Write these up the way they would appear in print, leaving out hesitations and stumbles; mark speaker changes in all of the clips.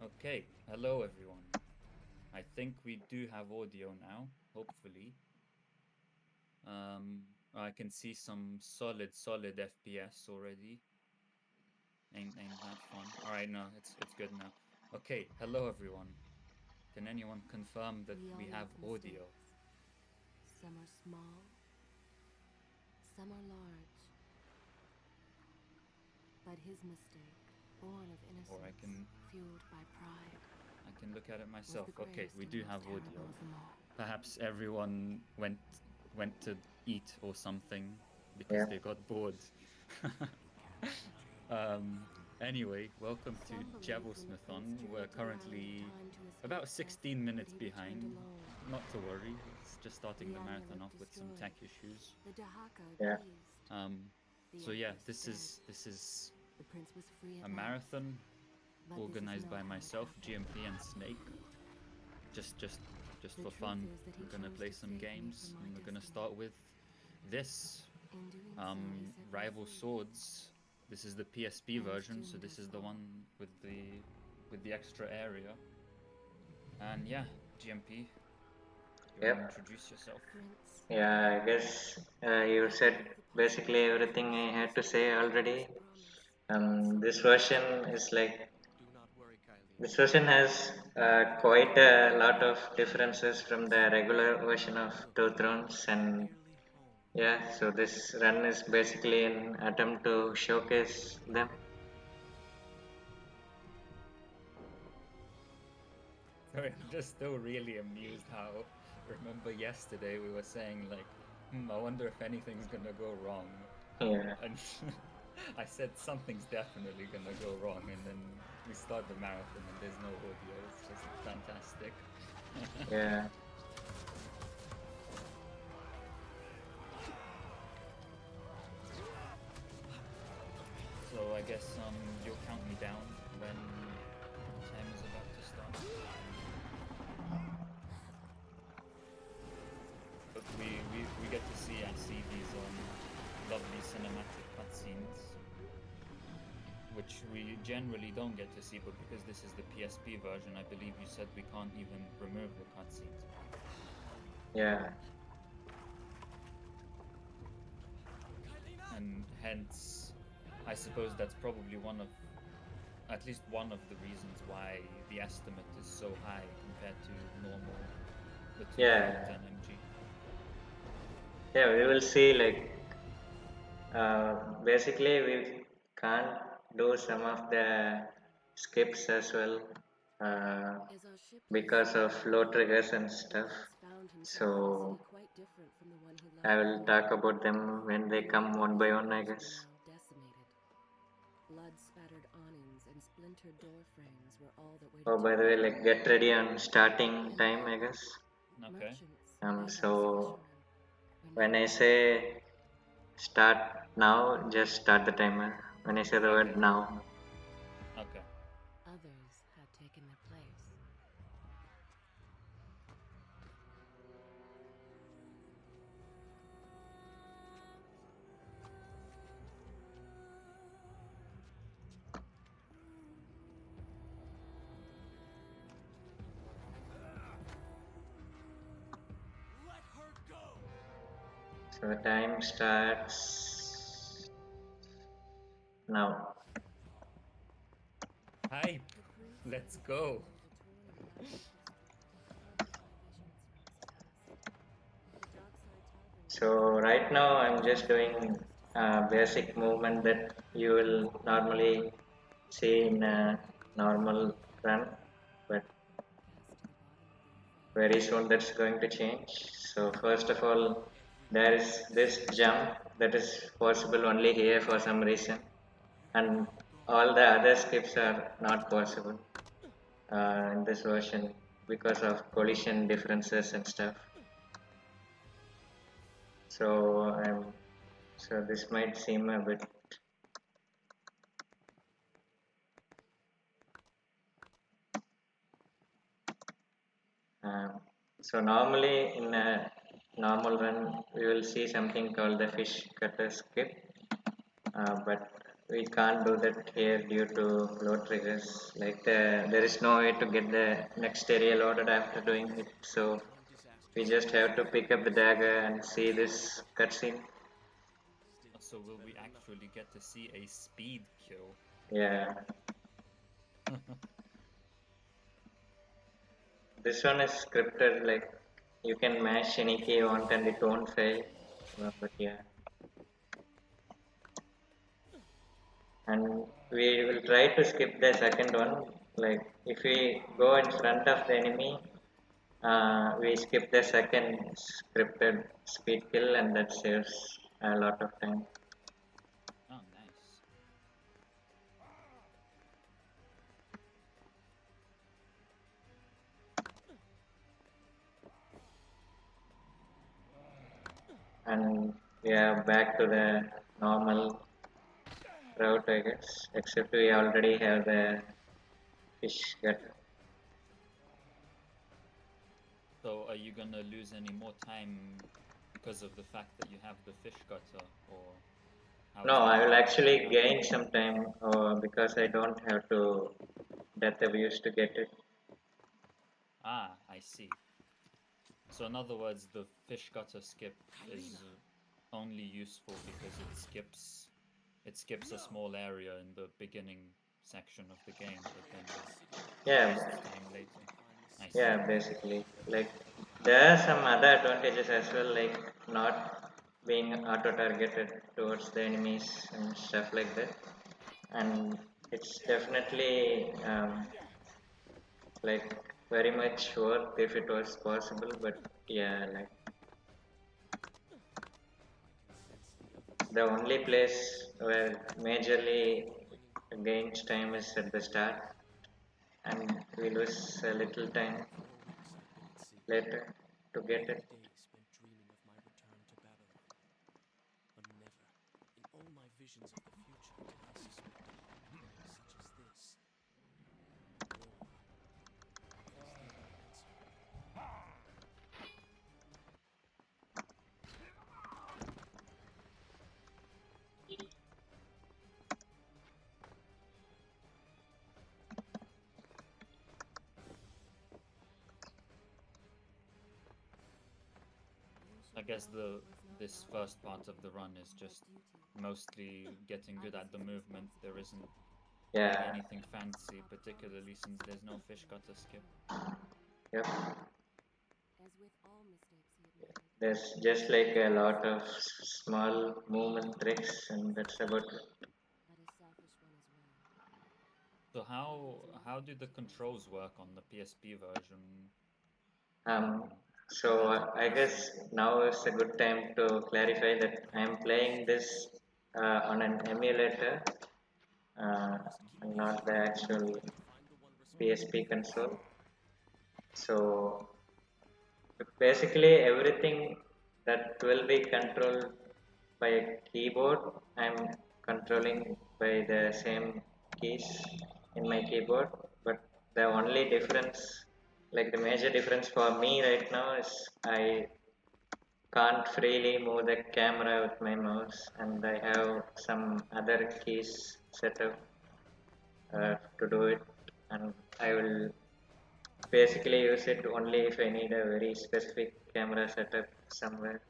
Speaker 1: Okay, hello everyone. I think we do have audio now, hopefully. I can see some solid FPS already. Ain't that fun? All right, no, it's good now. Okay, hello everyone. Can anyone confirm that
Speaker 2: We all
Speaker 1: we have
Speaker 2: make
Speaker 1: audio?
Speaker 2: mistakes. Some are small, some are large. But his mistake, born of
Speaker 1: Or I
Speaker 2: innocence,
Speaker 1: can
Speaker 2: fueled by pride,
Speaker 1: I can look at it
Speaker 2: was
Speaker 1: myself.
Speaker 2: the
Speaker 1: Okay,
Speaker 2: greatest
Speaker 1: we
Speaker 2: and
Speaker 1: do
Speaker 2: most
Speaker 1: have
Speaker 2: terrible
Speaker 1: audio.
Speaker 2: of them all.
Speaker 1: Perhaps everyone went to eat or something because
Speaker 3: Yeah,
Speaker 1: they got bored. Um, anyway, welcome to
Speaker 2: Some believed when the prince
Speaker 1: GevilSmathon. We're
Speaker 2: journeyed to the island of
Speaker 1: currently
Speaker 2: time to escape
Speaker 1: about
Speaker 2: death,
Speaker 1: 16
Speaker 2: that
Speaker 1: minutes
Speaker 2: he returned
Speaker 1: behind.
Speaker 2: alone.
Speaker 1: Not to worry, it's just starting
Speaker 2: The
Speaker 1: the marathon
Speaker 2: amulet
Speaker 1: off with some
Speaker 2: destroyed,
Speaker 1: tech issues.
Speaker 2: the Dahaka
Speaker 3: yeah,
Speaker 2: appeased,
Speaker 1: Um,
Speaker 2: the
Speaker 1: so yeah,
Speaker 2: Empress
Speaker 1: this
Speaker 2: dead.
Speaker 1: is
Speaker 2: The prince was free
Speaker 1: a
Speaker 2: at last.
Speaker 1: marathon
Speaker 2: But this is
Speaker 1: organized
Speaker 2: not
Speaker 1: by
Speaker 2: how it
Speaker 1: myself,
Speaker 2: happened.
Speaker 1: GMP, and Snake. Just just just
Speaker 2: The
Speaker 1: for
Speaker 2: truth
Speaker 1: fun.
Speaker 2: is that he
Speaker 1: We're gonna
Speaker 2: chose
Speaker 1: play
Speaker 2: to
Speaker 1: some
Speaker 2: save me
Speaker 1: games,
Speaker 2: from my
Speaker 1: and we're gonna
Speaker 2: destiny.
Speaker 1: start with this
Speaker 2: In doing so, he set me
Speaker 1: rival
Speaker 2: free.
Speaker 1: swords. This is the PSP
Speaker 2: And
Speaker 1: version, so
Speaker 2: doomed
Speaker 1: this
Speaker 2: us
Speaker 1: is the
Speaker 2: all.
Speaker 1: one with the extra area. And yeah, GMP, you wanna
Speaker 3: yep.
Speaker 1: introduce yourself?
Speaker 2: Prince,
Speaker 3: Yeah, I guess you
Speaker 2: I
Speaker 3: said
Speaker 2: believe the
Speaker 3: basically everything
Speaker 2: possibilities
Speaker 3: I had to
Speaker 2: must
Speaker 3: say
Speaker 2: fulfill
Speaker 3: already.
Speaker 2: God's promise. Some
Speaker 3: This
Speaker 2: believe
Speaker 3: version
Speaker 2: in
Speaker 3: is
Speaker 2: death,
Speaker 3: like
Speaker 4: Do not worry, Kylie.
Speaker 3: this version has
Speaker 4: No power can
Speaker 3: quite
Speaker 4: take
Speaker 3: a
Speaker 4: away
Speaker 3: lot
Speaker 4: your
Speaker 3: of
Speaker 4: independent
Speaker 3: differences from
Speaker 4: choice.
Speaker 3: the regular version of
Speaker 4: Look,
Speaker 3: Two Thrones,
Speaker 4: we are
Speaker 3: and
Speaker 4: nearly home.
Speaker 3: yeah, so this run is basically an attempt to showcase them.
Speaker 1: Sorry, I'm just still really amused how, remember yesterday we were saying like, I wonder if anything's gonna go wrong.
Speaker 3: Yeah,
Speaker 1: And I said something's definitely gonna go wrong, and then we start the marathon and there's no audio. It's just fantastic.
Speaker 3: yeah,
Speaker 1: So I guess you'll count me down when the time is about to start. But we get to see, I see these lovely cinematic cutscenes, which we generally don't get to see, but because this is the PSP version, I believe you said we can't even remove the cutscenes.
Speaker 3: yeah.
Speaker 1: And hence, I suppose that's probably at least one of the reasons why the estimate is so high compared to the Two Thrones
Speaker 3: Yeah,
Speaker 1: NMG.
Speaker 3: yeah, we will see like basically, we can't do some of the skips as well uh,
Speaker 2: As our ship lay
Speaker 3: because of
Speaker 2: sinking
Speaker 3: low
Speaker 2: beneath the
Speaker 3: triggers and
Speaker 2: waves, the
Speaker 3: stuff.
Speaker 2: prince found himself in a city
Speaker 3: So
Speaker 2: quite different from the one he
Speaker 3: I
Speaker 2: left
Speaker 3: will
Speaker 2: behind.
Speaker 3: talk about them when they
Speaker 2: The
Speaker 3: come one
Speaker 2: windows
Speaker 3: by
Speaker 2: and
Speaker 3: one, I
Speaker 2: walls were
Speaker 3: guess.
Speaker 2: now decimated. Blood-spattered awnings and splintered door frames were all that waited
Speaker 3: Oh,
Speaker 2: to
Speaker 3: by the
Speaker 2: greet
Speaker 3: way,
Speaker 2: him.
Speaker 3: like get ready on starting
Speaker 2: And the
Speaker 3: time, I
Speaker 2: people,
Speaker 3: guess.
Speaker 1: Okay.
Speaker 2: merchants, beggars,
Speaker 3: So
Speaker 2: fishermen, were
Speaker 3: when
Speaker 2: nowhere
Speaker 3: I
Speaker 2: to be found.
Speaker 3: say start now, just start the timer. When I say the word
Speaker 1: Okay.
Speaker 3: now,
Speaker 1: Okay.
Speaker 2: Others had taken their place.
Speaker 4: Let her go!
Speaker 3: so the time starts now.
Speaker 1: Hype.
Speaker 2: The prince
Speaker 1: Let's
Speaker 2: was
Speaker 1: go.
Speaker 2: reminded of a torn and battered history, haunted by visions from his past. The Dockside Tavern
Speaker 3: So
Speaker 2: was now
Speaker 3: right now
Speaker 2: a
Speaker 3: I'm
Speaker 2: place
Speaker 3: just
Speaker 2: of
Speaker 3: doing
Speaker 2: injustice and
Speaker 3: basic
Speaker 2: cruelty.
Speaker 3: movement that you will normally see in a normal run, but
Speaker 2: Cast to the bottom of the
Speaker 3: very
Speaker 2: Euphrates.
Speaker 3: soon that's going to change. So first of all, there
Speaker 4: Everything
Speaker 3: is
Speaker 4: is
Speaker 3: this
Speaker 4: changing.
Speaker 3: jump that is possible only here for some reason,
Speaker 4: Let
Speaker 3: and
Speaker 4: her go.
Speaker 3: all the other skips are not possible in this version because of collision differences and stuff. So so this might seem a bit Um, so normally in a normal run, we will see something called the fish cutter skip, but we can't do that here due to load triggers. Like there is no way to get the next area loaded after doing it. So
Speaker 4: No
Speaker 3: we
Speaker 4: disasters
Speaker 3: just have to pick up the dagger and see this cutscene.
Speaker 4: Still,
Speaker 1: So will
Speaker 4: it's
Speaker 1: we
Speaker 4: better than
Speaker 1: actually get to see a speed kill?
Speaker 3: Yeah, this one is scripted. Like you can mash any key you want and it won't fail. But yeah, and we will try to skip the second one. Like if we go in front of the enemy, we skip the second scripted speed kill and that saves a lot of time.
Speaker 1: Oh, nice.
Speaker 3: And we are back to the normal route, I guess, except we already have the fish gutter.
Speaker 1: So are you gonna lose any more time because of the fact that you have the fish cutter, or how
Speaker 3: No,
Speaker 1: is that
Speaker 3: I will
Speaker 1: going to
Speaker 3: actually
Speaker 1: play out?
Speaker 3: gain some time because I don't have to death abuse to get it.
Speaker 1: Ah, I see. So in other words, the fish cutter skip is only useful because it skips a small area in the beginning section of the game, but then
Speaker 3: Yeah,
Speaker 1: wastes time later. I
Speaker 3: yeah,
Speaker 1: see.
Speaker 3: basically. Like there are some other advantages as well, like not being auto targeted towards the enemies and stuff like that. And it's definitely like very much worth if it was possible, but yeah, like the only place where majorly gains time is at the start, and we lose a little time later to get it.
Speaker 4: days spent dreaming of my return to Babylon. But never, in all my visions of the future, did I suspect a horror such as this. War. It is the only answer.
Speaker 1: I guess this first part of the run is just mostly getting good at the movement. There isn't really
Speaker 3: Yeah,
Speaker 1: anything fancy, particularly since there's no fish cutter skip.
Speaker 3: yep.
Speaker 2: As with all mistakes he had made,
Speaker 3: There's just like a lot of small movement tricks, and that's about it.
Speaker 2: but a selfish one as well.
Speaker 1: So how do the controls work on the PSP version
Speaker 3: Um, so
Speaker 1: compared to
Speaker 3: I
Speaker 1: PC?
Speaker 3: guess now is a good time to clarify that I'm playing this on an emulator, uh, and not the actual PSP console. So basically everything that will be controlled by a keyboard, I'm controlling by the same keys in my keyboard. But the only difference, like the major difference for me right now, is I can't freely move the camera with my mouse, and I have some other keys set up to do it, and I will basically use it only if I need a very specific camera setup somewhere.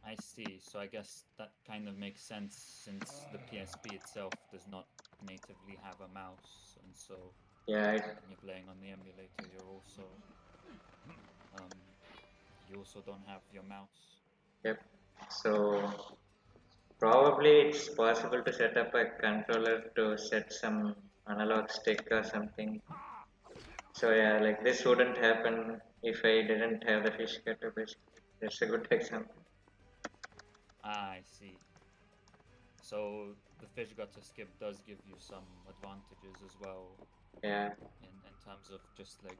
Speaker 1: I see. So I guess that kind of makes sense since the PSP itself does not natively have a mouse, and so
Speaker 3: Yeah,
Speaker 1: when you're playing on the emulator, um, you also don't have your mouse.
Speaker 3: yep. So probably it's possible to set up a controller to set some analog stick or something. So yeah, like this wouldn't happen if I didn't have the fish cutter. Basically, that's a good example.
Speaker 1: Ah, I see. So the fish gutter skip does give you some advantages as well
Speaker 3: Yeah,
Speaker 1: in terms of just like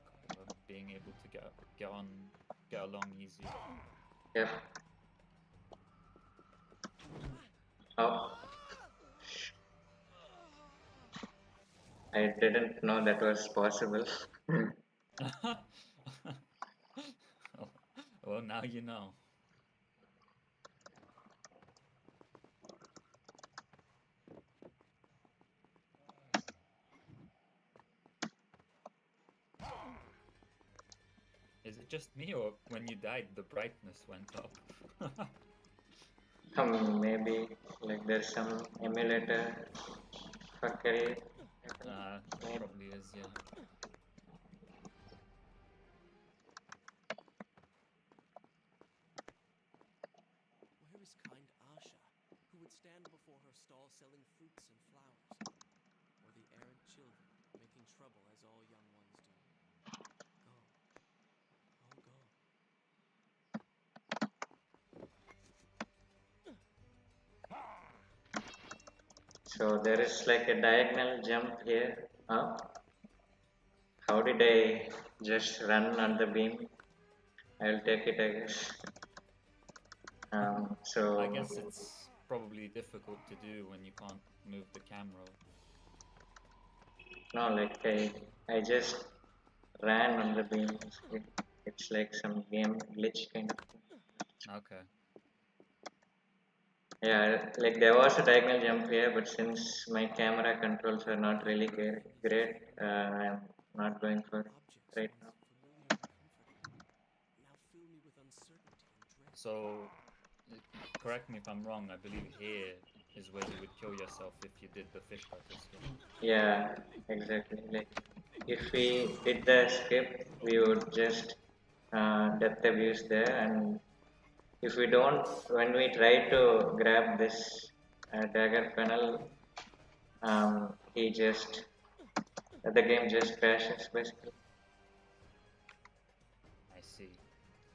Speaker 1: being able to get along easy.
Speaker 3: yep. Oh, I didn't know that was possible.
Speaker 1: Well, now you know. Is it just me, or when you died, the brightness went up?
Speaker 3: Maybe like there's some emulator fuckery. Maybe.
Speaker 1: Probably is, yeah.
Speaker 4: Where is kind Asha, who would stand before her stall selling fruits and flowers? Or the errant children, making trouble as all young ones do? Go. Oh, go.
Speaker 3: So there is like a diagonal jump here. How did I just run on the beam? I'll take it, I guess.
Speaker 1: I
Speaker 3: So
Speaker 1: guess it's probably difficult to do when you can't move the camera.
Speaker 3: no, like I just ran on the beam. It's like some game glitch kind of thing.
Speaker 1: Okay.
Speaker 3: Yeah, like there was a diagonal jump here, but since my camera controls are not really great, I'm not going for it
Speaker 4: Objects
Speaker 3: right
Speaker 4: once
Speaker 3: now.
Speaker 4: familiar and comforting, now fill me with uncertainty and dread.
Speaker 1: So, correct me if I'm wrong, I believe here is where you would kill yourself if you did the fish cutter skill.
Speaker 3: Yeah, exactly. Like if we did the skip, we would just depth abuse there, and if we don't, when we try to grab this dagger panel, he just the game just crashes basically.
Speaker 1: I see.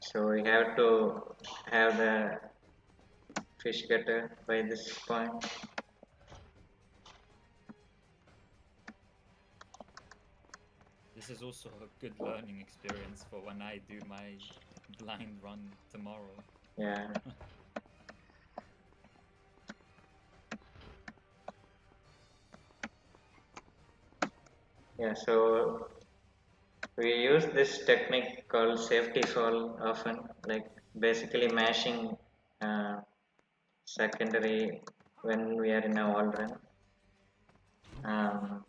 Speaker 3: So we have to have the fish cutter by this point.
Speaker 1: This is also a good learning experience for when I do my blind run tomorrow.
Speaker 3: Yeah. Yeah, so we use this technique called safety fall often, like basically mashing uh, secondary when we are in a wall run. Um,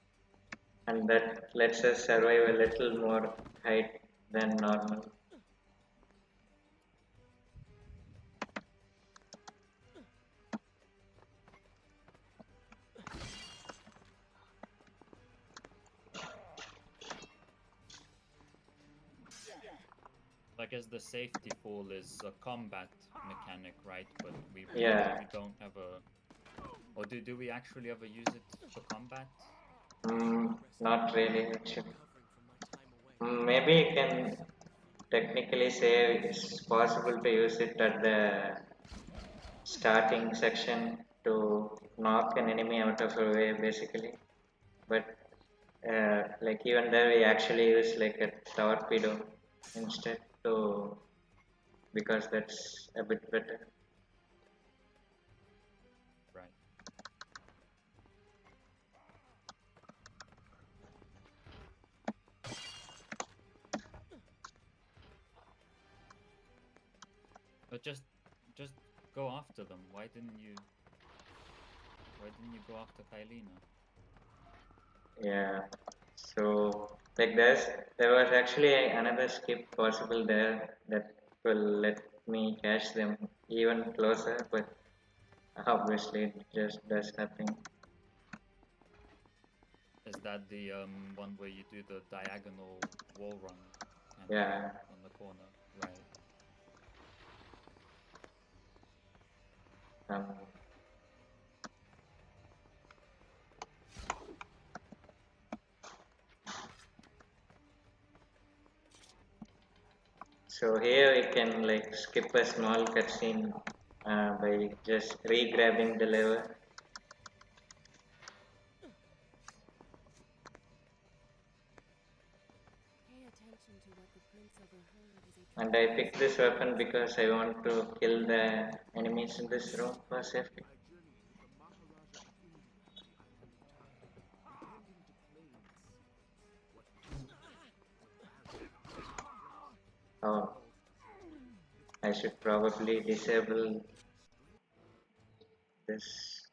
Speaker 3: and that lets us survive a little more height than normal.
Speaker 1: I guess the safety fall is a combat mechanic, right? But
Speaker 3: Yeah,
Speaker 1: we don't have a... Or do we actually ever use it for combat?
Speaker 3: not really actually.
Speaker 4: Recovering from my time away.
Speaker 3: Maybe you can technically say it's possible to use it at the starting section to knock an enemy out of a way basically, but like even there we actually use like a torpedo instead to because that's a bit better.
Speaker 1: Right. But just go after them. Why didn't you go after Kylina?
Speaker 3: Yeah, so like there was actually another skip possible there that will let me catch them even closer, but obviously it just does nothing.
Speaker 1: Is that the one where you do the diagonal wall run kind
Speaker 3: Yeah.
Speaker 1: of on the corner? Right.
Speaker 3: um, So here we can like skip a small cutscene by just re-grabbing the lever,
Speaker 2: Pay attention to what the prince overheard as he
Speaker 3: and
Speaker 2: tried
Speaker 3: I
Speaker 2: to
Speaker 3: picked this
Speaker 2: persuade
Speaker 3: weapon because I want to kill the enemies in this room for safety.
Speaker 5: I journeyed with the Maharaja of India at the island of Tara, intending to claim its secrets. What followed was a barren,
Speaker 3: Oh, I should probably disable this.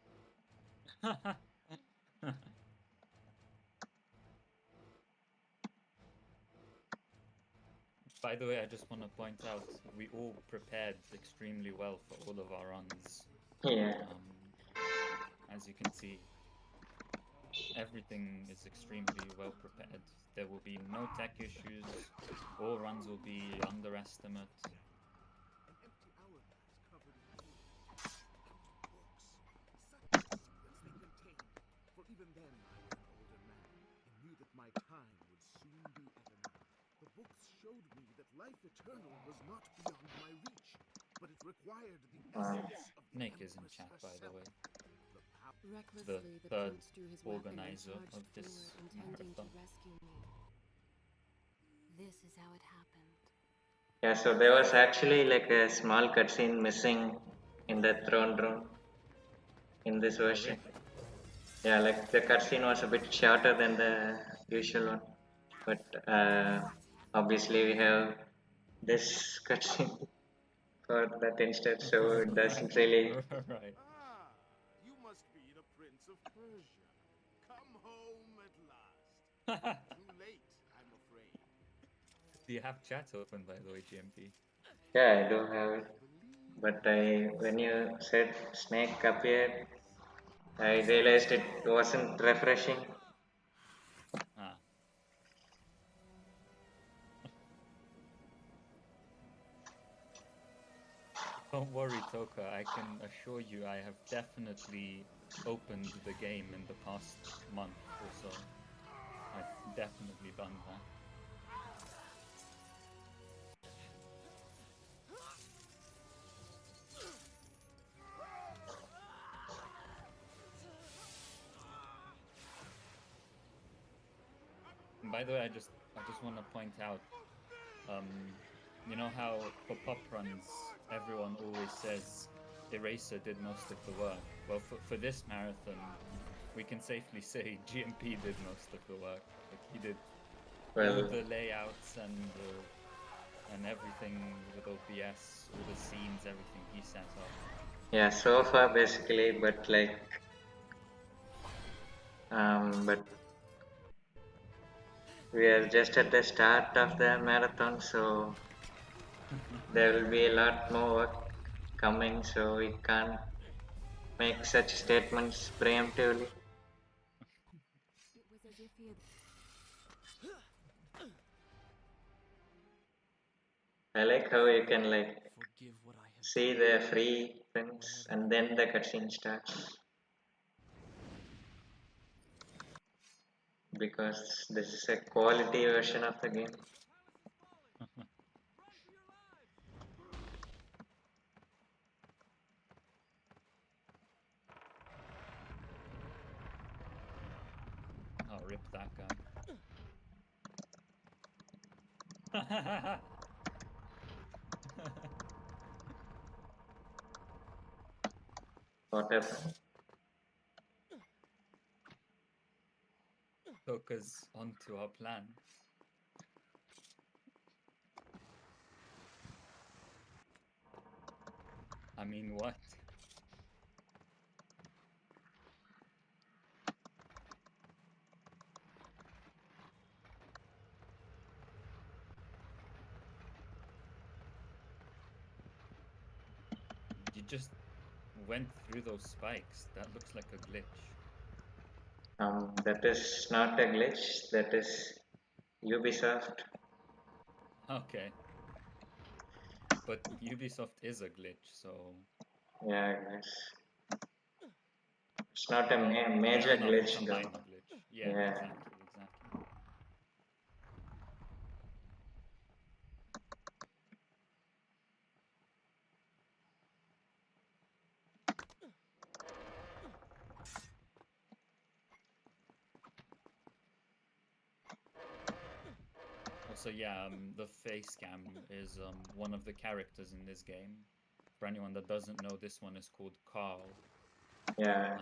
Speaker 1: By the way, I just want to point out we all prepared extremely well for all of our runs.
Speaker 3: Yeah.
Speaker 1: As you can see, everything is extremely well prepared. There will be no tech issues. All runs will be under estimate.
Speaker 5: An empty hourglass covered in gold. Empty books. Such secrets they contained. For even then I was an older man and knew that my time would soon be at an end. The books showed me that life eternal was not beyond my reach, but it required the essence of the
Speaker 1: Nick is in
Speaker 5: Empress
Speaker 1: chat, by the way.
Speaker 5: herself. The
Speaker 2: Recklessly, the
Speaker 1: third
Speaker 2: prince drew his weapon and
Speaker 1: organizer
Speaker 2: charged
Speaker 1: of this
Speaker 2: forward, intending to
Speaker 1: marathon.
Speaker 2: rescue me. This is how it happened.
Speaker 3: Yeah, so there was actually like a small cutscene missing in the throne room in this
Speaker 1: Oh,
Speaker 3: version.
Speaker 1: really?
Speaker 3: Yeah, like the cutscene was a bit shorter than the usual one, but obviously we have this cutscene for that instead, so it doesn't really.
Speaker 1: Right.
Speaker 5: Ah, you must be the Prince of Persia. Come home at last. Too late, I'm afraid.
Speaker 1: Do you have chat open, by the way, GMP?
Speaker 3: Yeah, I do have it,
Speaker 5: I believe
Speaker 3: but when you said snake appeared, I realized it wasn't refreshing.
Speaker 1: Ah. Don't worry, Toka. I can assure you I have definitely opened the game in the past month or so. I've definitely done that. And by the way, I just want to point out, you know how for pop runs everyone always says Eraser did most of the work. Well, for this marathon, we can safely say GMP did most of the work. Like he did all
Speaker 3: Well,
Speaker 1: the layouts and everything with OBS, all the scenes, everything he set up.
Speaker 3: yeah, so far basically, but like, but we are just at the start of the marathon, so there will be a lot more work coming, so we can't make such statements preemptively.
Speaker 2: It was as if he had.
Speaker 3: I like how you can like
Speaker 4: Forgive what I have
Speaker 3: see
Speaker 4: done.
Speaker 3: the free prints
Speaker 4: Whatever
Speaker 3: and then the cutscene starts, because this is a quality version of the game.
Speaker 1: Oh, rip that guy.
Speaker 3: What happened?
Speaker 1: Focus onto our plan. I mean, what? You just went through those spikes. That looks like a glitch.
Speaker 3: That is not a glitch. That is Ubisoft.
Speaker 1: Okay. But Ubisoft is a glitch, so...
Speaker 3: Yeah, I guess. It's not a
Speaker 1: Well, fair
Speaker 3: major
Speaker 1: enough, it's a
Speaker 3: glitch
Speaker 1: minor
Speaker 3: though.
Speaker 1: glitch. Yeah,
Speaker 3: Yeah.
Speaker 1: exactly, exactly. Also, yeah, the face cam is one of the characters in this game. For anyone that doesn't know, this one is called Carl.
Speaker 3: Yeah.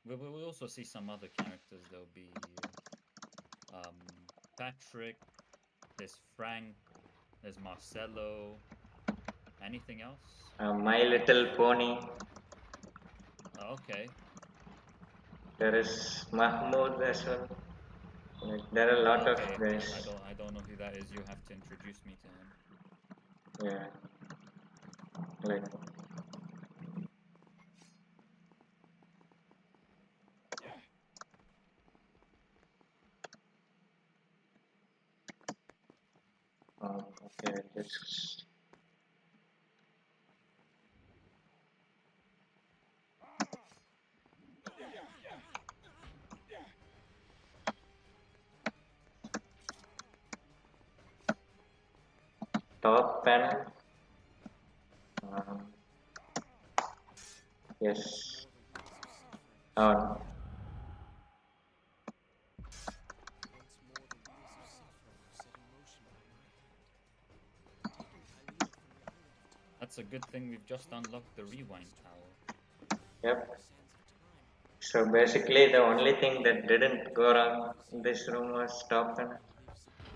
Speaker 1: We'll also see some other characters. There'll be Patrick, there's Frank, there's Marcelo. Anything else?
Speaker 3: My Little Pony.
Speaker 1: Okay.
Speaker 3: There is Mahmoud as well. Like, there are a lot of
Speaker 1: Okay,
Speaker 3: guys.
Speaker 1: I don't know who that is. You have to introduce me to him.
Speaker 3: Yeah, like okay, this top panel. Um, yes. Oh,
Speaker 4: Once more the wheels of suffering are set in motion by my hand. Taking Hylia from the island of time.
Speaker 1: That's a good thing we've just unlocked the rewind power.
Speaker 3: yep.
Speaker 4: The sands of time.
Speaker 3: So basically, the only thing that didn't go wrong in this room was top panel.
Speaker 4: Lives again.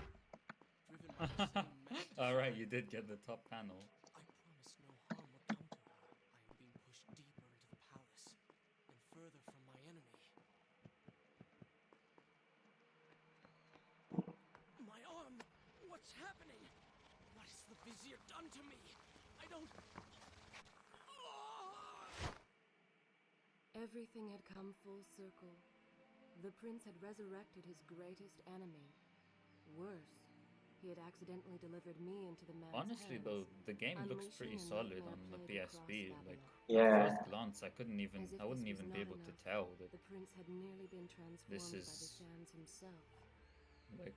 Speaker 4: Driven by the same mad
Speaker 1: Alright,
Speaker 4: desire.
Speaker 1: you did get the top panel.
Speaker 4: I promise no harm will come to her. I am being pushed deeper into the palace and further from my enemy. My arm! What's happening? What has the Vizier done to me? I don't...
Speaker 2: Everything had come full circle. The prince had resurrected his greatest enemy. Worse, he had accidentally delivered me into the man's
Speaker 1: Honestly
Speaker 2: hands,
Speaker 1: though, the game looks
Speaker 2: unleashing
Speaker 1: pretty
Speaker 2: a
Speaker 1: solid
Speaker 2: nightmare
Speaker 1: on the
Speaker 2: plague across
Speaker 1: PSP. Like
Speaker 2: Babylon.
Speaker 1: at
Speaker 3: Yeah,
Speaker 1: first glance, I wouldn't
Speaker 2: As
Speaker 1: even
Speaker 2: if
Speaker 1: I wouldn't
Speaker 2: this was
Speaker 1: even be
Speaker 2: not
Speaker 1: able to
Speaker 2: enough,
Speaker 1: tell that
Speaker 2: the prince had nearly been transformed
Speaker 1: this
Speaker 2: by the
Speaker 1: is
Speaker 2: sands himself.
Speaker 1: like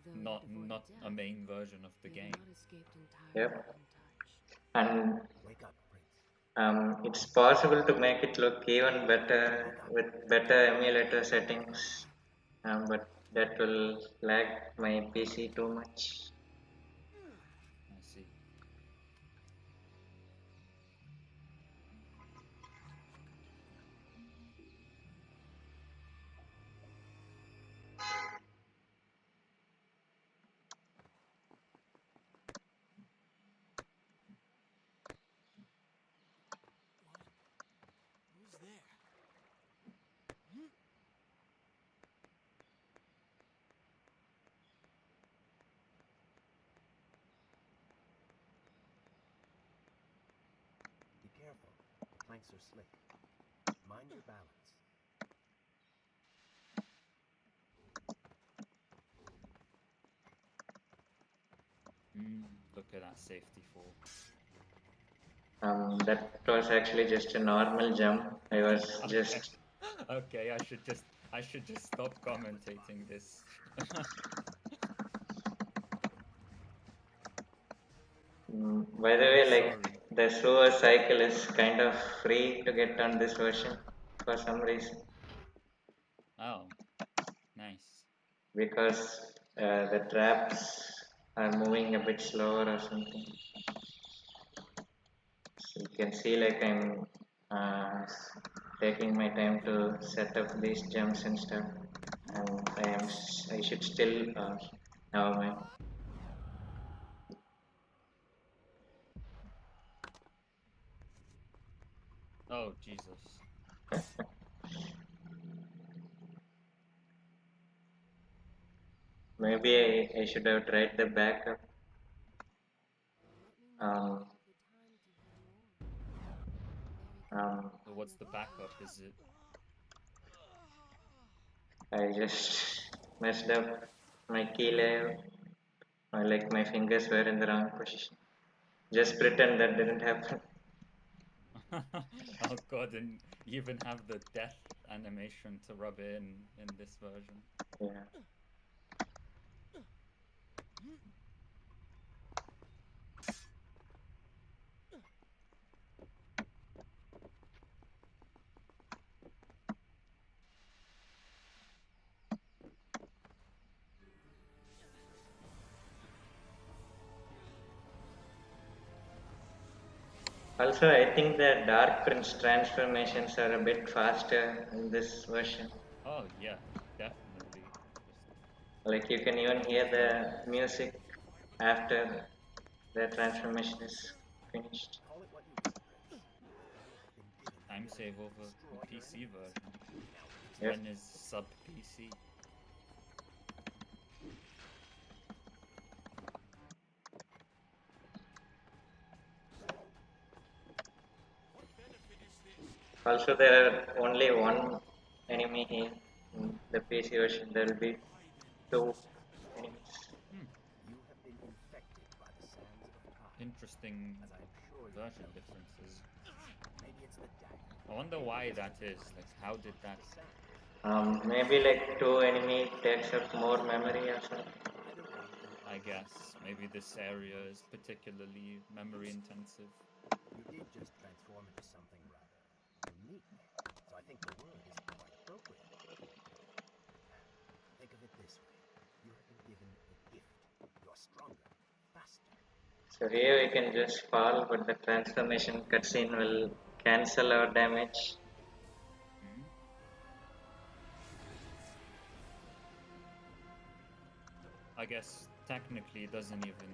Speaker 2: Though
Speaker 1: not
Speaker 2: he had avoided
Speaker 1: a
Speaker 2: death,
Speaker 1: main version of the
Speaker 2: he had
Speaker 1: game.
Speaker 2: not escaped entirely
Speaker 3: yep.
Speaker 2: untouched.
Speaker 3: And
Speaker 5: Wake up, Prince.
Speaker 3: it's possible to make it look even better with better emulator settings, but that will lag my PC too much.
Speaker 1: I see.
Speaker 4: What? Who's there?
Speaker 5: Be careful. The planks are slick. Mind your balance.
Speaker 1: Look at that safety fall.
Speaker 3: That was actually just a normal jump. I was
Speaker 1: Okay.
Speaker 3: just
Speaker 1: Okay, I should just stop commentating this.
Speaker 3: by the way, like
Speaker 1: Sorry.
Speaker 3: the sewer cycle is kind of free to get on this version for some reason
Speaker 1: Oh, nice.
Speaker 3: because the traps are moving a bit slower or something. So you can see like I'm taking my time to set up these jumps and stuff, and I should still never mind.
Speaker 1: Oh, Jesus.
Speaker 3: Maybe I should have tried the backup.
Speaker 2: Let me know when
Speaker 3: Um,
Speaker 2: you have the time to hear more.
Speaker 3: um,
Speaker 1: So what's the backup? Is it?
Speaker 3: I just messed up my key layout. Like my fingers were in the wrong position. Just pretend that didn't happen.
Speaker 1: Oh god, and you even have the death animation to rub in this version.
Speaker 3: Yeah. Also, I think the Dark Prince transformations are a bit faster in this version.
Speaker 1: Oh yeah, definitely. Just
Speaker 3: Like you can even hear the music after the transformation is finished.
Speaker 5: Call it what you will, Prince. You have been given the
Speaker 1: time
Speaker 5: ability
Speaker 1: save
Speaker 5: to
Speaker 1: over
Speaker 5: destroy
Speaker 1: the
Speaker 5: your
Speaker 1: PC
Speaker 5: enemies.
Speaker 1: version.
Speaker 5: Now,
Speaker 3: Yep.
Speaker 1: When is sub PC?
Speaker 3: Also, there are only one enemy here in the PC version. There will be two enemies.
Speaker 5: You have been infected by the sands of time,
Speaker 1: Interesting
Speaker 5: as I am sure you
Speaker 1: version
Speaker 5: felt.
Speaker 1: differences.
Speaker 5: Maybe it's the dagger.
Speaker 1: I wonder
Speaker 5: Maybe
Speaker 1: why
Speaker 5: it's
Speaker 1: that
Speaker 5: the
Speaker 1: is. Like, how did that?
Speaker 5: the sands.
Speaker 3: Maybe like two enemy takes up more memory or something.
Speaker 5: Either way, you
Speaker 1: I
Speaker 5: are
Speaker 1: guess maybe this area is particularly memory intensive.
Speaker 5: You did just transform into something rather unique. So I think the word is quite appropriate. Think of it this way. You have been given a gift. You're stronger, faster.
Speaker 3: So here we can just fall, but the transformation cutscene will cancel our damage.
Speaker 1: Hmm? I guess technically it doesn't even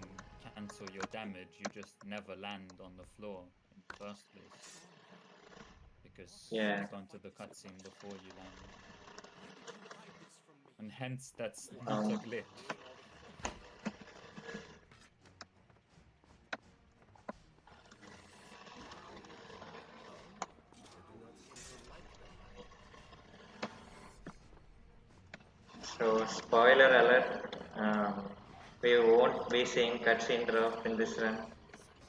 Speaker 1: cancel your damage. You just never land on the floor in the first place because
Speaker 3: Yeah.
Speaker 1: you go into the cutscene before you land,
Speaker 4: Why did you hide this from me?
Speaker 1: and hence that's not a
Speaker 3: Um,
Speaker 1: glitch.
Speaker 5: People do not seem to like the light.
Speaker 3: so spoiler alert, we won't be seeing cutscene drop in this run.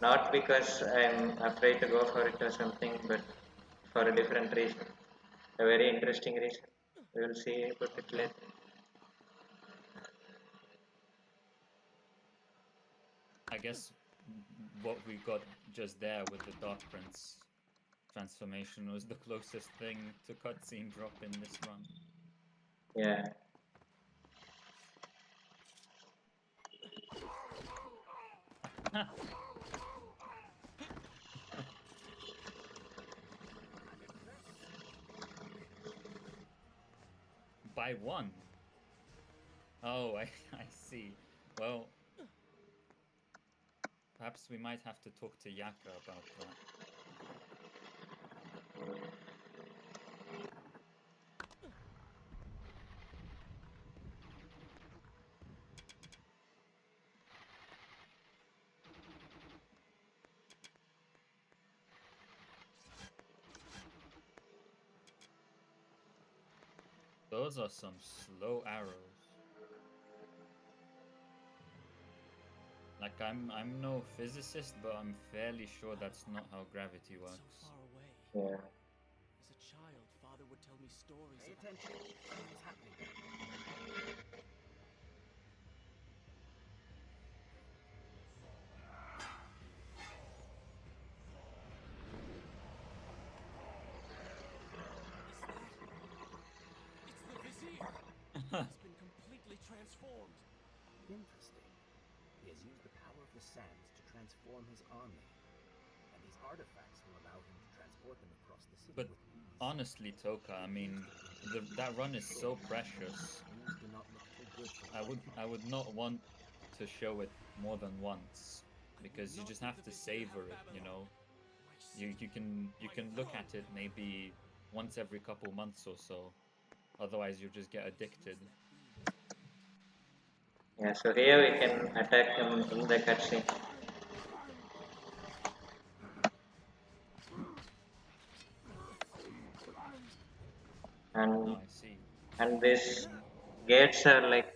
Speaker 3: Not because I'm afraid to go for it or something, but for a different reason. A very interesting reason. We will see about it
Speaker 1: Okay.
Speaker 3: later.
Speaker 1: I guess what we got just there with the Dark Prince transformation was the closest thing to cutscene drop in this run.
Speaker 3: Yeah.
Speaker 1: By one. Oh, I see. Well, perhaps we might have to talk to Yaka about that. Those are some slow arrows. Like I'm no physicist, but I'm fairly sure that's not how gravity
Speaker 4: So
Speaker 1: works.
Speaker 4: far away.
Speaker 3: Yeah.
Speaker 4: As a child, father would tell me stories
Speaker 5: Pay
Speaker 4: about
Speaker 5: attention. Something's happening.
Speaker 4: Is that? It's the Vizier! He's been completely transformed.
Speaker 5: Interesting. He has used the power of the sands to transform his army. And these artifacts will allow him to transport them across the city
Speaker 1: But
Speaker 5: with ease.
Speaker 1: honestly, Toka, I mean, that run is so precious.
Speaker 5: Things do not look too good for
Speaker 1: I would not want to show it more than once
Speaker 4: I will
Speaker 1: because you
Speaker 4: not
Speaker 1: just
Speaker 4: let
Speaker 1: have
Speaker 4: the
Speaker 1: to
Speaker 4: Vizier
Speaker 1: savor
Speaker 4: have
Speaker 1: it, you
Speaker 4: Babylon.
Speaker 1: know.
Speaker 4: My
Speaker 1: You
Speaker 4: city,
Speaker 1: you
Speaker 4: my
Speaker 1: can look
Speaker 4: throne.
Speaker 1: at it maybe once every couple months or so. Otherwise, you'll just get addicted.
Speaker 3: Yeah, so here we can attack them in the cutscene.
Speaker 1: Oh,
Speaker 3: And
Speaker 1: I see.
Speaker 3: and these gates are like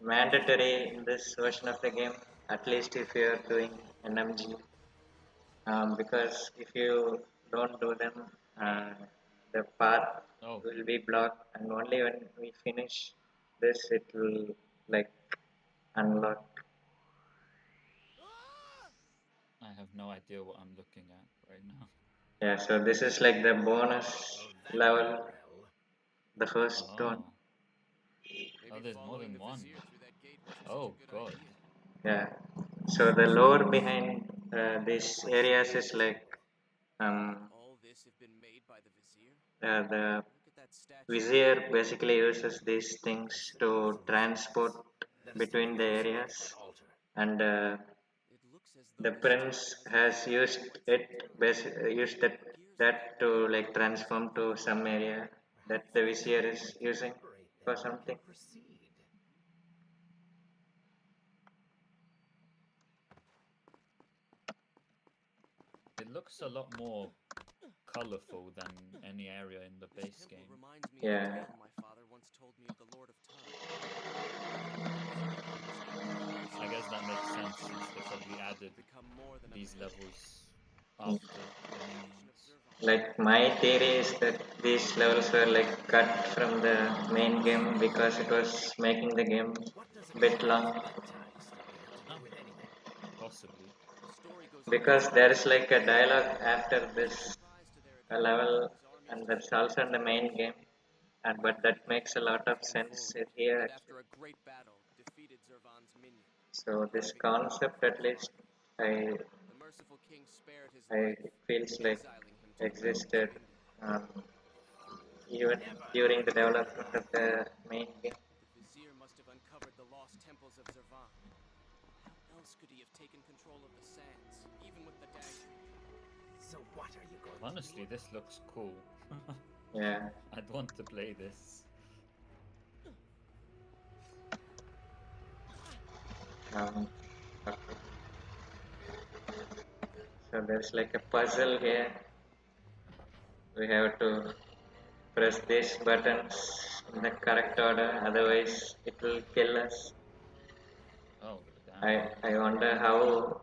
Speaker 3: mandatory in this version of the game, at least if you are doing NMG. Because if you don't do them, uh, the path
Speaker 1: Oh,
Speaker 3: will be blocked, and only when we finish this, it will like unlock.
Speaker 1: I have no idea what I'm looking at right now.
Speaker 3: Yeah, so this is like the bonus
Speaker 5: Well, that went
Speaker 3: level,
Speaker 5: well.
Speaker 3: the first one.
Speaker 1: Oh, oh, there's more than one.
Speaker 4: Through that gate wasn't
Speaker 1: Oh, God.
Speaker 3: Yeah. So the lore behind these areas is like um,
Speaker 4: All this have been made by the Vizier?
Speaker 3: the
Speaker 4: Look at that statue.
Speaker 3: Vizier basically uses these things to transport
Speaker 5: Let us take a
Speaker 3: between the
Speaker 5: closer look at that
Speaker 3: areas,
Speaker 5: altar.
Speaker 3: and
Speaker 4: It looks as
Speaker 3: the
Speaker 4: though the
Speaker 3: prince
Speaker 4: statue
Speaker 3: has
Speaker 4: been
Speaker 3: used
Speaker 4: for quite
Speaker 3: it
Speaker 4: some time.
Speaker 3: used
Speaker 4: Years
Speaker 3: that
Speaker 4: ago,
Speaker 3: to like transform to some area that
Speaker 5: Perhaps
Speaker 3: the
Speaker 5: if
Speaker 3: Vizier is
Speaker 5: we can
Speaker 3: using
Speaker 5: liberate
Speaker 3: for
Speaker 5: them, we can
Speaker 3: something.
Speaker 5: proceed.
Speaker 1: It looks a lot more colorful than any area in the
Speaker 4: This
Speaker 1: base
Speaker 4: temple
Speaker 1: game.
Speaker 4: reminds me
Speaker 3: Yeah.
Speaker 4: of a tale my father once told me of the Lord of Time.
Speaker 1: I guess that makes sense since they probably added
Speaker 4: Become more than a
Speaker 1: these
Speaker 4: pebble.
Speaker 1: levels after the new ones.
Speaker 3: Like my theory is that these levels were like cut from the main game because it was making the game
Speaker 5: What does
Speaker 3: a bit long.
Speaker 5: bedtime story have to do with anything?
Speaker 1: Possibly.
Speaker 4: The story goes
Speaker 3: Because there is like a dialogue after this
Speaker 4: to their
Speaker 3: level, and that's also in the main game, and but that makes a lot of sense here.
Speaker 4: and
Speaker 3: Actually.
Speaker 4: after a great battle, defeated Zervan's minion.
Speaker 3: So this concept, at least, I
Speaker 4: The merciful king spared his
Speaker 3: I
Speaker 4: life,
Speaker 3: it feels like
Speaker 4: exiling him to the
Speaker 3: existed
Speaker 4: realm
Speaker 3: even during the development of the main game.
Speaker 4: The vizier must have uncovered the lost temples of Zervan. How else could he have taken control of the sands, even with the dagger?
Speaker 5: So what are you going
Speaker 1: Honestly,
Speaker 5: to do?
Speaker 1: this looks cool.
Speaker 3: Yeah.
Speaker 1: I'd want to play this.
Speaker 3: Okay. So there's like a puzzle here. We have to press these buttons in the correct order, otherwise it will kill us.
Speaker 1: Oh, damn.
Speaker 3: I wonder how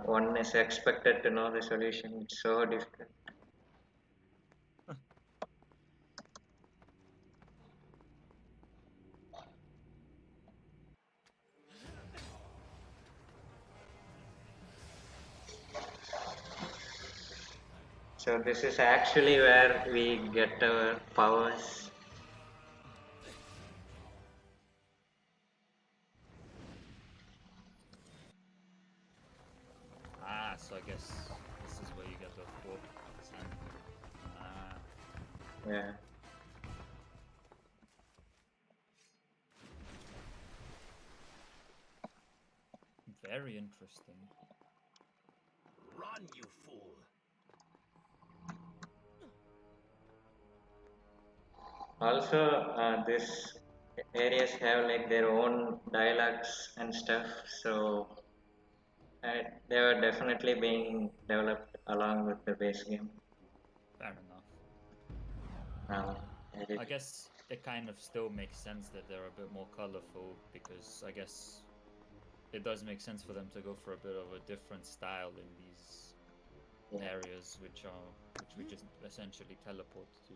Speaker 3: one is expected to know the solution. It's so difficult. So this is actually where we get our powers.
Speaker 1: Ah, so I guess this is where you get the fourth sand. Ah,
Speaker 3: Yeah.
Speaker 1: very interesting.
Speaker 5: Run, you fool!
Speaker 3: Also, these areas have like their own dialogues and stuff, so they were definitely being developed along with the base game.
Speaker 1: Fair enough.
Speaker 3: Um,
Speaker 1: I guess it kind of still makes sense that they're a bit more colorful because I guess it does make sense for them to go for a bit of a different style in these areas which we just essentially teleport to.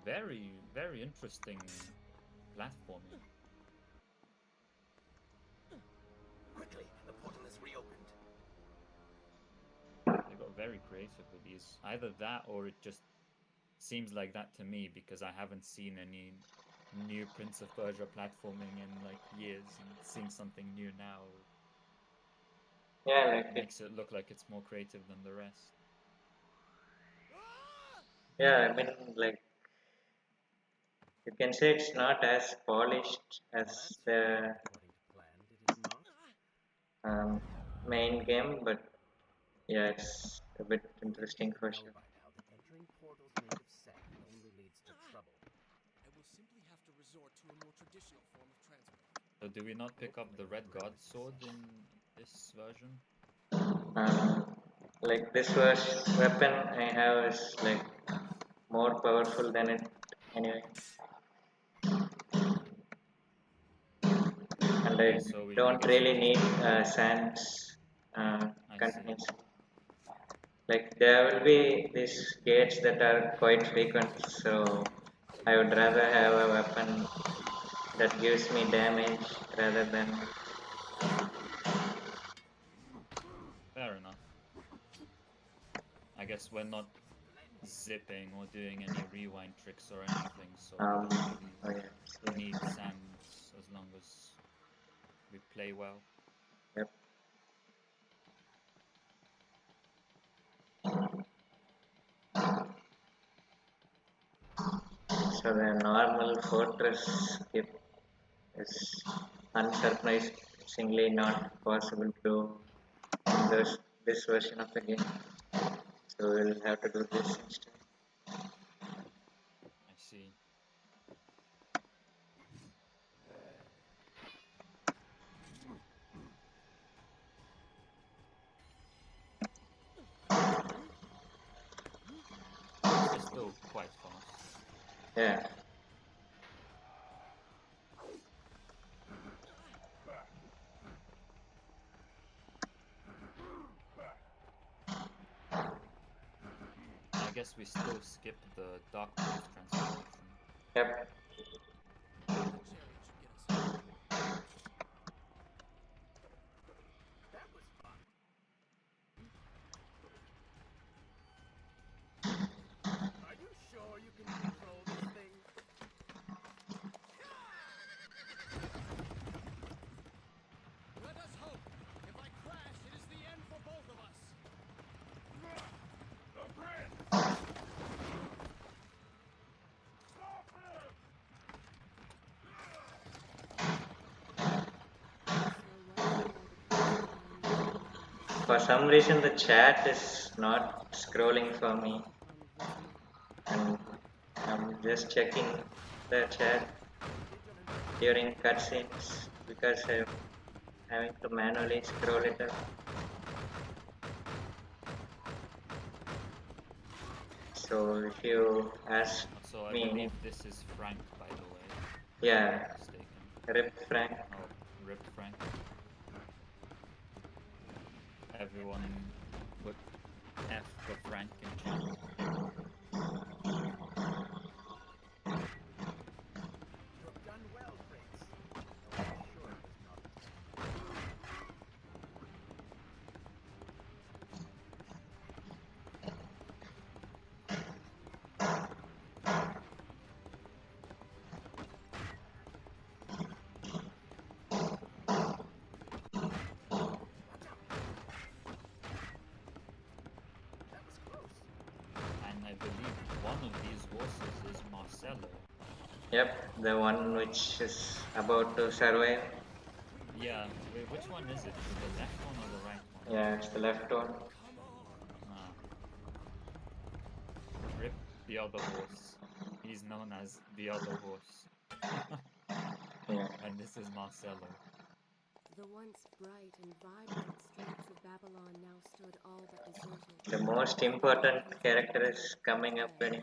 Speaker 1: Very, very interesting platforming.
Speaker 5: Quickly, the portal is reopened.
Speaker 1: They got very creative with these. Either that or it just seems like that to me because I haven't seen any new Prince of Persia platforming in like years, and seeing something new now
Speaker 3: yeah, like
Speaker 1: makes it look like it's more creative than the rest.
Speaker 3: yeah, I mean, like you can say it's not as polished as the
Speaker 5: According to plan, did it not?
Speaker 3: um, main game, but yeah, it's a bit interesting for
Speaker 5: Know
Speaker 3: sure.
Speaker 5: by now that entering portals made of sand only leads to trouble.
Speaker 4: I will simply have to resort to a more traditional form of transport.
Speaker 1: So do we not pick up the Red God sword in this version?
Speaker 3: Like this weapon I have is like more powerful than it anyway, and I
Speaker 1: Okay, so I
Speaker 3: don't
Speaker 1: guess we
Speaker 3: really
Speaker 1: just
Speaker 3: need sands
Speaker 1: I see.
Speaker 3: continuously. Like there will be these gates that are quite frequent, so I would rather have a weapon that gives me damage rather than
Speaker 1: Fair enough. I guess we're not zipping or doing any rewind tricks or anything, so we
Speaker 3: um,
Speaker 1: don't really
Speaker 3: oh yeah,
Speaker 1: need sands as long as we play well.
Speaker 3: yep. So the normal fortress skip is unsurprisingly not possible to do in this version of the game. So we'll have to do this instead.
Speaker 1: I see. still quite fast.
Speaker 3: Yeah.
Speaker 1: I guess we still skip the Dark Pulse transformation.
Speaker 3: Yep.
Speaker 4: The chariot should get us home.
Speaker 5: That was fun. Are you sure you can control this thing?
Speaker 4: Let us hope. If I crash, it is the end for both of us.
Speaker 5: The prince!
Speaker 3: For some reason, the chat is not scrolling for me, and I'm just checking the chat during cutscenes because I'm having to manually scroll it up. So if you ask
Speaker 1: So I
Speaker 3: me,
Speaker 1: believe this is Frank, by the way.
Speaker 3: yeah,
Speaker 1: If I'm not mistaken.
Speaker 3: Rip Frank.
Speaker 1: Oh, rip Frank. Everyone put F for Frank in chat.
Speaker 5: You have done well, Prince. Though I'm sure it was not. Watch out! That was close.
Speaker 1: And I believe one of these horses is Marcello.
Speaker 3: Yep, the one which is about to survive.
Speaker 1: Yeah, wait, which one is it? Is it the left one or the right one?
Speaker 3: Yeah, it's the left one.
Speaker 4: Come on.
Speaker 1: Ah. Rip the other horse. He's known as the other horse.
Speaker 3: Yeah.
Speaker 1: And this is Marcello.
Speaker 2: The once bright and vibrant streets of Babylon now stood all but deserted.
Speaker 3: The most important character is coming up in.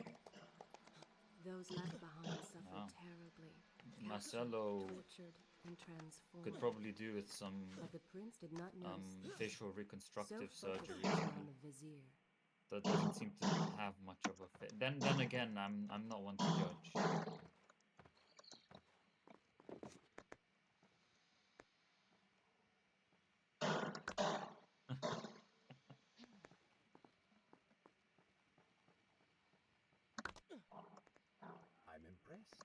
Speaker 2: Those left behind suffered
Speaker 1: Wow.
Speaker 2: terribly,
Speaker 1: Marcello
Speaker 2: tortured and transformed.
Speaker 1: could probably do with some
Speaker 2: But the prince did not notice this.
Speaker 1: facial
Speaker 2: So
Speaker 1: reconstructive
Speaker 2: focused
Speaker 1: surgery.
Speaker 2: was he on the vizier.
Speaker 1: That doesn't seem to have much of a fit. Then again, I'm not one to judge.
Speaker 5: I'm impressed.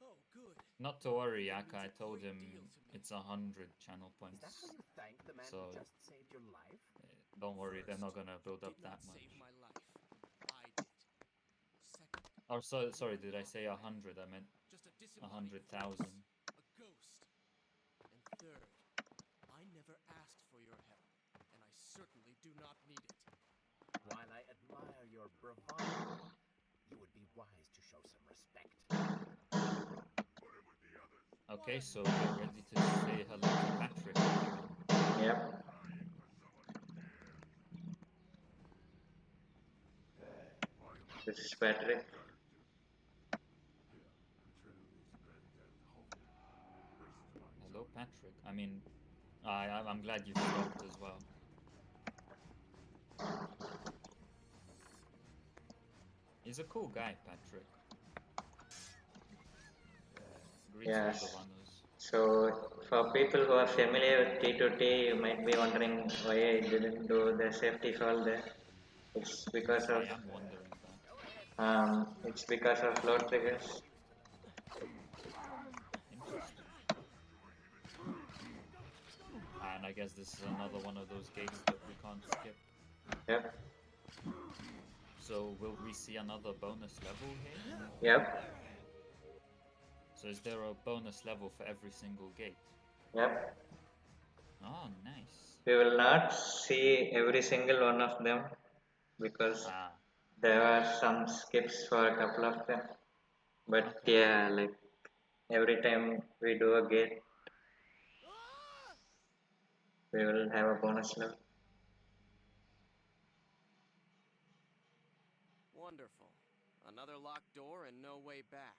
Speaker 4: Oh, good.
Speaker 1: Not to worry,
Speaker 4: That
Speaker 1: Yaka.
Speaker 4: means
Speaker 1: I
Speaker 4: a
Speaker 1: told
Speaker 4: great
Speaker 1: him
Speaker 4: deal to me.
Speaker 1: it's 100 channel
Speaker 5: Is that how
Speaker 1: points.
Speaker 5: you thank the man
Speaker 1: So
Speaker 5: who just saved your life?
Speaker 1: don't worry, they're not
Speaker 4: First,
Speaker 1: gonna build
Speaker 4: he
Speaker 1: up
Speaker 4: did
Speaker 1: that
Speaker 4: not
Speaker 1: much.
Speaker 4: save my life. I did. Second,
Speaker 1: Or sorry,
Speaker 4: you
Speaker 1: did I
Speaker 4: are
Speaker 1: say
Speaker 4: not a man,
Speaker 1: 100? I meant
Speaker 4: just a disembodied
Speaker 1: 100,000.
Speaker 4: voice, a ghost. And third, I never asked for your help, and I certainly do not need it.
Speaker 5: While I admire your bravado, you would be wise to show some respect.
Speaker 1: Okay, so get ready to say hello to Patrick, everyone.
Speaker 3: Yep. This is Patrick.
Speaker 1: Hello, Patrick. I mean, I'm glad you stopped as well. He's a cool guy, Patrick. Greets all
Speaker 3: Yes.
Speaker 1: the runners.
Speaker 3: So for people who are familiar with T2T, you might be wondering why I didn't do the safety fall there. It's because
Speaker 1: Yes, I
Speaker 3: of
Speaker 1: am wondering that.
Speaker 3: it's because of load triggers.
Speaker 1: Interesting. And I guess this is another one of those gates that we can't skip.
Speaker 3: Yep.
Speaker 1: So will we see another bonus level here?
Speaker 3: Yep.
Speaker 1: So is there a bonus level for every single gate?
Speaker 3: Yep.
Speaker 1: Oh, nice.
Speaker 3: We will not see every single one of them because
Speaker 1: Ah,
Speaker 3: there are some skips for a couple of them. But
Speaker 1: okay.
Speaker 3: yeah, like every time we do a gate, we will have a bonus level.
Speaker 4: Wonderful. Another locked door and no way back.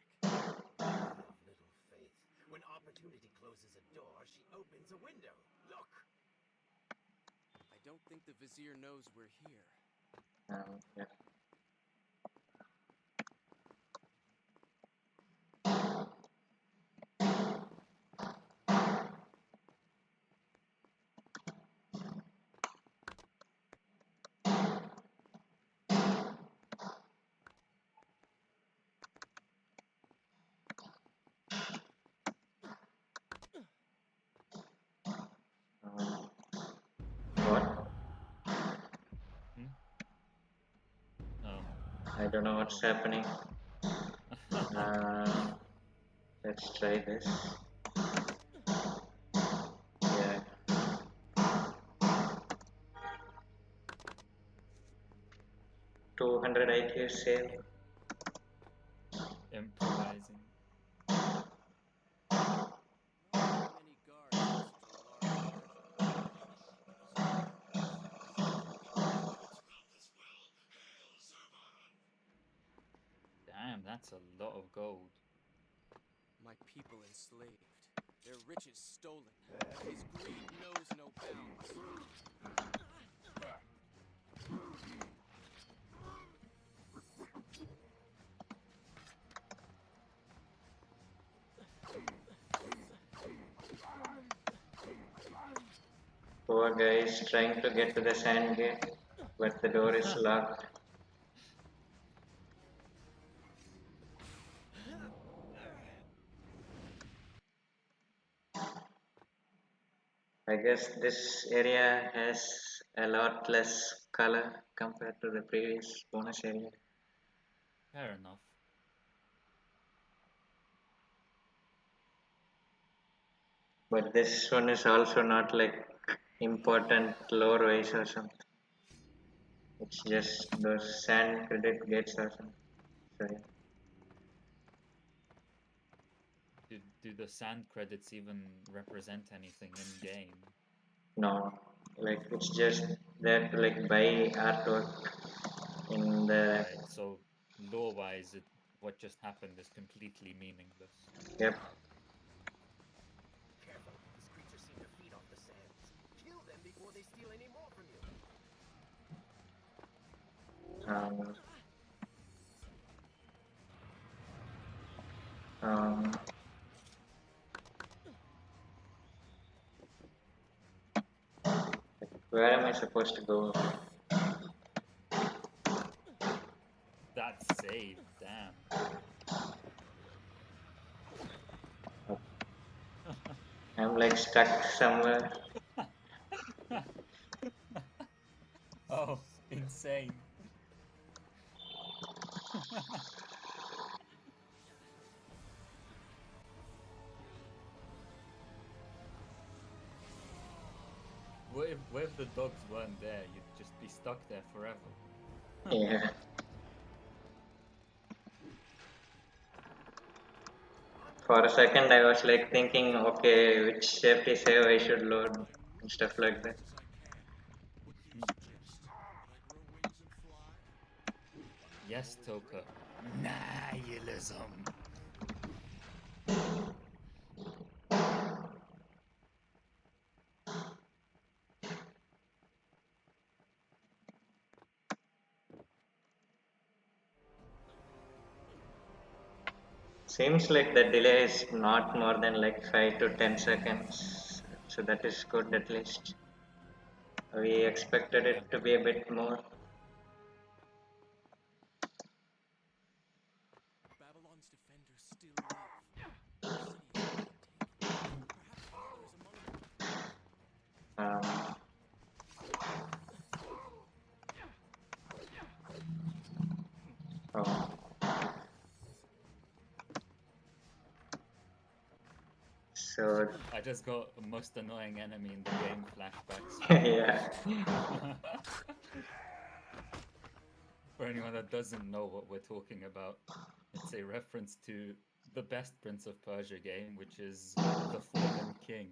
Speaker 5: Little faith. When opportunity closes a door, she opens a window. Look!
Speaker 4: I don't think the Vizier knows we're here.
Speaker 3: Yeah. What?
Speaker 1: Oh.
Speaker 3: I don't know what's happening. Let's try this. Yeah. $200 IQ save.
Speaker 1: Improvising.
Speaker 4: Not very many guards in such a large territory.
Speaker 1: Damn, that's a lot of gold.
Speaker 4: My people enslaved, their riches stolen. His greed knows no bounds.
Speaker 3: Poor guy is trying to get to the sand gate, but the door is locked. I guess this area has a lot less color compared to the previous bonus area.
Speaker 1: Fair enough.
Speaker 3: But this one is also not like important lore wise or something. It's just those sand credit gates or something. So yeah.
Speaker 1: Do the sand credits even represent anything in game?
Speaker 3: No, like it's just there to like buy artwork in the.
Speaker 1: Right, so lore-wise, what just happened is completely meaningless.
Speaker 3: Yep.
Speaker 5: Careful, these creatures seem to feed off the sands. Kill them before they steal any more from you.
Speaker 3: Um, um, where am I supposed to go?
Speaker 1: That's saved, damn.
Speaker 3: I'm like stuck somewhere.
Speaker 1: Oh, insane. What if the dogs weren't there? You'd just be stuck there forever.
Speaker 3: Yeah. For a second, I was like thinking, okay, which safety save I should load and stuff like that.
Speaker 4: As I can. What do you suggest? That I grow wings and fly?
Speaker 1: Yes, Toka. Nihilism.
Speaker 3: Seems like the delay is not more than like 5 to 10 seconds, so that is good at least. We expected
Speaker 1: Yeah.
Speaker 3: it to be a bit more.
Speaker 4: Babylon's defenders still live. The city is being taken. Perhaps Father is among them.
Speaker 3: Um, oh. So
Speaker 1: I just got the most annoying enemy in the game flashbacks.
Speaker 3: yeah,
Speaker 1: For anyone that doesn't know what we're talking about, it's a reference to the best Prince of Persia game, which is The Fallen King.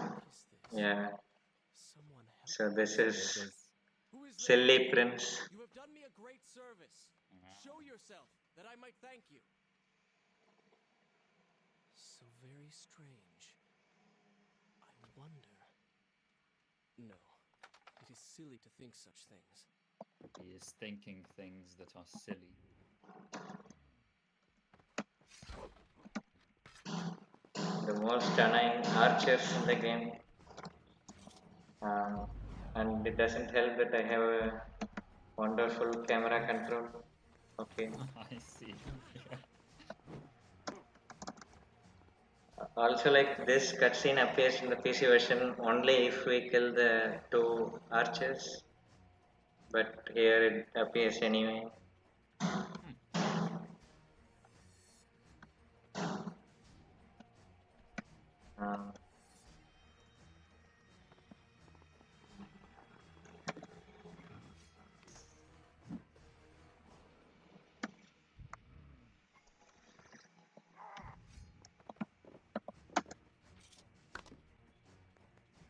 Speaker 4: What is this?
Speaker 3: yeah.
Speaker 4: Someone help.
Speaker 3: So this
Speaker 1: Yeah,
Speaker 3: is
Speaker 1: there's
Speaker 4: Who is there?
Speaker 3: Silly Prince.
Speaker 4: You have done me a great service. Show yourself, that I might thank you. So very strange. I wonder... No, it is silly to think such things.
Speaker 1: He is thinking things that are silly.
Speaker 3: The most annoying archers in the game. And it doesn't help that I have a wonderful camera control. Okay.
Speaker 1: I see. Yeah.
Speaker 3: Also, like this cutscene appears in the PC version only if we kill the 2 archers, but here it appears anyway. Um,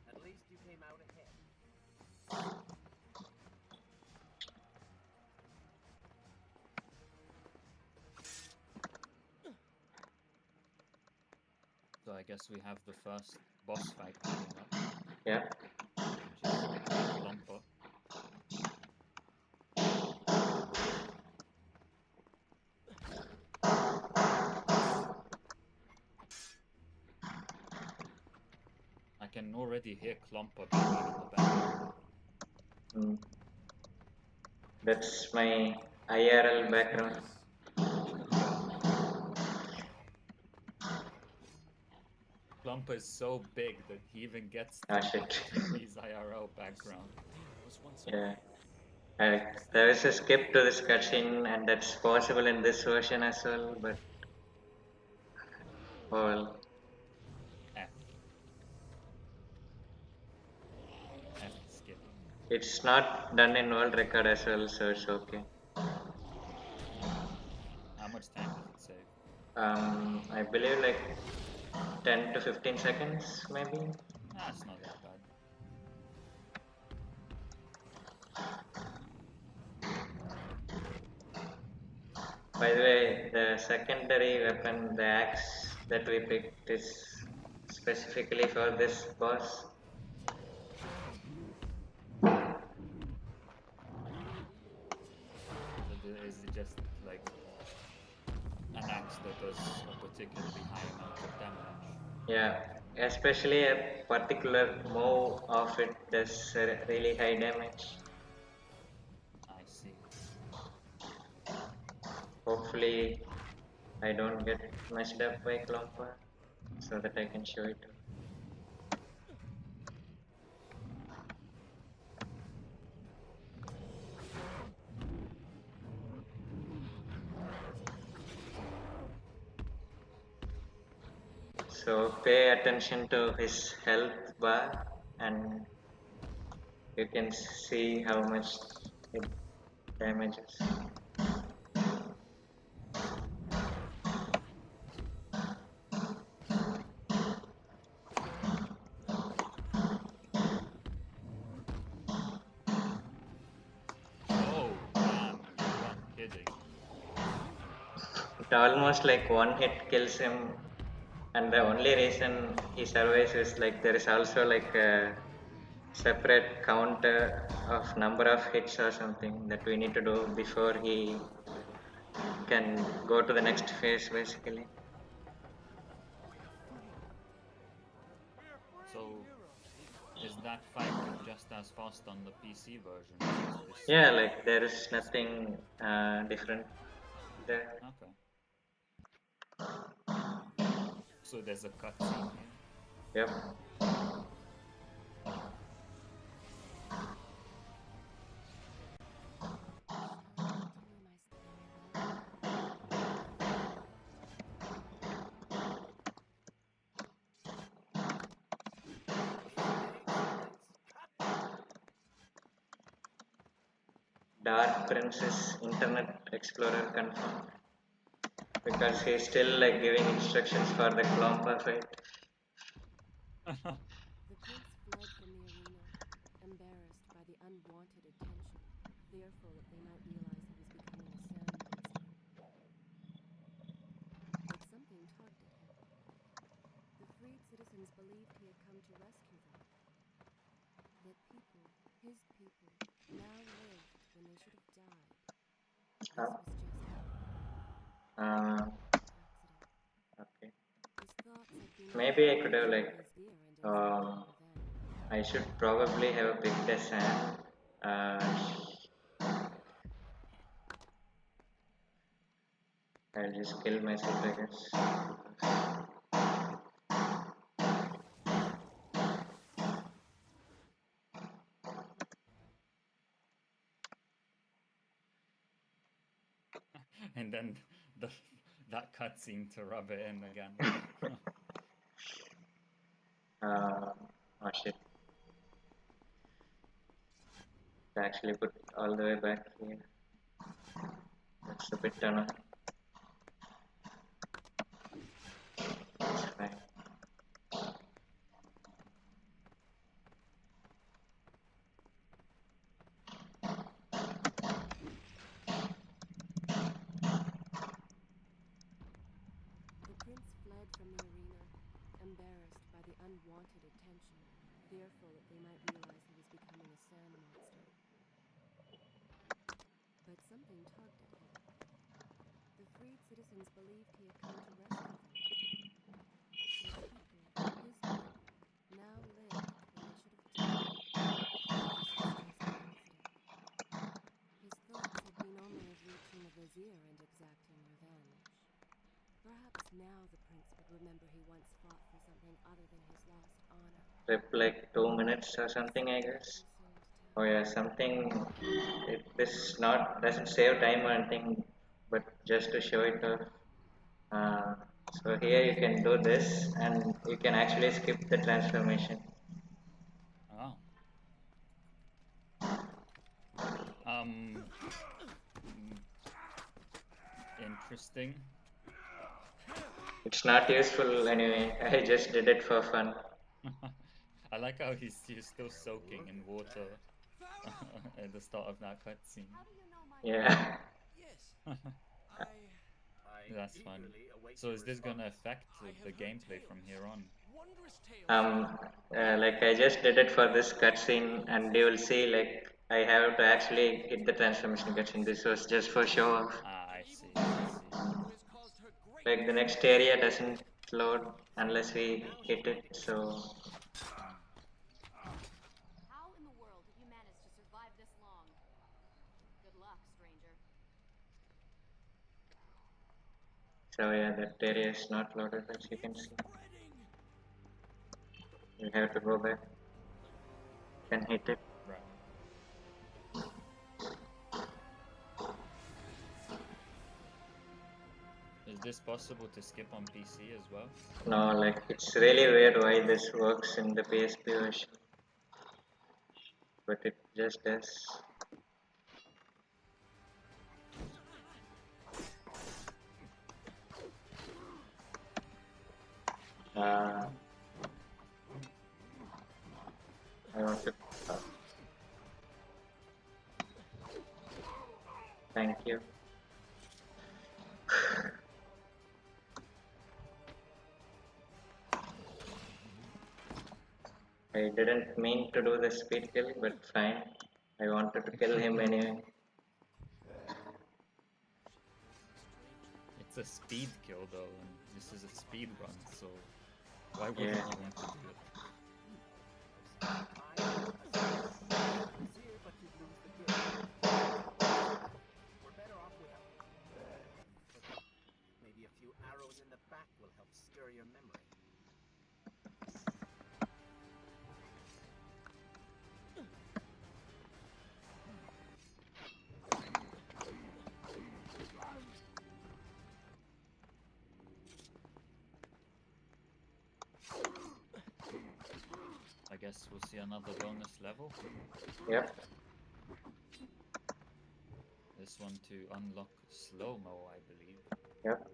Speaker 5: At least you came out ahead.
Speaker 1: So I guess we have the first boss fight coming up,
Speaker 3: yeah.
Speaker 1: which is Klomper. I can already hear Klomper beeping in the background.
Speaker 3: Mm. That's my IRL background.
Speaker 1: Klomper is so big that he even gets
Speaker 3: Ah,
Speaker 1: to
Speaker 3: shit.
Speaker 1: TV's IRL background.
Speaker 4: There was once a
Speaker 3: Yeah.
Speaker 4: man.
Speaker 3: There is a skip to this cutscene, and that's possible in this version as well, but well,
Speaker 1: F. F skip.
Speaker 3: it's not done in world record as well, so it's okay.
Speaker 1: How much time does it save?
Speaker 3: I believe like 10 to 15 seconds, maybe.
Speaker 1: Ah, it's not that bad.
Speaker 3: By the way, the secondary weapon, the axe that we picked, is specifically for this boss.
Speaker 1: Is it just like an axe that does a particularly high amount of damage?
Speaker 3: Yeah, especially a particular move of it does really high damage.
Speaker 1: I see.
Speaker 3: Hopefully, I don't get messed up by Klomper so that I can show it. So pay attention to his health bar and you can see how much it damages.
Speaker 1: Oh, damn, you weren't kidding.
Speaker 3: It almost like one hit kills him, and the only reason he survives is like there is also like a separate counter of number of hits or something that we need to do before he can go to the next phase basically.
Speaker 1: So, is that fight just as fast on the PC version as this?
Speaker 3: Yeah, like there is nothing different there.
Speaker 1: Okay. So there's a cutscene here.
Speaker 3: Yep. Dark Princess Internet Explorer confirmed because he's still like giving instructions for the Klompa fight.
Speaker 2: The prince fled from the arena, embarrassed by the unwanted attention, fearful that they might realize he was becoming a sandman. to rescue them. That people, his people, now lived when they should have died. This was just
Speaker 3: Uh,
Speaker 2: accident.
Speaker 3: okay.
Speaker 2: His thoughts had been
Speaker 3: Maybe I
Speaker 2: only
Speaker 3: could have
Speaker 2: reaching
Speaker 3: like
Speaker 2: Vizier and exacting revenge.
Speaker 3: I should probably have picked a sand. I'll just kill myself, I guess.
Speaker 1: And then that cutscene to rub it in again.
Speaker 3: Oh shit. I actually put it all the way back here. That's a bit annoying. It's fine.
Speaker 2: The prince fled from the arena, embarrassed by the unwanted attention, fearful that they might realize he was becoming a sand monster. But something tugged at him. The freed citizens believed he had come to rescue them. Their people, his people, now lived when they should have died. This was just accident. His thoughts had been only of reaching the vizier and exacting revenge. Perhaps now the prince would remember he once fought for something other than his lost honor.
Speaker 3: Rip like 2 minutes or something, I guess. Oh yeah, something. This not doesn't save time or anything, but just to show it off. Uh, so here you can do this, and you can actually skip the transformation.
Speaker 1: Oh. Mm, interesting.
Speaker 3: It's not useful anyway. I just did it for fun.
Speaker 1: I like how he's still soaking in water at the start of that cutscene.
Speaker 3: Yeah.
Speaker 4: Yes,
Speaker 1: That's fun. So is this gonna affect the gameplay from here on?
Speaker 4: wondrous tales.
Speaker 3: Like I just did it for this cutscene, and you will see like I have to actually hit the transformation cutscene. This was just for show off.
Speaker 1: Ah, I see, I see.
Speaker 4: Who has caused her great
Speaker 3: Like the next area doesn't load unless we hit it. So
Speaker 6: How in the world have you managed to survive this long? Good luck, stranger.
Speaker 3: yeah, that area is not loaded as you can see.
Speaker 4: spreading.
Speaker 3: You have to go back. Can hit it.
Speaker 1: Right. Is this possible to skip on PC as well?
Speaker 3: No, like it's really weird why this works in the PSP version, but it just does. I want to. Thank you. I didn't mean to do the speed kill, but fine. I wanted to kill him anyway.
Speaker 1: It's a speed kill though, and this is a speed run, so why wouldn't
Speaker 3: Yeah.
Speaker 1: you want to do it?
Speaker 5: But you lose the game. We're better off without. Maybe a few arrows in the back will help stir your memory.
Speaker 1: I guess we'll see another bonus level.
Speaker 3: Yep.
Speaker 1: This one to unlock slow-mo, I believe.
Speaker 3: Yep.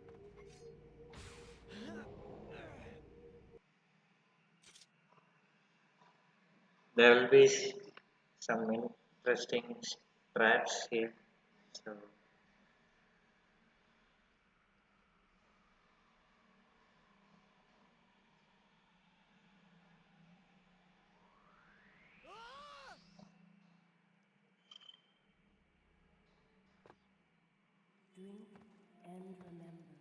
Speaker 3: There will be some interesting strats here. So
Speaker 2: Drink and remember.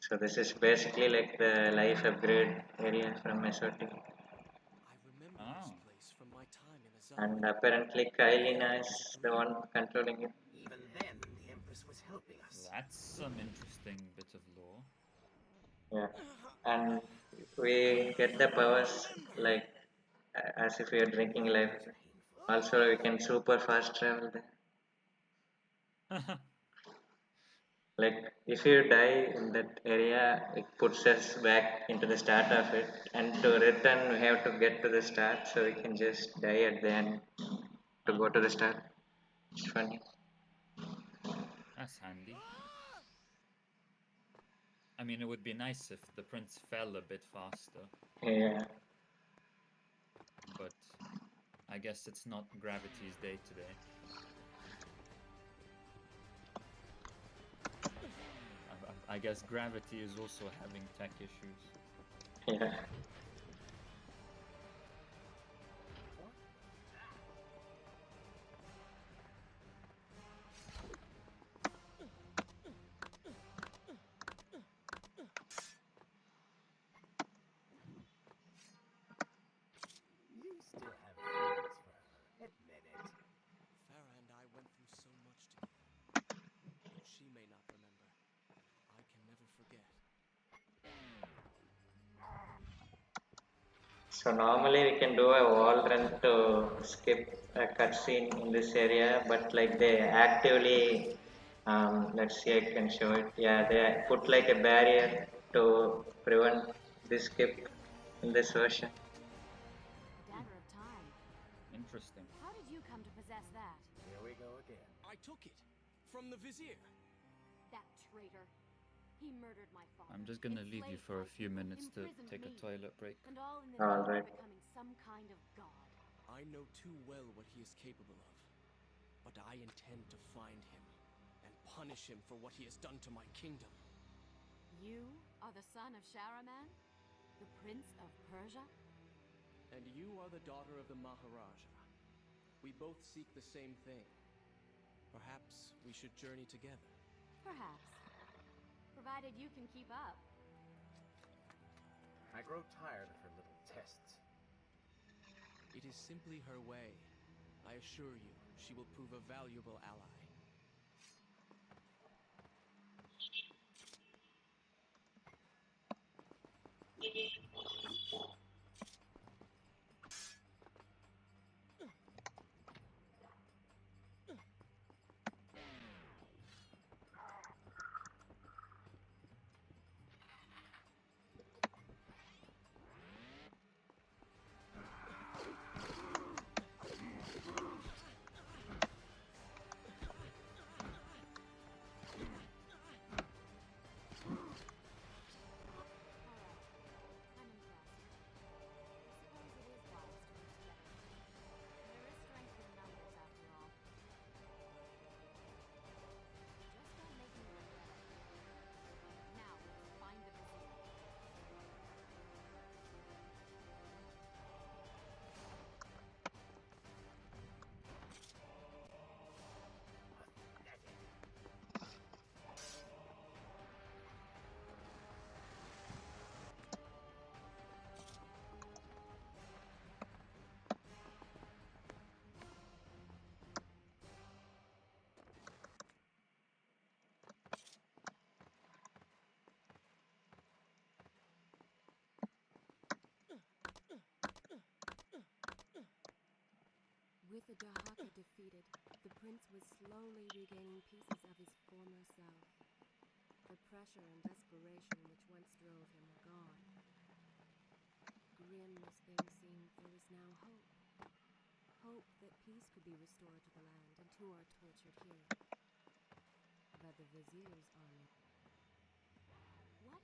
Speaker 3: So this is basically like the life upgrade area from SOT.
Speaker 4: I remember this
Speaker 1: Oh,
Speaker 4: place from my time in Azal.
Speaker 3: And apparently Kailina is the one controlling it.
Speaker 5: Even then, the Empress was helping us.
Speaker 1: that's some interesting bit of lore.
Speaker 3: Yeah. And we get the powers like as if we are drinking life.
Speaker 5: Painful.
Speaker 3: Also we can super fast travel there. Like if you die in that area, it puts us back into the start of it, and to return we have to get to the start, so we can just die at the end to
Speaker 1: Huh,
Speaker 3: go to the start. It's funny.
Speaker 1: that's handy. I mean, it would be nice if the prince fell a bit faster,
Speaker 3: Yeah,
Speaker 1: but I guess it's not gravity's day today. I guess gravity is also having tech issues.
Speaker 3: yeah.
Speaker 5: You still have feelings for her. Admit it.
Speaker 4: Farah and I went through so much together. What she may not remember, I can never forget.
Speaker 3: So normally we can do a wall run to skip a cutscene in this area, but like they actively, let's see, I can show it. Yeah, they put like a barrier to prevent this skip in this version.
Speaker 6: A dagger of time.
Speaker 1: Interesting.
Speaker 6: How did you come to possess that?
Speaker 5: Here we go again.
Speaker 4: I took it from the vizier.
Speaker 6: That traitor. He murdered my father.
Speaker 1: I'm just gonna leave you
Speaker 6: enslaved
Speaker 1: for
Speaker 6: my
Speaker 1: a few
Speaker 6: people,
Speaker 1: minutes to
Speaker 6: imprisoned
Speaker 1: take a
Speaker 6: me,
Speaker 1: toilet break.
Speaker 6: and all in the
Speaker 3: All
Speaker 6: name
Speaker 3: right.
Speaker 6: of becoming some kind of god.
Speaker 4: I know too well what he is capable of, but I intend to find him and punish him for what he has done to my kingdom.
Speaker 6: You are the son of Shahraman, the Prince of Persia?
Speaker 4: And you are the daughter of the Maharaja. We both seek the same thing. Perhaps we should journey together.
Speaker 6: Perhaps. Provided you can keep up.
Speaker 5: I grow tired of her little tests.
Speaker 4: It is simply her way. I assure you, she will prove a valuable ally.
Speaker 6: I'm impressed. I suppose it is wise to work together. There is strength in numbers, after all. Just don't make me regret it. Now, find the vizier.
Speaker 2: With the Dahaka defeated, the prince was slowly regaining pieces of his former self. The pressure and desperation which once drove him were gone. Grim as things seemed, there was now hope. Hope that peace could be restored to the land and to our tortured here. But the vizier's army...
Speaker 6: What?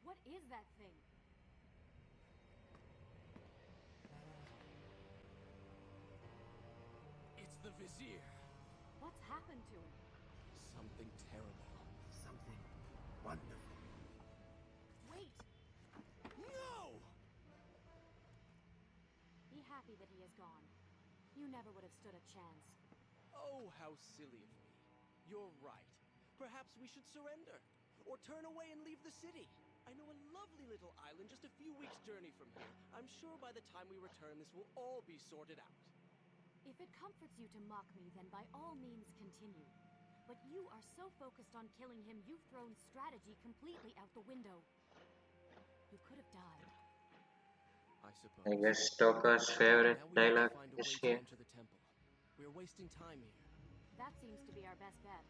Speaker 6: What is that thing?
Speaker 4: It's the vizier.
Speaker 6: What's happened to him?
Speaker 4: Something terrible.
Speaker 5: Something wonderful.
Speaker 6: Wait!
Speaker 4: No!
Speaker 6: Be happy that he is gone. You never would have stood a chance.
Speaker 4: Oh, how silly of me. You're right. Perhaps we should surrender. Or turn away and leave the city. I know a lovely little island just a few weeks' journey from here. I'm sure by the time we return, this will all be sorted out.
Speaker 6: If it comforts you to mock me, then by all means continue. But you are so focused on killing him, you've thrown strategy completely out the window. You could have died.
Speaker 4: I suppose.
Speaker 3: I guess Stoker's favorite
Speaker 4: Now we need to
Speaker 3: dialogue
Speaker 4: find a
Speaker 3: is
Speaker 4: way to
Speaker 3: here.
Speaker 4: enter the temple. We're wasting time here.
Speaker 6: That seems to be our best bet.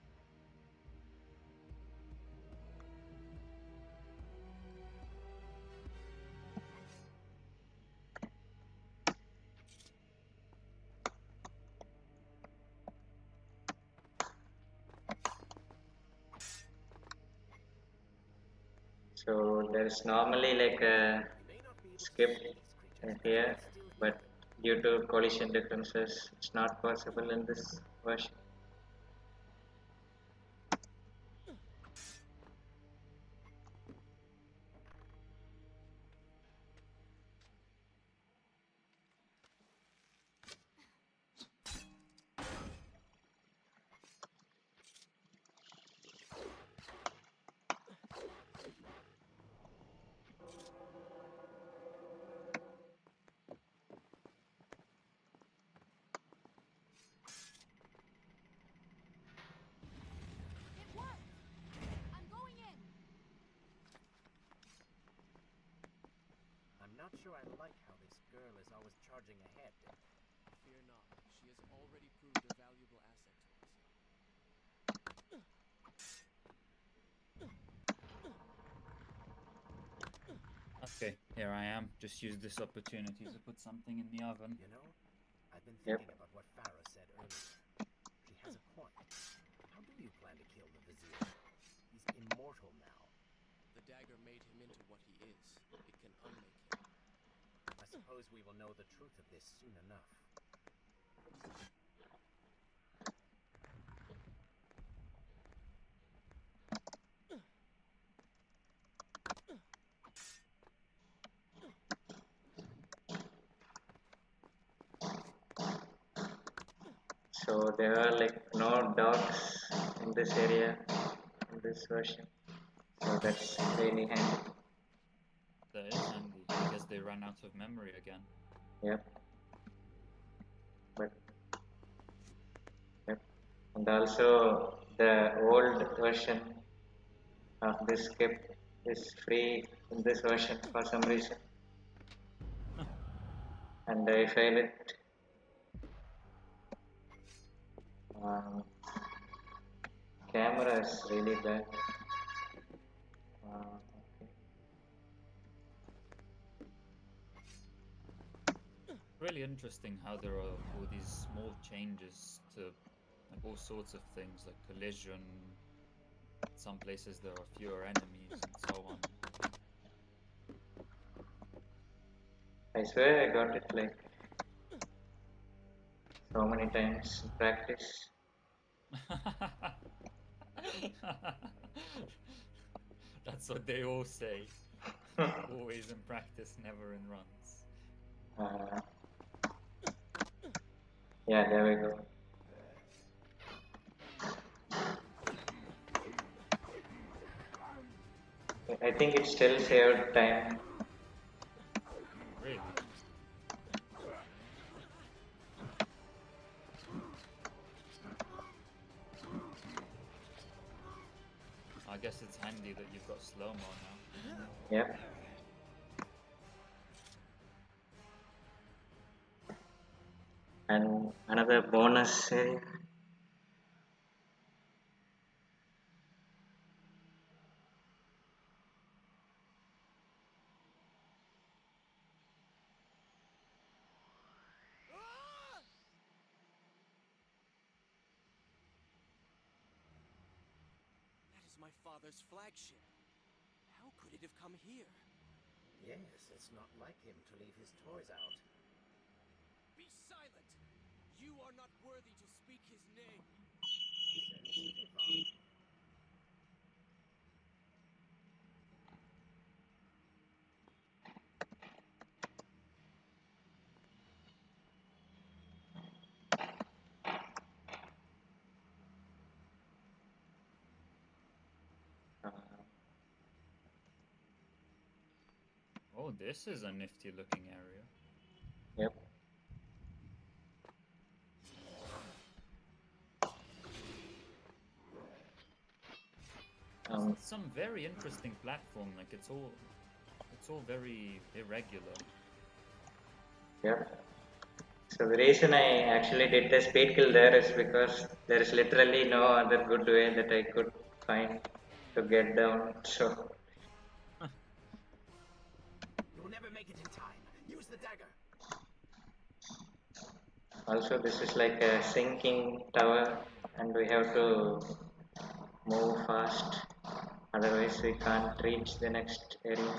Speaker 3: So there's normally like a
Speaker 5: We may not be able to
Speaker 3: skip
Speaker 5: see these creatures,
Speaker 3: here,
Speaker 5: but still
Speaker 3: but due to collision differences, it's not possible in this version.
Speaker 6: It worked! I'm going in!
Speaker 5: I'm not sure I like how this girl is always charging ahead.
Speaker 4: Fear not. She has already proved a valuable asset to us.
Speaker 1: Okay, here I am. Just use this opportunity to put something in the oven.
Speaker 5: You know, I've been
Speaker 3: Yep.
Speaker 5: thinking about what Farah said earlier. She has a point. How do you plan to kill the Vizier? He's immortal now.
Speaker 4: The dagger made him into what he is. It can unmake him.
Speaker 5: I suppose we will know the truth of this soon enough.
Speaker 3: So there are like no dogs in this area in this version. So that's really handy.
Speaker 1: That is handy. I guess they ran out of memory again.
Speaker 3: Yep. But yep. And also the old version of this skip is free in this version for some reason. And I failed it. Camera is really bad. Okay.
Speaker 1: Really interesting how there are all these small changes to like all sorts of things, like collision. Some places there are fewer enemies and so on.
Speaker 3: I swear I got it like so many times in practice.
Speaker 1: That's what they all say. Always in practice, never in runs.
Speaker 3: Yeah, there we go. I think it still saved time.
Speaker 1: Really? I guess it's handy that you've got slow-mo now.
Speaker 3: Yep. And another bonus area.
Speaker 4: That is my father's flagship. How could it have come here?
Speaker 5: Yes, it's not like him to leave his toys out.
Speaker 4: Be silent! You are not worthy to speak his name.
Speaker 5: Sensitive, are you?
Speaker 3: Uh,
Speaker 1: Oh, this is a nifty looking area.
Speaker 3: yep.
Speaker 1: It's some very interesting platform. Like it's all very irregular.
Speaker 3: Yep. So the reason I actually did the speed kill there is because there is literally no other good way that I could find to get down. So
Speaker 5: You will never make it in time. Use the dagger.
Speaker 3: also this is like a sinking tower and we have to move fast. Otherwise we can't reach the next area.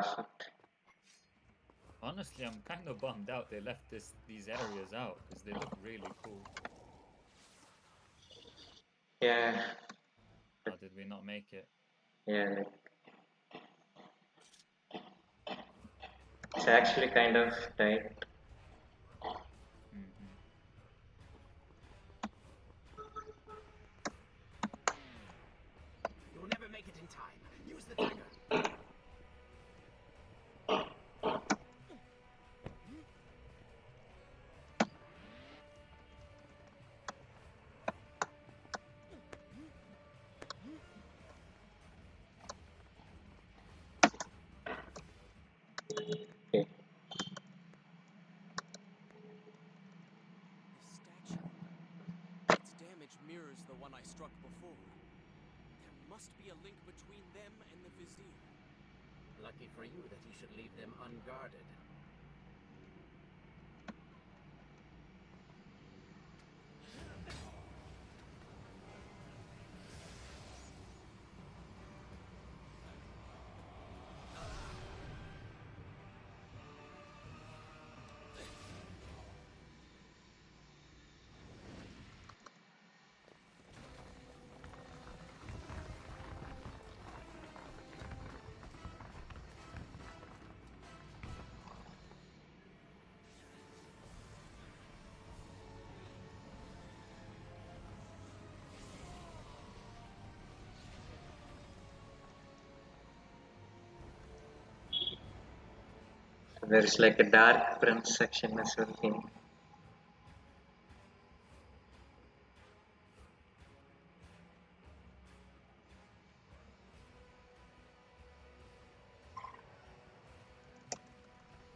Speaker 3: Shit.
Speaker 1: Honestly, I'm kind of bummed out they left these areas out because they look really cool.
Speaker 3: Yeah,
Speaker 1: How did we not make it?
Speaker 3: yeah. It's actually kind of tight.
Speaker 1: Mm-hmm.
Speaker 5: You will never make it in time. Use the dagger.
Speaker 3: Okay.
Speaker 4: The statue. Its damage mirrors the one I struck before. There must be a link between them and the Vizier.
Speaker 5: Lucky for you that he should leave them unguarded.
Speaker 3: So there's like a dark prince section as well here.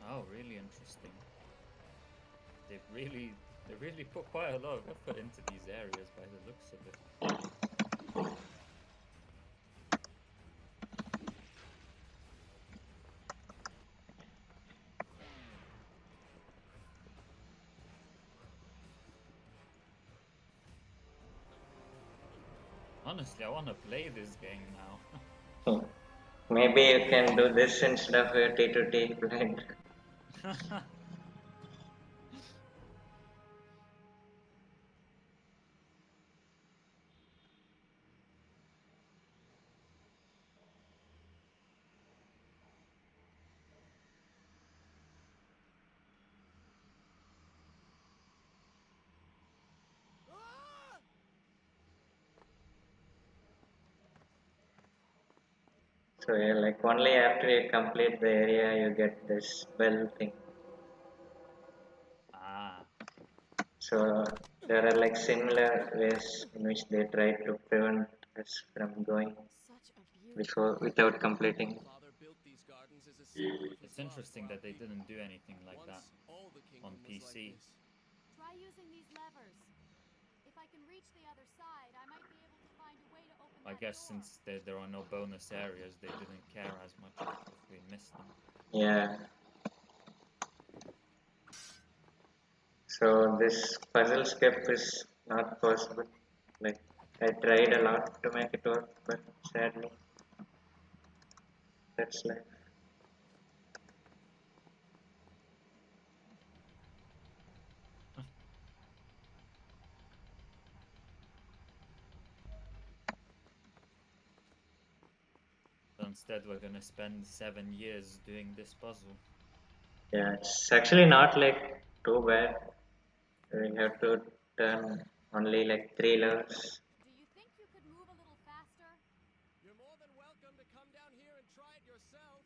Speaker 1: Oh, really interesting. They really put quite a lot of effort into these areas by the looks of it. Honestly, I want to play this game now.
Speaker 3: Maybe you can do this instead of a T2T blind. So yeah, like only after you complete the area you get this bell thing.
Speaker 1: Ah,
Speaker 3: So there are like similar ways in which they try to prevent us from going
Speaker 2: Such a
Speaker 3: before
Speaker 2: beautiful.
Speaker 3: without completing.
Speaker 4: Father built these gardens as a symbol of his
Speaker 1: it's
Speaker 4: love
Speaker 1: interesting
Speaker 4: for our
Speaker 1: that they
Speaker 4: people.
Speaker 1: didn't do anything like that
Speaker 4: Once all the
Speaker 1: on
Speaker 4: kingdom was like
Speaker 1: PC.
Speaker 4: this.
Speaker 6: Try using these levers. If I can reach the other side, I might be able to find a way to open
Speaker 1: I
Speaker 6: that
Speaker 1: guess
Speaker 6: door.
Speaker 1: since there are no bonus areas, they didn't care as much if we missed them.
Speaker 3: Yeah. So this puzzle skip is not possible. Like I tried a lot to make it work, but sadly that's life.
Speaker 1: So instead we're gonna spend 7 years doing this puzzle.
Speaker 3: Yeah, it's actually not like too bad. We have to turn only like 3 levels.
Speaker 6: Do you think you could move a little faster?
Speaker 4: You're more than welcome to come down here and try it yourself.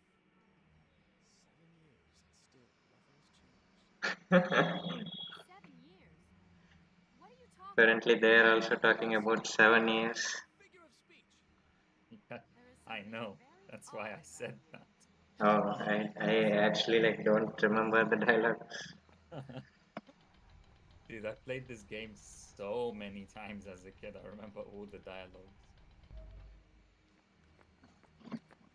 Speaker 4: 7 years and still nothing has changed.
Speaker 6: 7 years? What are you talking
Speaker 3: Currently,
Speaker 6: about?
Speaker 3: they are also talking about 7 years.
Speaker 4: Figure of speech.
Speaker 6: There is
Speaker 1: I
Speaker 6: something
Speaker 1: know.
Speaker 6: very
Speaker 1: That's why I
Speaker 6: odd
Speaker 1: said
Speaker 6: about
Speaker 3: Oh, I actually like don't remember the dialogue.
Speaker 1: that. Dude, I played this game so many times as a kid. I remember all the dialogues.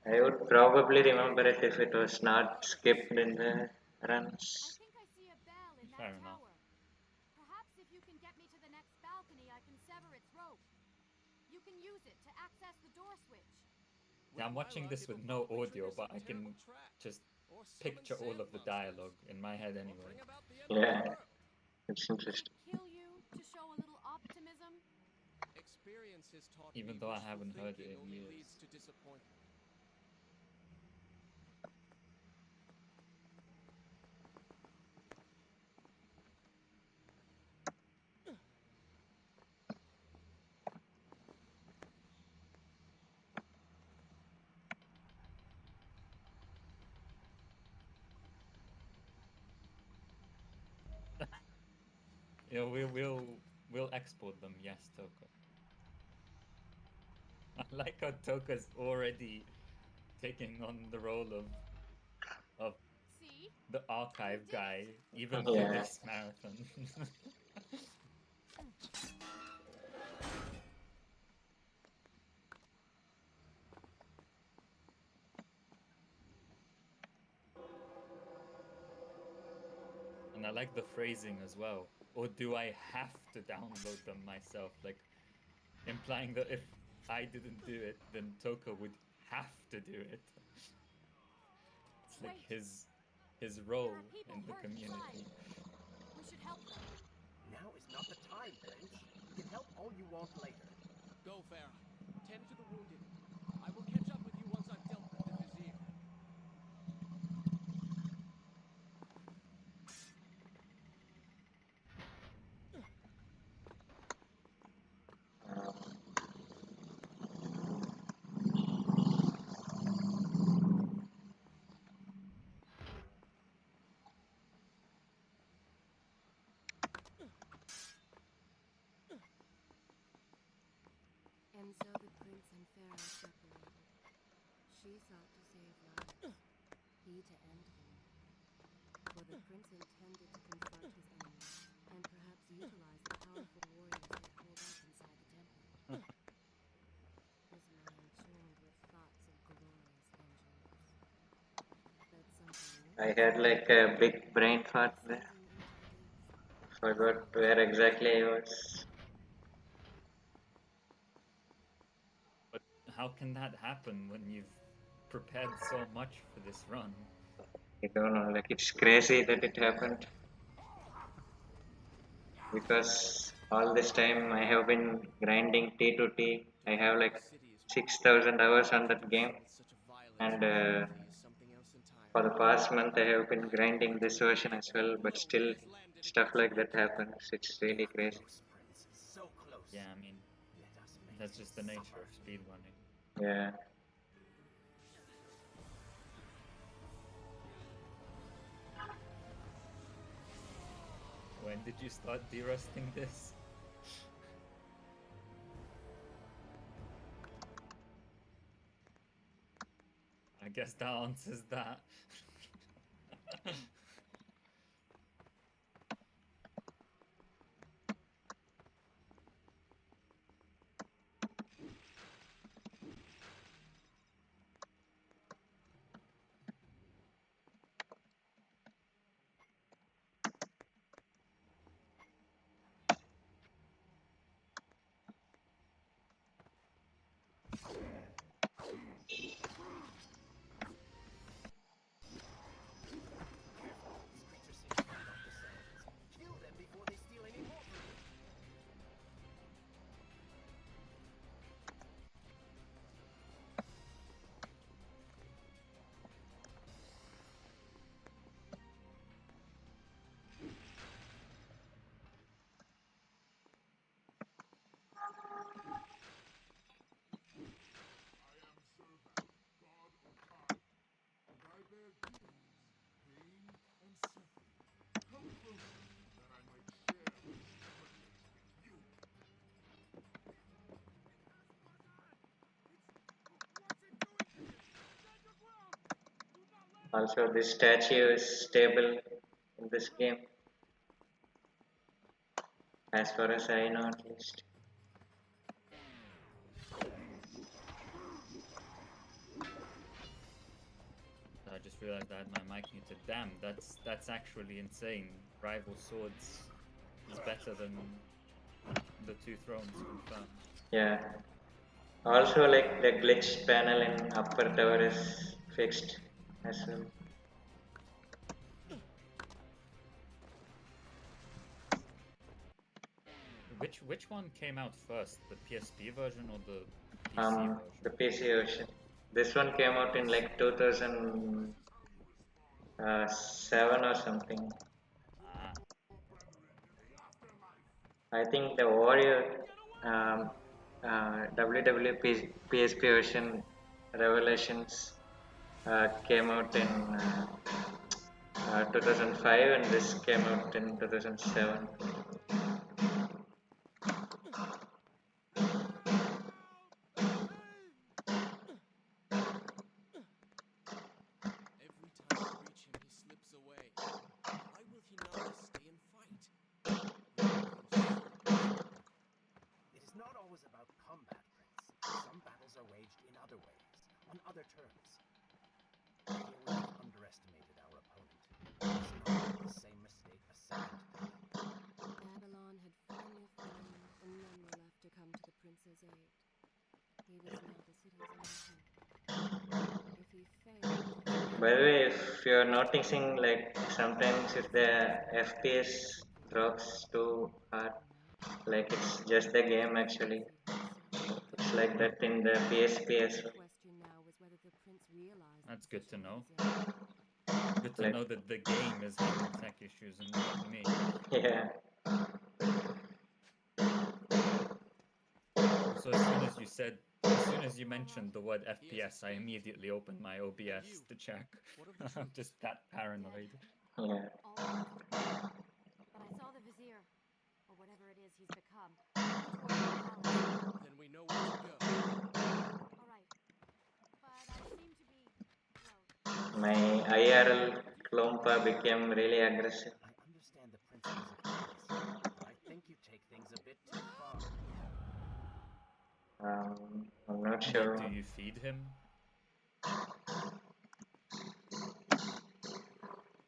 Speaker 3: I would probably remember it if it was not skipped in the
Speaker 6: I
Speaker 3: runs.
Speaker 6: think I see a bell in that
Speaker 1: Fair enough.
Speaker 6: tower. Perhaps if you can get me to the next balcony, I can sever its rope. You can use it to access the door switch.
Speaker 1: Yeah, I'm watching this with no audio, but I can just picture all of the dialogue in my head anyway.
Speaker 4: Bring about the end
Speaker 3: Yeah,
Speaker 4: of the world.
Speaker 3: it's
Speaker 6: Would it
Speaker 3: interesting.
Speaker 6: kill you to show a little optimism?
Speaker 4: Experience has taught
Speaker 1: Even
Speaker 4: me
Speaker 1: though I
Speaker 4: wishful
Speaker 1: haven't heard it
Speaker 4: thinking
Speaker 1: in
Speaker 4: only
Speaker 1: years.
Speaker 4: leads to disappointment.
Speaker 1: Yeah, we'll export them, yes, Toka. I like how Toka's already taking on the role of
Speaker 6: See?
Speaker 1: the
Speaker 6: You
Speaker 1: archive
Speaker 6: did
Speaker 1: guy,
Speaker 6: it!
Speaker 1: even for
Speaker 3: Yeah,
Speaker 1: this marathon. And I like the phrasing as well. Or do I have to download them myself? Like implying that if I didn't do it, then Toka would have to do it. It's like
Speaker 6: Wait!
Speaker 1: his
Speaker 6: There
Speaker 1: role
Speaker 6: are people
Speaker 1: in the
Speaker 6: hurt inside.
Speaker 1: community.
Speaker 6: We should help them.
Speaker 5: Now is not the time, Prince. You can help all you want later.
Speaker 4: Go, Farah. Tend to the wounded. I will catch up with you once I've dealt with the Vizier.
Speaker 2: And so the prince and Pharaoh separated. She sought to save lives, he to end them. For the prince intended to confront his enemies, and perhaps utilize the powerful warriors they hold up inside the temple. His mind churned with thoughts of glorious vengeance. But something
Speaker 3: I
Speaker 2: else
Speaker 3: had like a big brain fart there.
Speaker 2: descending into the deeps.
Speaker 3: Forgot where exactly I was.
Speaker 1: But how can that happen when you've prepared so much for this run?
Speaker 3: I don't know, like it's crazy that it happened because all this time I have been grinding T to T.
Speaker 4: To
Speaker 3: I
Speaker 4: think
Speaker 3: have
Speaker 4: that
Speaker 3: like
Speaker 4: the city is
Speaker 3: 6,000 hours on that game,
Speaker 4: with such a violence
Speaker 3: and
Speaker 4: and is something else
Speaker 3: for
Speaker 4: entirely.
Speaker 3: the past month I have been grinding this version as well, but still stuff like that happens. It's really crazy.
Speaker 5: Close, Prince. So close.
Speaker 1: Yeah, I mean,
Speaker 5: Let us make
Speaker 1: that's
Speaker 5: him
Speaker 1: just the nature
Speaker 5: suffer.
Speaker 1: of speedrunning.
Speaker 3: Yeah.
Speaker 1: When did you start derusting this? I guess that answers that.
Speaker 3: Also, this statue is stable in this game, as far as I know at least.
Speaker 1: I just realized I had my mic muted. Damn, that's actually insane. Rival Swords is better than the Two Thrones, confirmed.
Speaker 3: Yeah. Also, like the glitch panel in upper tower is fixed as well.
Speaker 1: Which one came out first, the PSP version or the PC version?
Speaker 3: The PC version. This one came out in like 2007 or something.
Speaker 1: Ah,
Speaker 3: I think the Warrior WWP PSP version Revelations came out in 2005, and this came out in 2007.
Speaker 4: Every time I reach him, he slips away. Why will he not just stay and fight?
Speaker 5: It is not always about combat, Prince. Some battles are waged in other ways, on other terms. I fear we have underestimated our opponent. Let us not make the same mistake a second time.
Speaker 2: Babylon had finally fallen, and none were left to come to the prince's aid. He was now the city's only hope. If he failed,
Speaker 3: By the way, if you're noticing, like sometimes if the FPS drops too hard, like it's just the game actually. It's like that in the PSP as well.
Speaker 2: question now was whether the prince realized
Speaker 1: that's
Speaker 2: the
Speaker 1: good to
Speaker 2: position
Speaker 1: know.
Speaker 2: he was in.
Speaker 1: Good to
Speaker 3: Like,
Speaker 1: know that the game is having tech issues and not me.
Speaker 3: yeah,
Speaker 1: So as soon as you mentioned the word FPS, I immediately opened my OBS to check. I'm just that paranoid.
Speaker 3: yeah.
Speaker 6: All right. But I saw the vizier, or whatever it is he's become, heading towards the palace.
Speaker 4: Then we know where to go.
Speaker 6: All right. But I seem to be, well,
Speaker 3: My IRL Klompa became really aggressive.
Speaker 5: I understand the principles of diplomacy, but I think you take things a bit too far.
Speaker 3: I'm not
Speaker 1: What
Speaker 3: sure.
Speaker 1: do you feed him?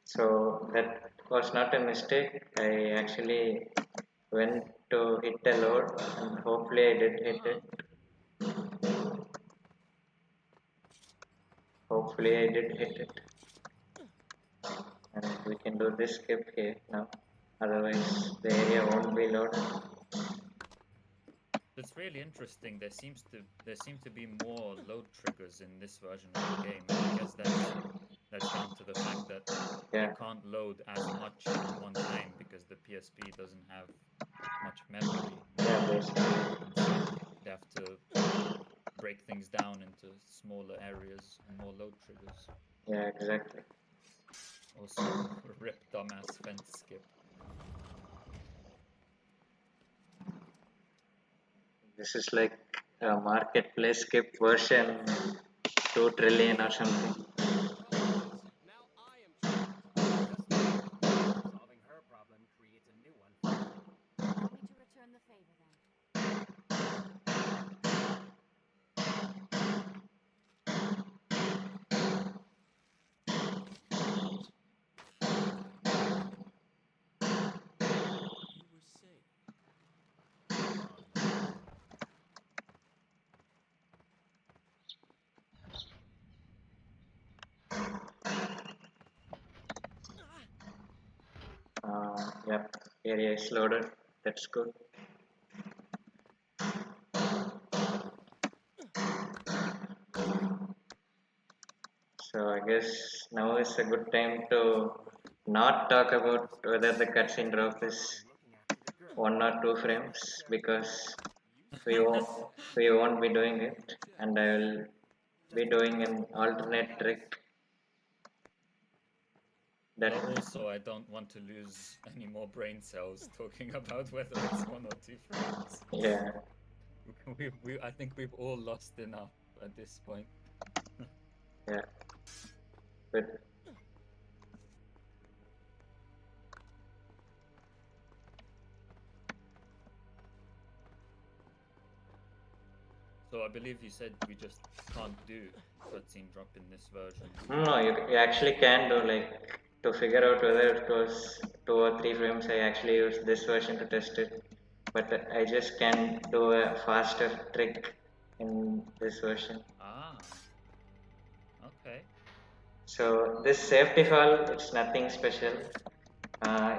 Speaker 3: So that was not a mistake. I actually went to hit the load, and hopefully I did hit it. Hopefully I did hit it. And we can do this skip here now. Otherwise the area won't be loaded.
Speaker 1: It's really interesting. There seem to be more load triggers in this version of the game. I guess that's down to the fact that
Speaker 3: Yeah,
Speaker 1: they can't load as much in one time because the PSP doesn't have much memory.
Speaker 3: yeah, basically.
Speaker 1: And so they have to break things down into smaller areas and more load triggers.
Speaker 3: Yeah, exactly.
Speaker 1: Also, rip dumbass fence skip.
Speaker 3: This is like a marketplace skip version 2 trillion or something.
Speaker 4: Now I am trapped.
Speaker 5: Just like solving her problem creates a new one for you.
Speaker 6: allow me to return the favor then.
Speaker 4: You were saying.
Speaker 3: Yep, area is loaded. That's good. So I guess now is a good time to not talk about whether the cutscene drop is 1 or 2 frames, because we won't be doing it, and I will be doing an alternate trick that
Speaker 1: But also, I don't want to lose any more brain cells talking about whether it's 1 or 2 frames.
Speaker 3: yeah,
Speaker 1: I think we've all lost enough at this point.
Speaker 3: yeah. But
Speaker 1: So I believe you said we just can't do cutscene drop in this version.
Speaker 3: No, you actually can do, like, to figure out whether it was 2 or 3 frames. I actually used this version to test it, but I just can do a faster trick in this version.
Speaker 1: Ah, okay.
Speaker 3: So this safety fall, it's nothing special.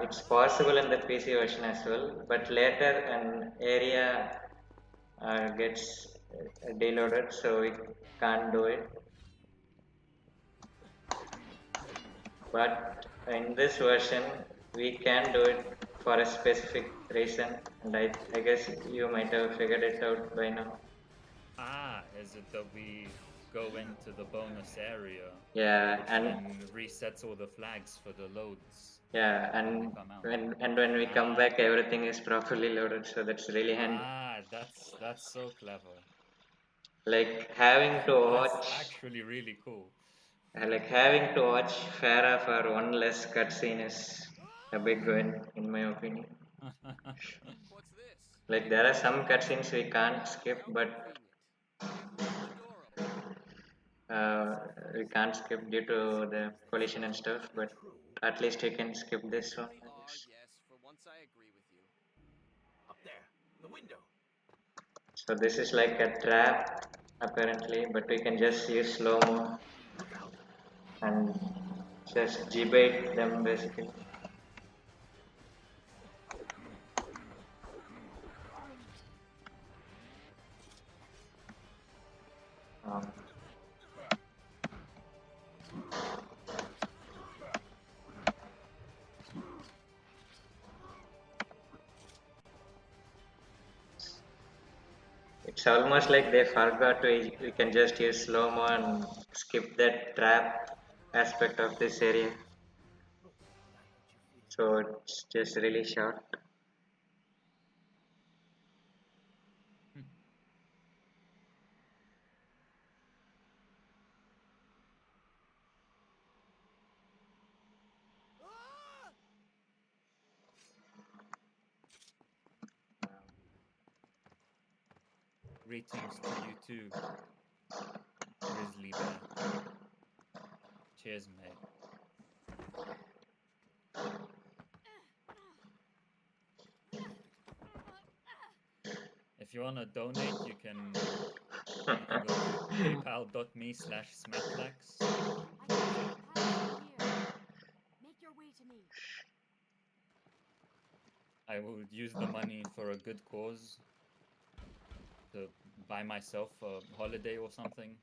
Speaker 3: It's possible in the PC version as well, but later an area gets deloaded, so we can't do it. But in this version, we can do it for a specific reason, and I guess you might have figured it out by now.
Speaker 1: Ah, is it that we go into the bonus area,
Speaker 3: Yeah,
Speaker 1: which
Speaker 3: and
Speaker 1: then resets all the flags for the loads
Speaker 3: yeah,
Speaker 1: when we
Speaker 3: and
Speaker 1: come out?
Speaker 3: when we come
Speaker 1: Ah,
Speaker 3: back, everything is properly loaded, so that's really handy.
Speaker 1: that's so clever.
Speaker 3: Like having to
Speaker 1: That's
Speaker 3: watch,
Speaker 1: actually really cool.
Speaker 3: Farah for one less cutscene is a big win, in my opinion.
Speaker 4: What's this?
Speaker 3: Like there are some cutscenes we can't skip,
Speaker 4: How
Speaker 3: but
Speaker 4: convenient. Close the door already.
Speaker 3: uh, we can't skip due to the collision and stuff. But at least we can skip this one. I guess.
Speaker 4: Yes, for once I agree with you.
Speaker 5: Up there, the window.
Speaker 3: So this is like a trap apparently, but we can just use slow mo and just G-bait them basically. Um, it's almost like they forgot we can just use slow mo and skip that trap aspect of this area. So it's just really short.
Speaker 1: Greetings to you too, Grizzly Bear. Cheers, mate. If you wanna donate, you can go to paypal.me/Smathlax.
Speaker 6: I can see the path from here. Make your way to me.
Speaker 1: I will use the money for a good cause, to buy myself a holiday or something.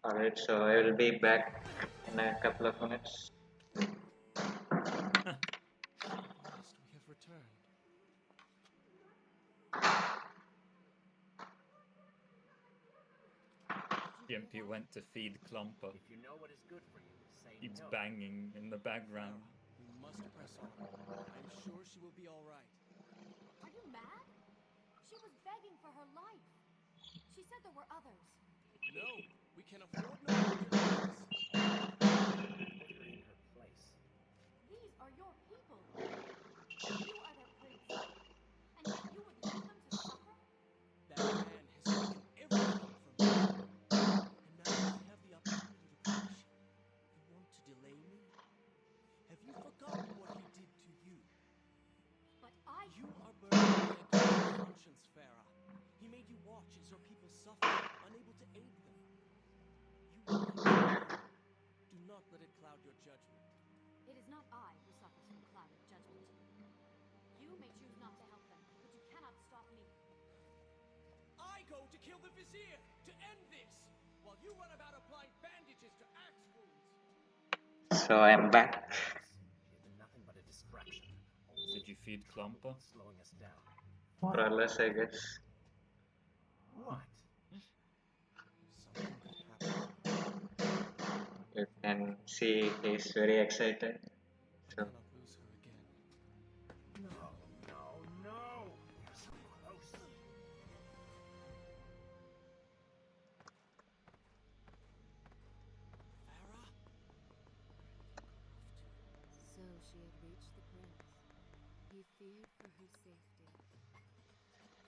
Speaker 3: Alright, so I will be back in a couple of minutes.
Speaker 4: At last we have returned.
Speaker 1: GMP went to feed Clumper.
Speaker 5: If you know what is good for you, say
Speaker 1: Keeps
Speaker 5: no.
Speaker 1: banging in the background.
Speaker 4: We must press on. I'm sure she will be all right.
Speaker 6: Are you mad? She was begging for her life. She said there were others.
Speaker 4: No, we can afford no more delays.
Speaker 5: Put her in her place.
Speaker 6: These are your people. You are their prince. And yet you would leave them to suffer?
Speaker 4: That man has taken everything from me. And now that I have the opportunity to punish him, you want to delay me? Have you forgotten what he did to you?
Speaker 6: But I...
Speaker 4: You are burdened by a guilty conscience, Farah. He made you watch as your people suffer, unable to aid them. You want him to learn. Do not let it cloud your judgment.
Speaker 6: It is not I who suffers from clouded judgment. You may choose not to help them, but you cannot stop me.
Speaker 4: I go to kill the vizier to end this, while you run about applying bandages to axe wounds.
Speaker 3: So I'm back.
Speaker 5: You've been nothing but a distraction.
Speaker 1: Did you feed Clumper?
Speaker 5: Slowing us down.
Speaker 3: More or less, I guess.
Speaker 5: Why?
Speaker 3: You can see he's very excited. So
Speaker 4: Cannot lose her again.
Speaker 5: No, no, no! We're so close.
Speaker 4: Farah?
Speaker 2: So she had reached the prince. He feared for her safety.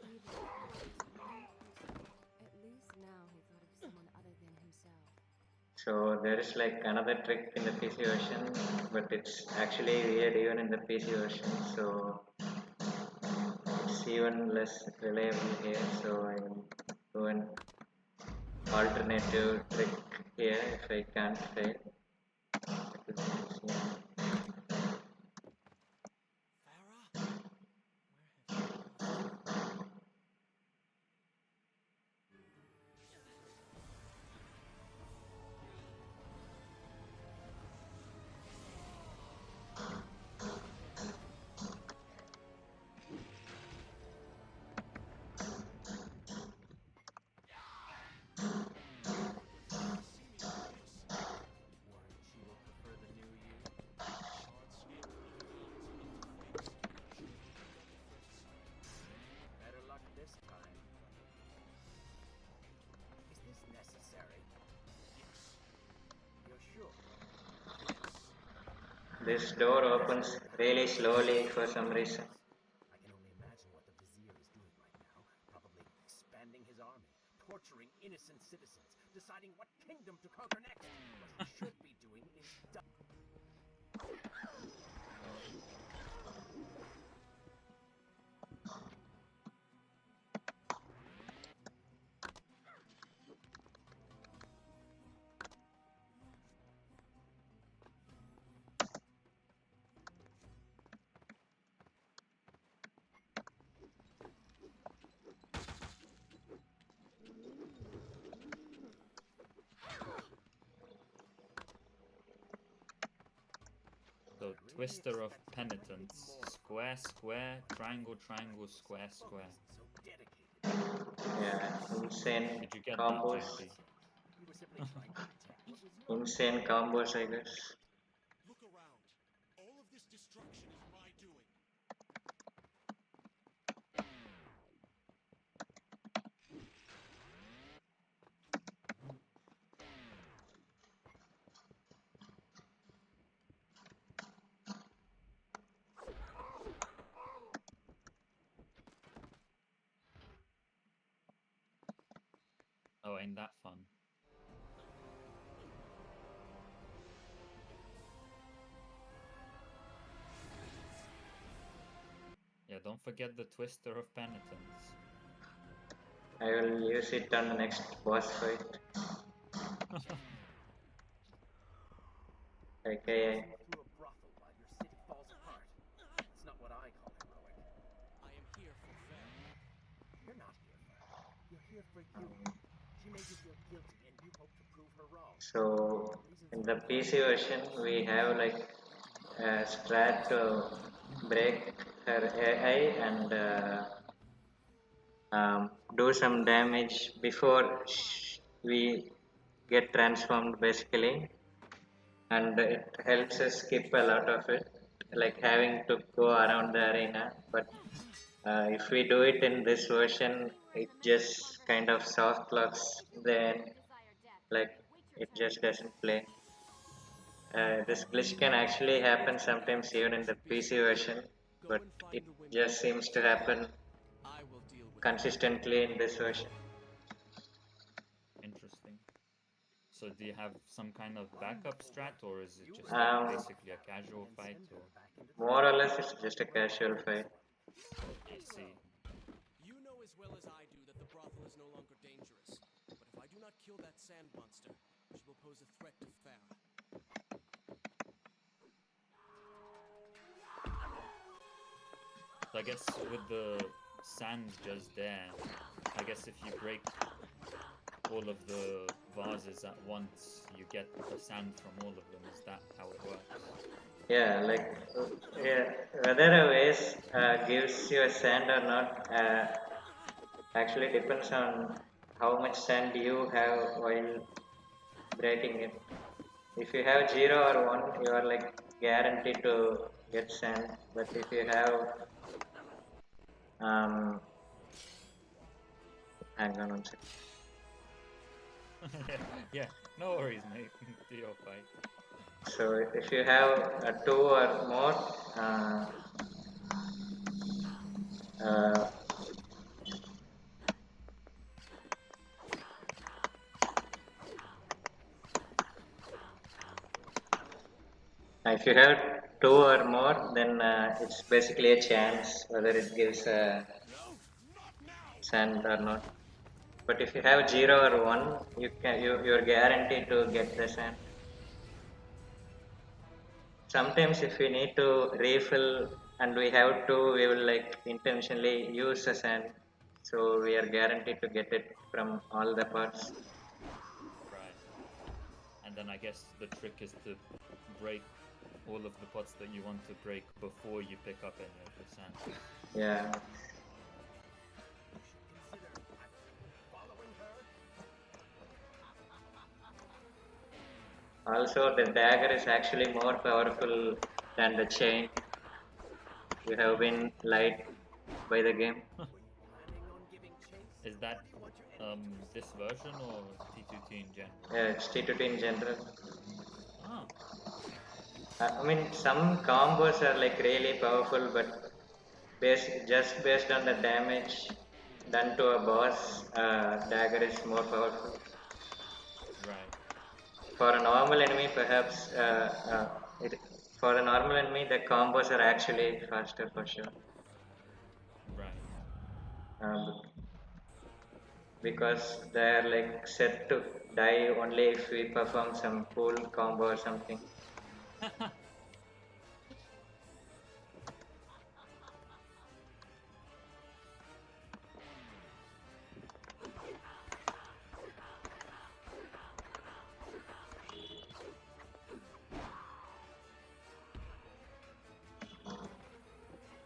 Speaker 2: Even if it was just one person, at least now he thought of someone other than himself.
Speaker 3: so there is like another trick in the PC version, but it's actually weird even in the PC version. So it's even less reliable here. So I will do an alternative trick here if I can't fail.
Speaker 4: Farah? Where have you gone?
Speaker 5: Worried she will prefer the new you?
Speaker 4: Shards able to evolve into fakes should be enough at first sight.
Speaker 5: Better luck this time. Is this necessary?
Speaker 4: Yes.
Speaker 5: You're sure?
Speaker 4: Yes.
Speaker 3: This door opens really slowly for some reason.
Speaker 5: I can only imagine what the Vizier is doing right now. Probably expanding his army, torturing innocent citizens, deciding what kingdom to conquer next. What he should be doing is
Speaker 1: So Twister of Penitence. Square, square, triangle, triangle, square, square.
Speaker 5: so dedicated.
Speaker 3: Yeah, insane
Speaker 1: Did you get that,
Speaker 3: combos.
Speaker 1: GMP?
Speaker 5: You were simply trying to protect what was yours.
Speaker 3: Insane combos, I guess.
Speaker 4: Look around. All of this destruction is my doing.
Speaker 1: Oh, ain't that fun? Yeah, don't forget the Twister of Penitence.
Speaker 3: I will use it on the next boss fight. Okay.
Speaker 5: Through a brothel while your city falls apart. It's not what I call heroic.
Speaker 4: I am here for Farah.
Speaker 5: You're not here for her. You're here for you. She made you feel guilty and you hope to prove her wrong.
Speaker 3: So in the PC version, we have like a strat to break her AI and do some damage before we get transformed basically, and it helps us skip a lot of it, like having to go around the arena. But if we do it in this version, it just kind of soft locks, then like it just doesn't play. This glitch can actually happen sometimes even in the PC version,
Speaker 4: Go
Speaker 3: but
Speaker 4: and find
Speaker 3: it
Speaker 4: the window.
Speaker 3: just seems to happen
Speaker 4: I will deal with it.
Speaker 3: consistently in this version.
Speaker 1: Interesting. So do you have some kind of backup strat, or is it just basically a casual fight? Or
Speaker 3: More or less, it's just a casual fight.
Speaker 1: I see.
Speaker 4: You know as well as I do that the brothel is no longer dangerous. But if I do not kill that sand monster, she will pose a threat to Farah.
Speaker 1: So I guess with the sand just there, I guess if you break all of the vases at once, you get the sand from all of them. Is that how it works?
Speaker 3: Yeah, like yeah, whether a vase gives you a sand or not actually depends on how much sand you have while breaking it. If you have 0 or 1, you are like guaranteed to get sand. But if you have hang on one second.
Speaker 1: Yeah, no worries, mate. Do your fight.
Speaker 3: So if you have 2 or more, uh, if you have 2 or more, then it's basically a chance whether it gives sand or not. But if you have 0 or 1, you're guaranteed to get the sand. Sometimes if we need to refill and we have to, we will like intentionally use the sand. So we are guaranteed to get it from all the parts.
Speaker 1: Right. And then I guess the trick is to break all of the pots that you want to break before you pick up any of the sand.
Speaker 3: Yeah. Also, the dagger is actually more powerful than the chain. You have been lied by the game.
Speaker 1: Is that this version or T2T in general?
Speaker 3: Yeah, it's T2T in general.
Speaker 1: Ah,
Speaker 3: I mean, some combos are like really powerful, but just based on the damage done to a boss, dagger is more powerful.
Speaker 1: right.
Speaker 3: For a normal enemy, perhaps for a normal enemy, the combos are actually faster for sure.
Speaker 1: Right.
Speaker 3: Um, because they're like set to die only if we perform some cool combo or something.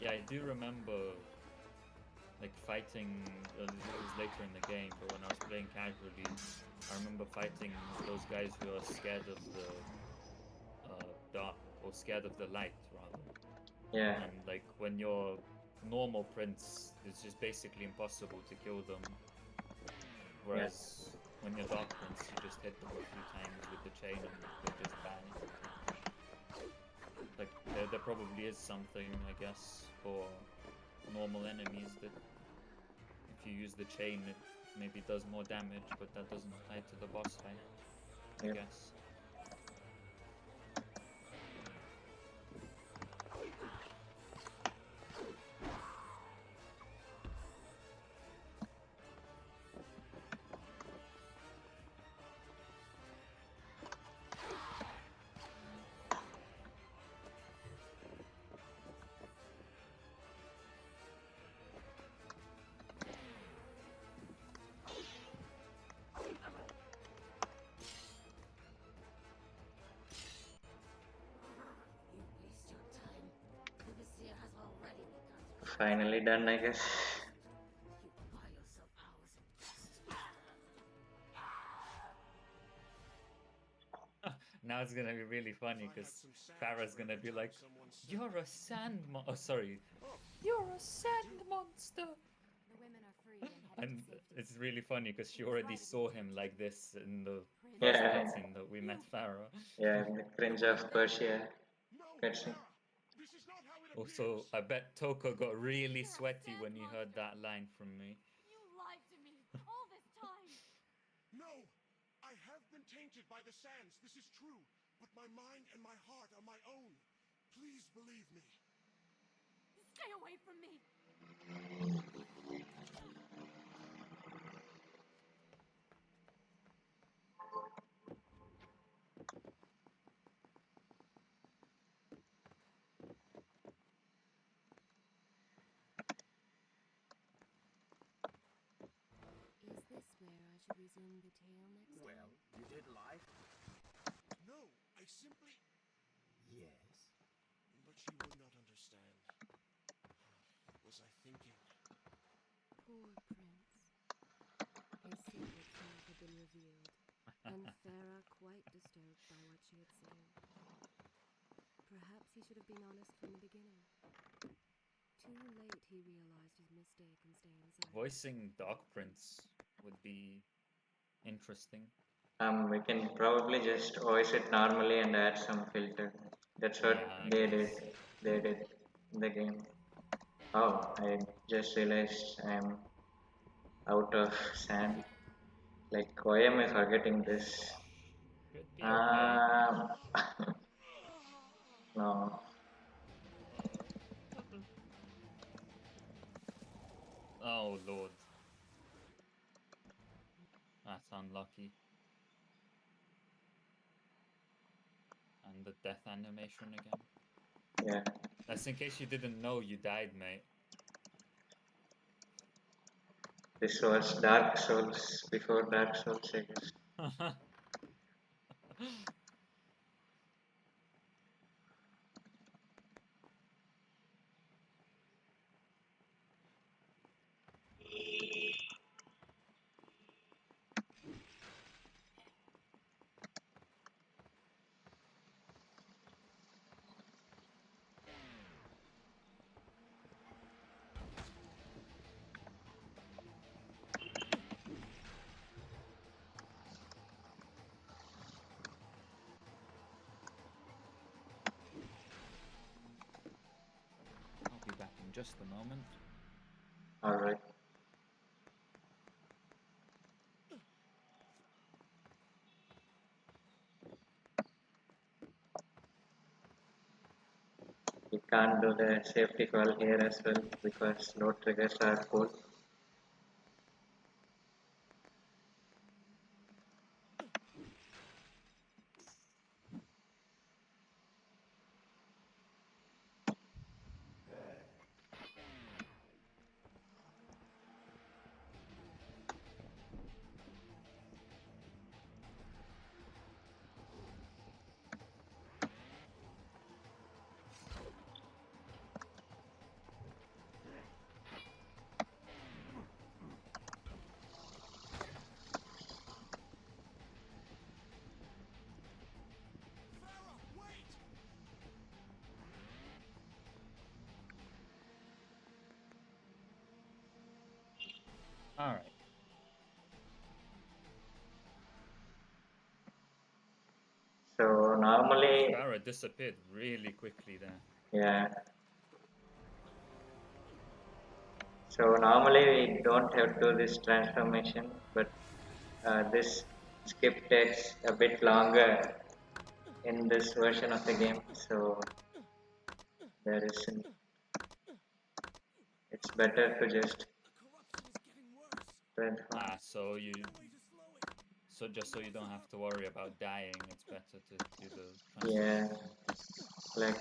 Speaker 1: Yeah, I do remember like fighting. It was later in the game, but when I was playing casually, I remember fighting those guys who are scared of the dark or scared of the light, rather.
Speaker 3: Yeah,
Speaker 1: And like when you're normal prince, it's just basically impossible to kill them.
Speaker 3: yeah,
Speaker 1: Whereas when you're dark prince, you just hit them a few times with the chain and they just die. Like there probably is something, I guess, for normal enemies that if you use the chain, it maybe does more damage, but that doesn't apply to the boss fight, I
Speaker 3: yeah.
Speaker 1: guess.
Speaker 3: Finally done, I guess.
Speaker 1: Now it's gonna be really funny because Farah's gonna be like, "You're a oh, sorry, you're a sand monster."
Speaker 6: The women are free and headed
Speaker 1: And
Speaker 6: to safety.
Speaker 1: it's really funny because she already saw him like this in the first
Speaker 3: Yeah,
Speaker 1: cutscene that we met Farah.
Speaker 3: yeah, the cringe of Persia cutscene.
Speaker 5: This is not how it
Speaker 1: Also, I bet Toko got really sweaty when he heard that line from me.
Speaker 6: You lied to me all this time.
Speaker 5: No! I have been tainted by the sands, this is true. But my mind and my heart are my own. Please believe me.
Speaker 6: Stay away from me.
Speaker 2: Is this where I should resume the tale next time?
Speaker 5: You did lie? No, I simply... Yes? But you would not understand. What was I thinking?
Speaker 2: Poor prince. His secrets might have been revealed, and Farah quite disturbed by what she had been honest from the beginning. Too late he realized his mistake and staying silent.
Speaker 1: Voicing Dark Prince would be interesting.
Speaker 3: We can probably just voice it normally and add some filter. That's what
Speaker 1: Yeah, I
Speaker 3: they
Speaker 1: guess.
Speaker 3: did. They did in the game. Oh, I just realized I'm out of sand. Like, why am I forgetting this?
Speaker 1: Should be okay.
Speaker 3: No.
Speaker 1: Oh lord. That's unlucky. And the death animation again.
Speaker 3: Yeah.
Speaker 1: That's in case you didn't know you died, mate.
Speaker 3: This was Dark Souls before Dark Souls, I guess.
Speaker 1: I'll be back in just a moment.
Speaker 3: Alright. We can't do the safety call here as well because no triggers are full.
Speaker 1: Alright.
Speaker 3: So normally,
Speaker 1: Farah disappeared really quickly there.
Speaker 3: yeah. So normally we don't have to do this transformation, but this skip takes a bit longer in this version of the game. So there is, it's better to just transform.
Speaker 1: Ah, so just so you don't have to worry about dying, it's better to do the
Speaker 3: Yeah,
Speaker 1: transformation.
Speaker 3: like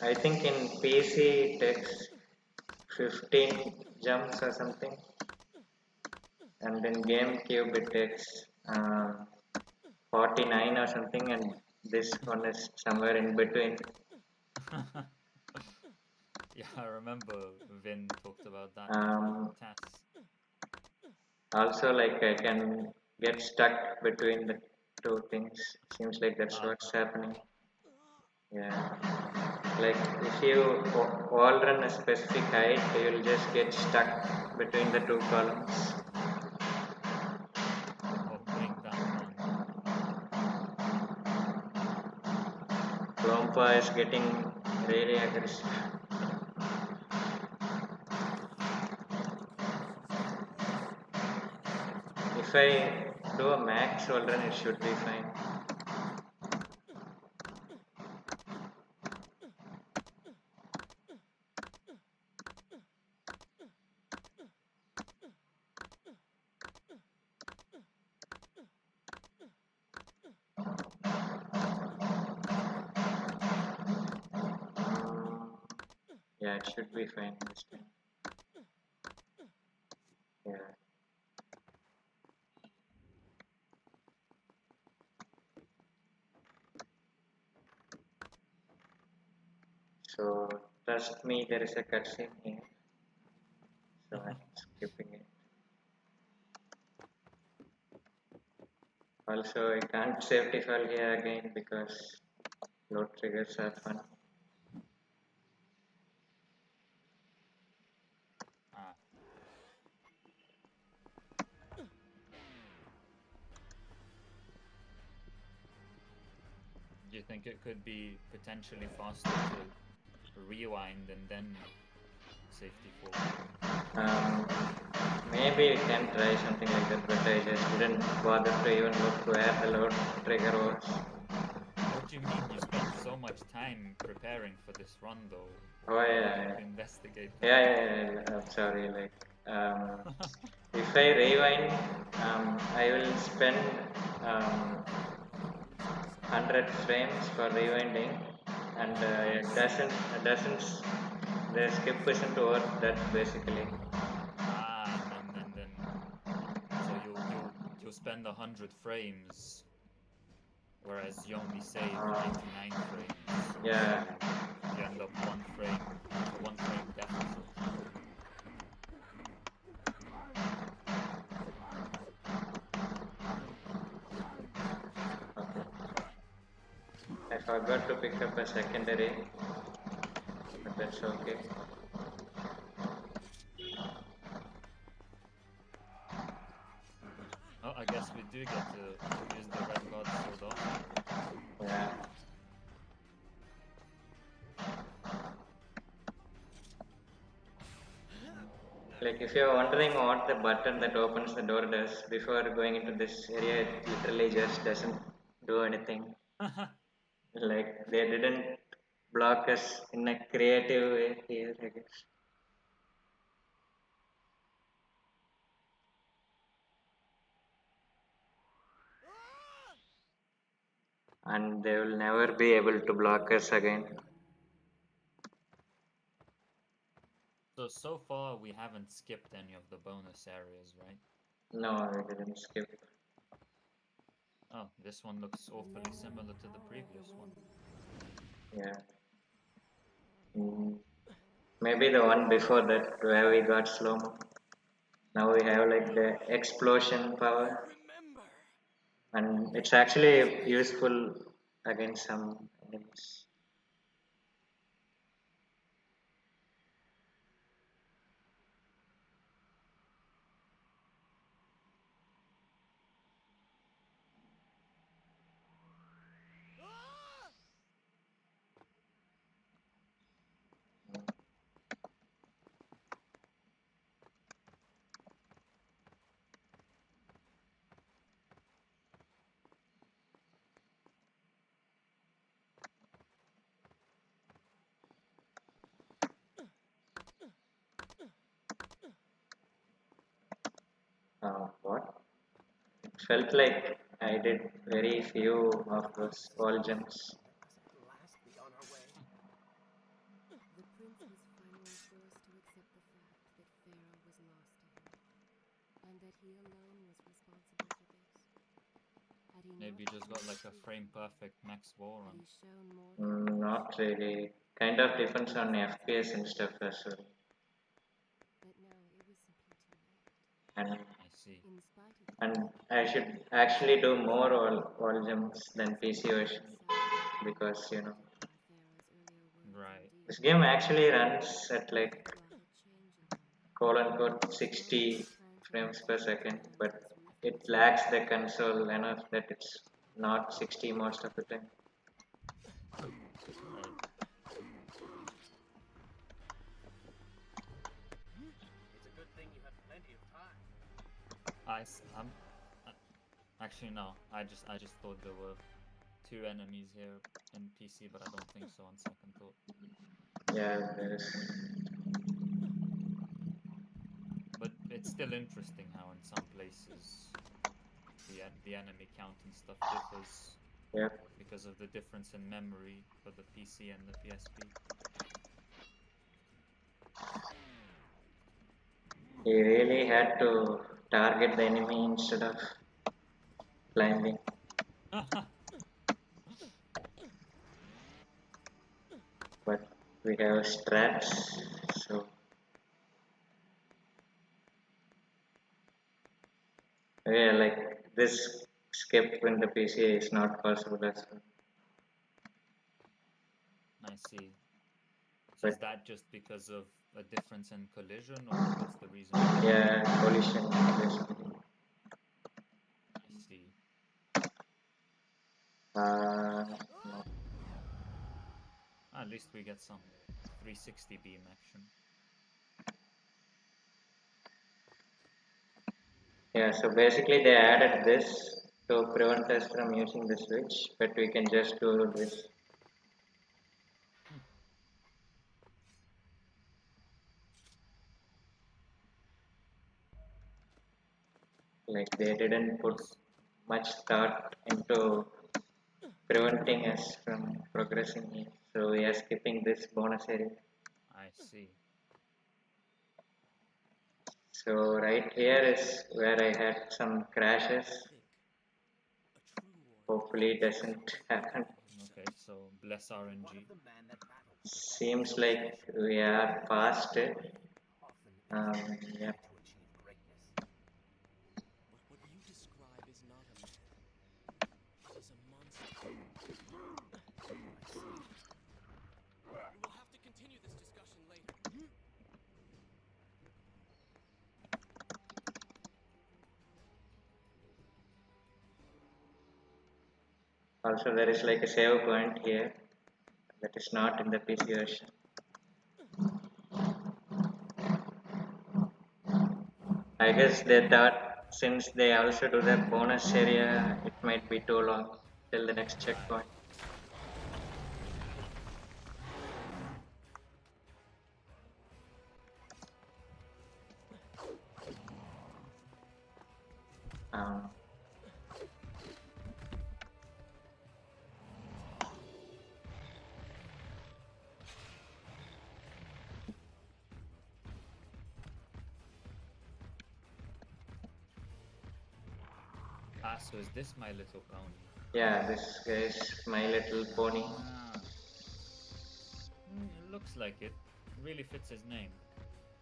Speaker 3: I think in PC it takes 15 jumps or something, and in GameCube it takes 49 or something, and this one is somewhere in between.
Speaker 1: Yeah, I remember Vin talked about that
Speaker 3: Um,
Speaker 1: task.
Speaker 3: Also, like I can get stuck between the two things. Seems like that's what's happening. Yeah. Like if you wall run a specific height, you'll just get stuck between the two columns.
Speaker 1: Or putting down one.
Speaker 3: Lompa is getting really aggressive. If I do a max wall run, it should be fine. Yeah, it should be fine this time. Yeah. So trust me, there is a cutscene here. So I'm skipping it. Also, I can't safety file here again because load triggers are fun.
Speaker 1: Do you think it could be potentially faster to rewind and then safety forward?
Speaker 3: Maybe we can try something like that, but I just didn't bother to even look where the load trigger was.
Speaker 1: What do you mean? You spent so much time preparing for this run, though.
Speaker 3: Oh yeah,
Speaker 1: To investigate that.
Speaker 3: yeah. I'm sorry. Like, if I rewind, I will spend 100 frames for rewinding, and it doesn't. The skip isn't worth that basically.
Speaker 1: And then so you'll spend 100 frames, whereas you only save 99 frames.
Speaker 3: Yeah.
Speaker 1: So you end up one frame deficit.
Speaker 3: I forgot to pick up a secondary, but that's okay.
Speaker 1: Oh, I guess we do get to use the red god sword off.
Speaker 3: Yeah. Like, if you're wondering what the button that opens the door does, before going into this area, it literally just doesn't do anything. Like, they didn't block us in a creative way here, I guess. And they will never be able to block us again.
Speaker 1: So far we haven't skipped any of the bonus areas, right?
Speaker 3: No, we didn't skip.
Speaker 1: Oh, this one looks awfully similar to the previous one.
Speaker 3: Yeah. Maybe the one before that where we got slow-mo. Now we have like the explosion power. And it's actually useful against some enemies. What? It felt like I did very few of those wall jumps.
Speaker 2: The prince was finally forced to accept the fact that Pharaoh was lost to him, and that he alone was responsible for this. Had he
Speaker 1: Maybe
Speaker 2: not
Speaker 1: just got like a
Speaker 2: succeeded,
Speaker 1: frame perfect max war
Speaker 2: had
Speaker 1: run.
Speaker 2: he shown more courage,
Speaker 3: Not really. Kind of depends on FPS and stuff as well.
Speaker 2: but now it was simply too late.
Speaker 3: And
Speaker 1: I see.
Speaker 2: In spite of
Speaker 3: and I should actually do more wall jumps than PC version because
Speaker 2: Pharaoh's earlier words
Speaker 1: Right.
Speaker 2: and
Speaker 3: this
Speaker 2: deeds,
Speaker 3: game actually runs at
Speaker 2: life
Speaker 3: like
Speaker 2: had wrought a change in him.
Speaker 3: quote unquote 60 frames per second, but it lacks the console enough that it's not 60 most of the time.
Speaker 1: Right.
Speaker 5: It's a good thing you have plenty of time.
Speaker 1: I'm actually no. I just thought there were 2 enemies here in PC, but I don't think so on second thought.
Speaker 3: Yeah, there's.
Speaker 1: But it's still interesting how in some places the enemy count and stuff differs.
Speaker 3: Yeah.
Speaker 1: Because of the difference in memory for the PC and the PSP.
Speaker 3: He really had to target the enemy instead of climbing. But we have strats, so yeah, like this skip in the PC is not possible as well.
Speaker 1: I see. So
Speaker 3: But
Speaker 1: is that just because of a difference in collision, or what's the reason?
Speaker 3: yeah, collision basically.
Speaker 1: I see.
Speaker 3: No.
Speaker 1: at least we get some 360 beam action.
Speaker 3: Yeah, so basically they added this to prevent us from using the switch, but we can just do this. Like they didn't put much thought into preventing us from progressing here. So we are skipping this bonus area.
Speaker 1: I see.
Speaker 3: So right here is where I had some crashes.
Speaker 4: Think. A true warrior
Speaker 3: Hopefully it doesn't happen.
Speaker 1: Okay, so bless RNG.
Speaker 3: Seems like we are past it. Yeah.
Speaker 4: But what you describe is not a man. It is a monster. We will have to continue this discussion later.
Speaker 3: Also there is like a save point here that is not in the PC version. I guess they thought since they also do the bonus area, it might be too long till the next checkpoint. Um,
Speaker 1: So is this My Little Pony?
Speaker 3: yeah, this is My Little Pony.
Speaker 1: Ah. It looks like it. Really fits his name.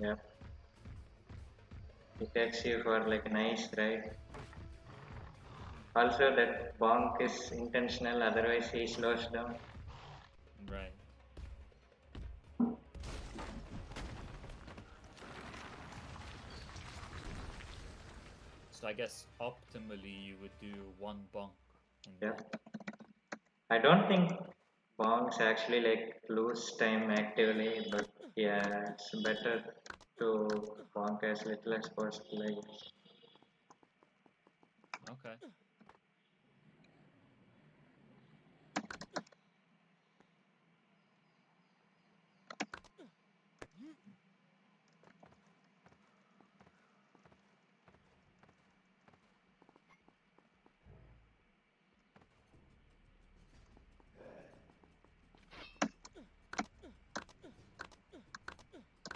Speaker 3: Yeah. It takes you for like a nice ride. Also that bonk is intentional, otherwise he slows down.
Speaker 1: Right. So I guess optimally you would do one bonk.
Speaker 3: Yeah. I don't think bonks actually like lose time actively, but yeah, it's better to bonk as little as possible, I guess.
Speaker 1: Okay.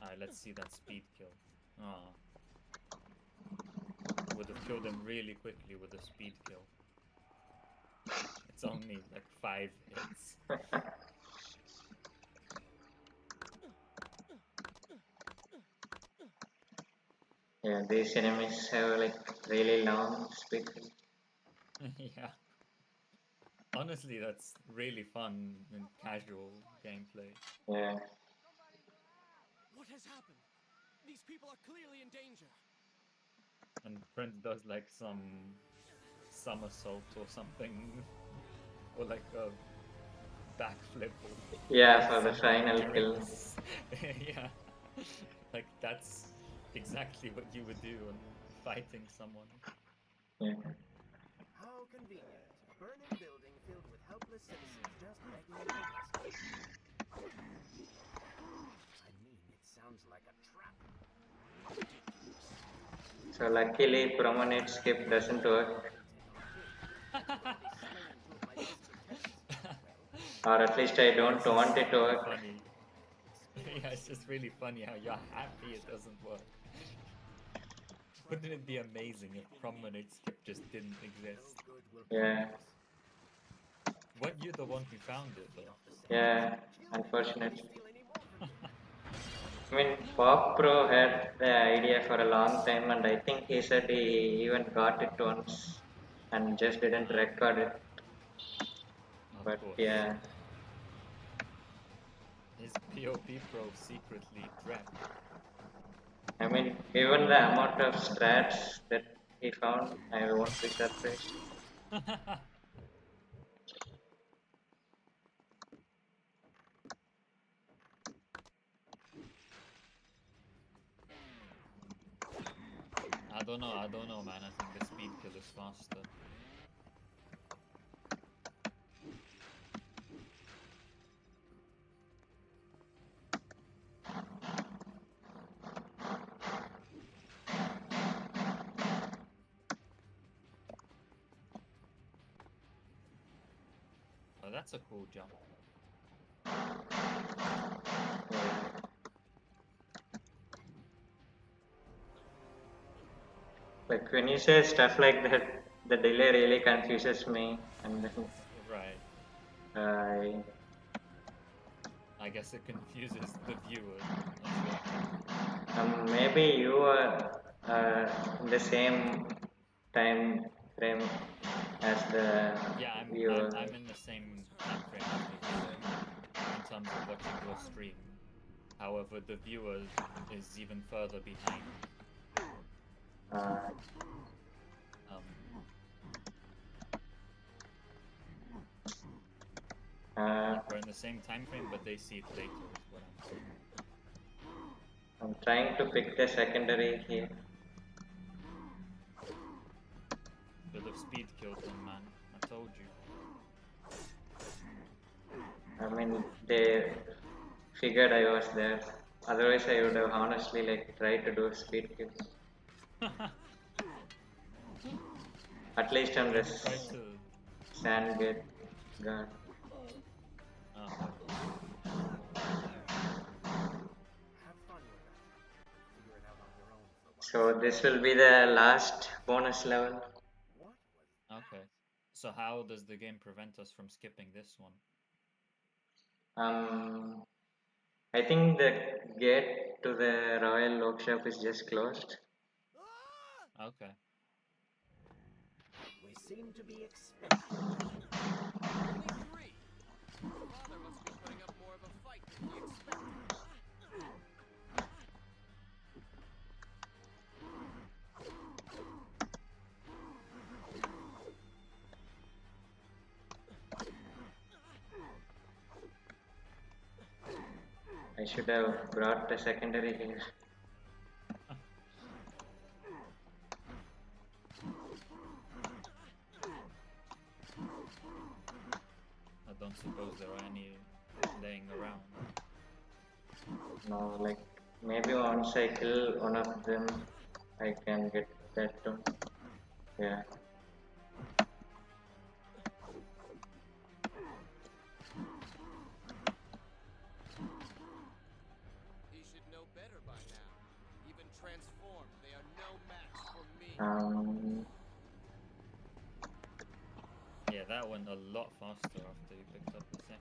Speaker 1: Alright, let's see that speed kill. Ah. Would have killed him really quickly with a speed kill. It's only like 5 hits.
Speaker 3: Yeah, these enemies have like really long speed.
Speaker 1: Yeah. Honestly, that's really fun and casual gameplay.
Speaker 3: Yeah.
Speaker 4: What has happened? These people are clearly in danger.
Speaker 1: And Prince does like some somersault or something, or like a backflip. Or
Speaker 3: Yeah, for the
Speaker 1: something
Speaker 3: final
Speaker 1: during
Speaker 3: kill.
Speaker 1: this. Yeah, like that's exactly what you would do when fighting someone.
Speaker 3: Yeah.
Speaker 5: How convenient. A burning building filled with helpless citizens just begging for rescue. I mean, it sounds like a trap.
Speaker 3: So luckily promenade skip doesn't work. Or at least I don't want it to
Speaker 1: Really
Speaker 3: work.
Speaker 1: funny. Yeah, it's just really funny how you're happy it doesn't work. Wouldn't it be amazing if promenade skip just didn't exist?
Speaker 3: Yeah.
Speaker 1: Weren't you the one who found it though?
Speaker 3: Yeah, unfortunately. I mean, Pop Pro had the idea for a long time, and I think he said he even got it once and just didn't record it.
Speaker 1: Of
Speaker 3: But
Speaker 1: course.
Speaker 3: yeah,
Speaker 1: Is POP Pro secretly dread?
Speaker 3: I mean, given the amount of strats that he found, I won't be surprised.
Speaker 1: don't know, man. I think the speed kill is faster. Oh, that's a cool jump.
Speaker 3: Like when you say stuff like that, the delay really confuses me, and then
Speaker 1: Right. I guess it confuses the viewer as well.
Speaker 3: Maybe you are in the same time frame as the
Speaker 1: Yeah,
Speaker 3: viewer.
Speaker 1: I'm in the same time frame as the viewer in terms of watching your stream. However, the viewer is even further behind. Like we're in the same time frame, but they see it later. Is what I'm saying.
Speaker 3: I'm trying to pick the secondary here.
Speaker 1: Should have speed killed them, man. I told you.
Speaker 3: I mean, they figured I was there. Otherwise, I would have honestly like tried to do speed kills. At least on this sand gate guard. So this will be the last bonus level.
Speaker 1: Okay. So how does the game prevent us from skipping this one?
Speaker 3: I think the gate to the Royal Workshop is just closed.
Speaker 1: Okay.
Speaker 5: We seem to be expecting.
Speaker 4: Only 3. Father must be putting up more of a fight than he expected.
Speaker 3: I should have brought the secondary here.
Speaker 1: I don't suppose there are any laying around.
Speaker 3: No, like maybe once I kill one of them, I can get that too. Yeah.
Speaker 4: He should know better by now. Even transformed, they are no match for me.
Speaker 1: Yeah, that went a lot faster after you picked up the second.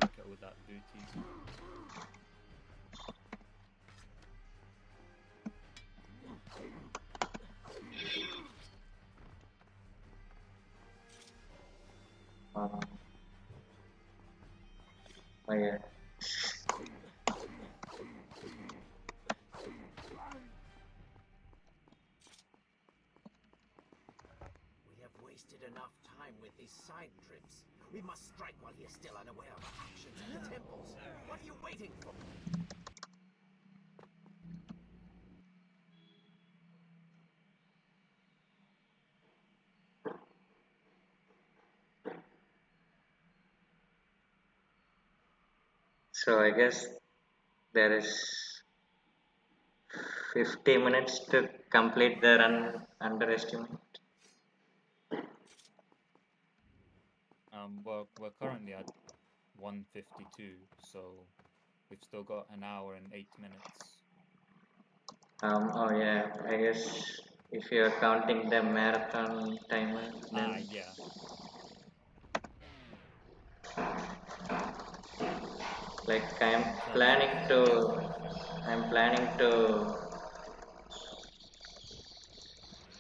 Speaker 1: Look at all that booty.
Speaker 3: Oh yeah.
Speaker 5: We have wasted enough time with these side trips. We must strike while he is still unaware of our actions at the temples. What are you waiting for?
Speaker 3: So I guess there is 50 minutes to complete the run underestimate.
Speaker 1: We're currently at 1:52, so we've still got an hour and 8 minutes.
Speaker 3: Oh yeah, I guess if you are counting the marathon timer, then
Speaker 1: yeah.
Speaker 3: like I'm planning to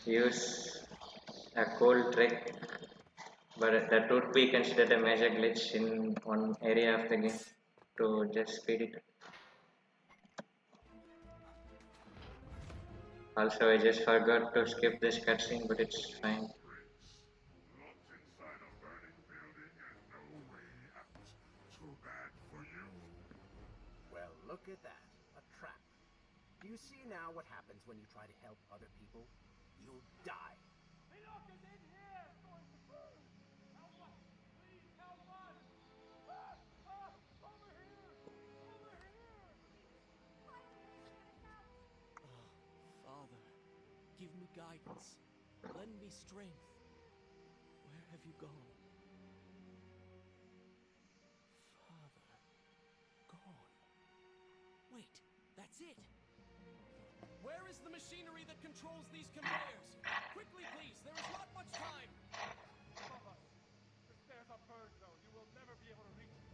Speaker 3: use a cool trick But that would be considered a major glitch in one area of the game to just speed it. Also, I just forgot to skip this cutscene, but it's fine.
Speaker 7: Locked inside a burning building and no way out. Too bad for you.
Speaker 5: Well, look at that. A trap. Do you see now what happens when you try to help other people? You'll die.
Speaker 8: Hey, look, it's in here! Help us! Please help us! Over here! Over here!
Speaker 4: Father, give me guidance. Lend me strength. Where have you gone? Father, gone. Wait, that's it! Where is the machinery that controls these conveyors? Quickly, please, there is not much time!
Speaker 8: Above us! The stairs are burned, though. You will never be able to reach them.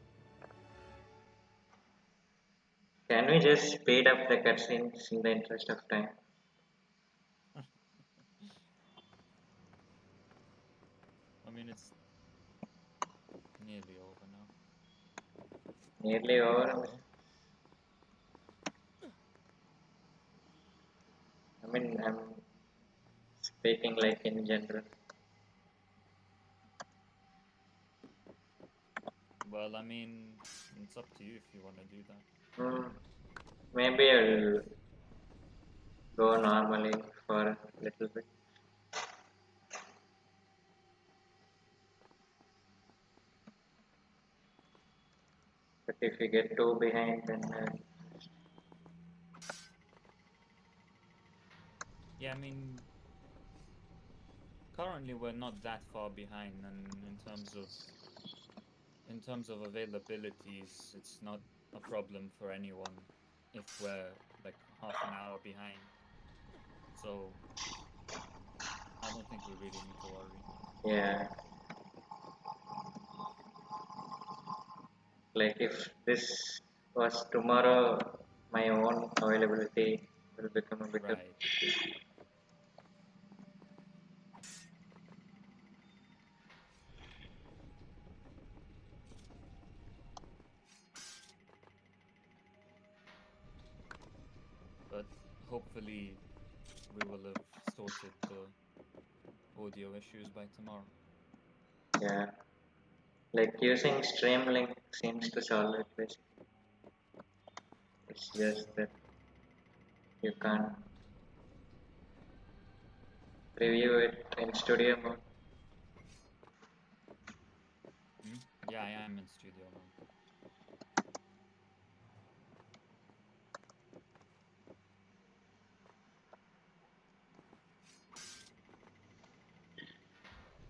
Speaker 3: Can we just speed up the cutscenes in the interest of time?
Speaker 1: I mean, it's nearly over now.
Speaker 3: Nearly over.
Speaker 1: Hello?
Speaker 3: I mean, I'm speaking like in general.
Speaker 1: Well, I mean, it's up to you if you want to do that.
Speaker 3: Maybe I'll go normally for a little bit. But if you get too behind, then
Speaker 1: Yeah, I mean, currently we're not that far behind, and in terms of availabilities, it's not a problem for anyone if we're like half an hour behind. So I don't think we really need to worry.
Speaker 3: yeah. Like if this was tomorrow, my own availability will become a bit of
Speaker 1: Right. But hopefully we will have sorted the audio issues by tomorrow.
Speaker 3: yeah. Like using Streamlink seems to solve it basically. It's just that you can't preview it in studio mode.
Speaker 1: Yeah, I am in studio mode.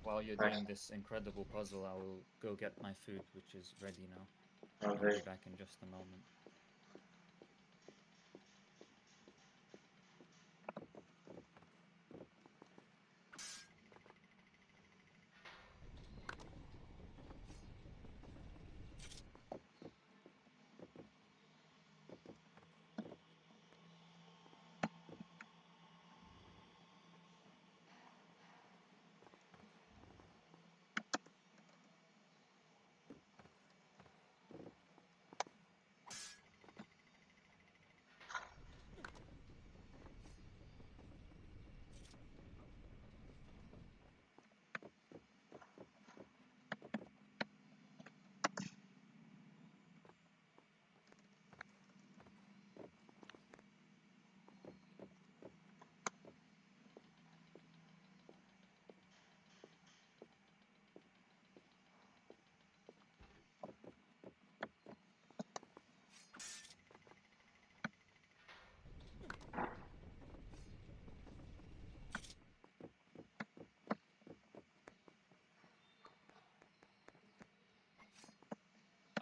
Speaker 1: While you're doing this incredible puzzle, I will go get my food, which is ready now. I'll be
Speaker 3: Alright.
Speaker 1: back in just a moment.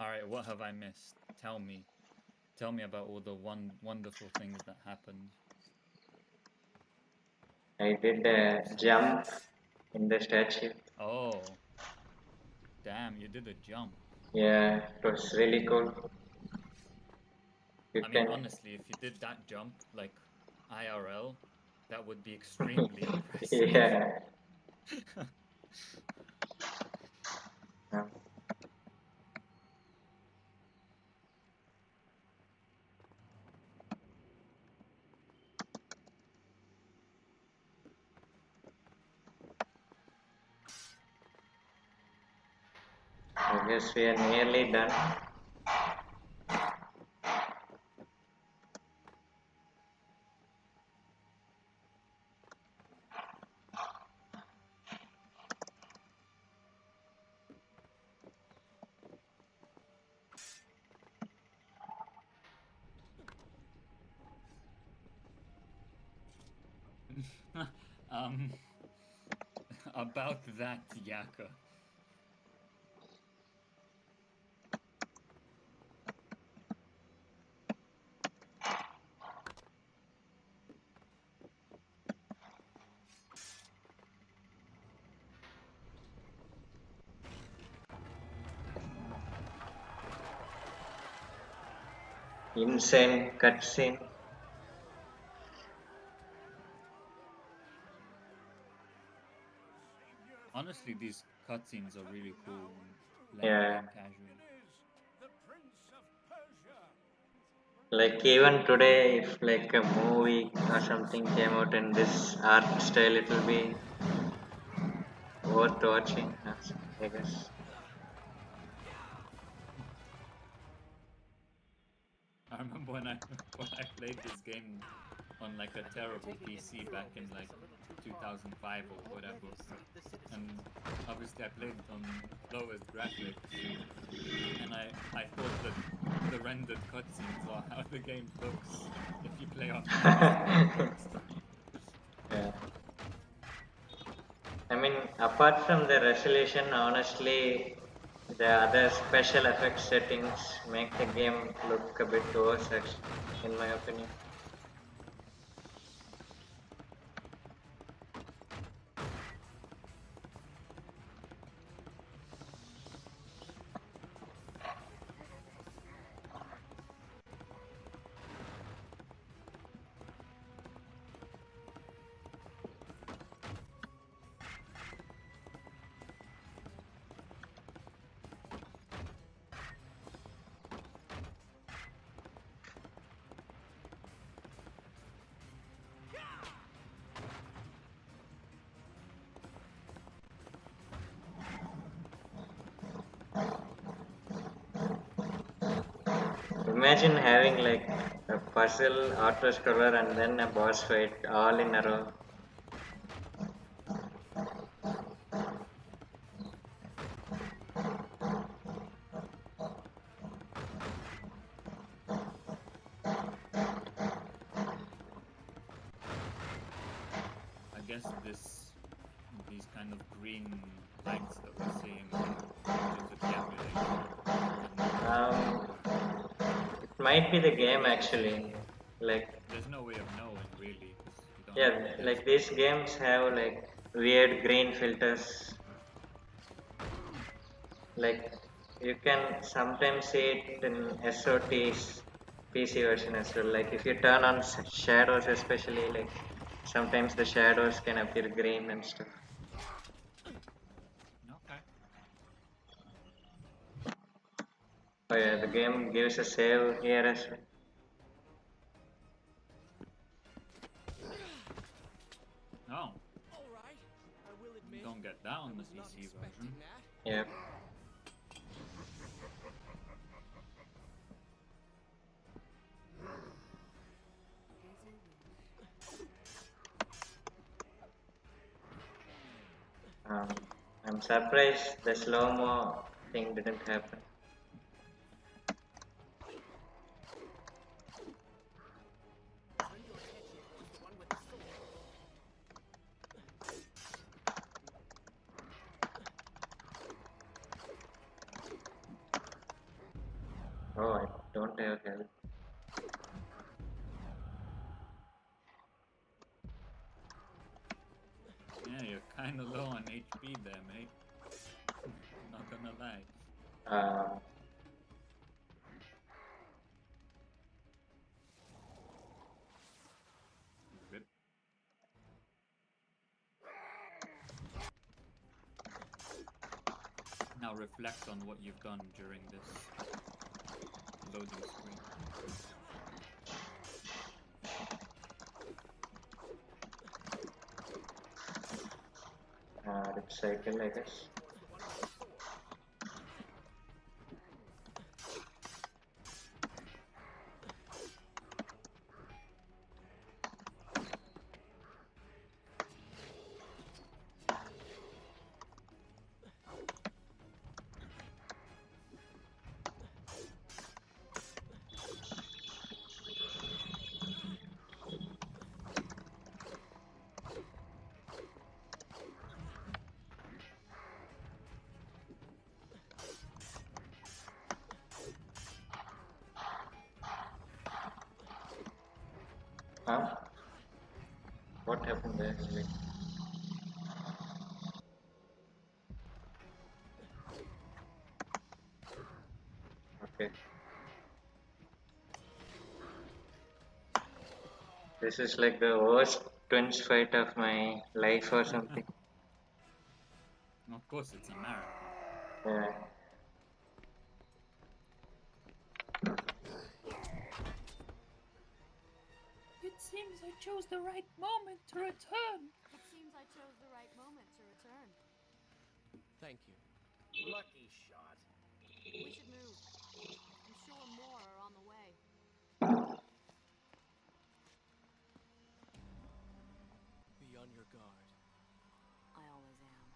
Speaker 1: Alright, what have I missed? Tell me. Tell me about all the wonderful things that happened.
Speaker 3: I did a jump in the statue.
Speaker 1: Oh. Damn, you did a jump.
Speaker 3: Yeah, it was really cool. You
Speaker 1: I mean,
Speaker 3: can
Speaker 1: honestly, if you did that jump, like IRL, that would be extremely impressive.
Speaker 3: yeah. Yeah. I guess we are nearly done.
Speaker 1: um, about that, Yaka.
Speaker 3: Insane cutscene.
Speaker 1: Honestly, these cutscenes are really cool when playing the
Speaker 3: Yeah.
Speaker 1: game casually.
Speaker 8: The Prince of Persia.
Speaker 3: Like even today, if like a movie or something came out in this art style, it will be worth watching. I guess.
Speaker 1: I remember when I played this game on like a terrible PC back in like 2005 or whatever, and obviously I played it on lowest graphics, and I thought that the rendered cutscenes are how the game looks if you play on highest graphics.
Speaker 3: Yeah. I mean, apart from the resolution, honestly, the other special effects settings make the game look a bit worse, actually, in my opinion. Imagine having like a puzzle, auto scroller, and then a boss fight all in a row.
Speaker 1: I guess these kind of green lights that we're seeing are due to the emulator and not
Speaker 3: Um, it might be the game actually. Like,
Speaker 1: there's no way of knowing really because you don't have the
Speaker 3: yeah, like
Speaker 1: test
Speaker 3: these
Speaker 1: run.
Speaker 3: games have like weird green filters. Like, you can sometimes see it in SOT's PC version as well. Like, if you turn on shadows, especially, like sometimes the shadows can appear green and stuff.
Speaker 1: Okay.
Speaker 3: Oh yeah, the game gives a save here as well.
Speaker 1: No,
Speaker 4: All right. I will
Speaker 1: you
Speaker 4: admit,
Speaker 1: don't get that
Speaker 4: I
Speaker 1: on the
Speaker 4: was not
Speaker 1: PC
Speaker 4: expecting
Speaker 1: version.
Speaker 4: that.
Speaker 3: Yep.
Speaker 2: As you wish.
Speaker 3: Um, I'm surprised the slow mo thing didn't happen.
Speaker 4: Turn your attention towards the one with the sword.
Speaker 3: Oh, I don't have health.
Speaker 1: Yeah, you're kind of low on HP there, mate. Not gonna lie.
Speaker 3: Uh,
Speaker 1: Rip. Now now reflect on what you've done during this loading screen.
Speaker 3: Rip cycle, I guess. Huh? What happened there? Wait. Okay. This is like the worst twins fight of my life or something.
Speaker 1: Of course, it's a marathon.
Speaker 3: Yeah.
Speaker 1: It seems I chose the right moment to return.
Speaker 6: It seems I chose the right moment to return.
Speaker 4: Thank you.
Speaker 5: Lucky shot.
Speaker 6: We should move. I'm sure more are on the way.
Speaker 4: Be on your guard.
Speaker 6: I always am.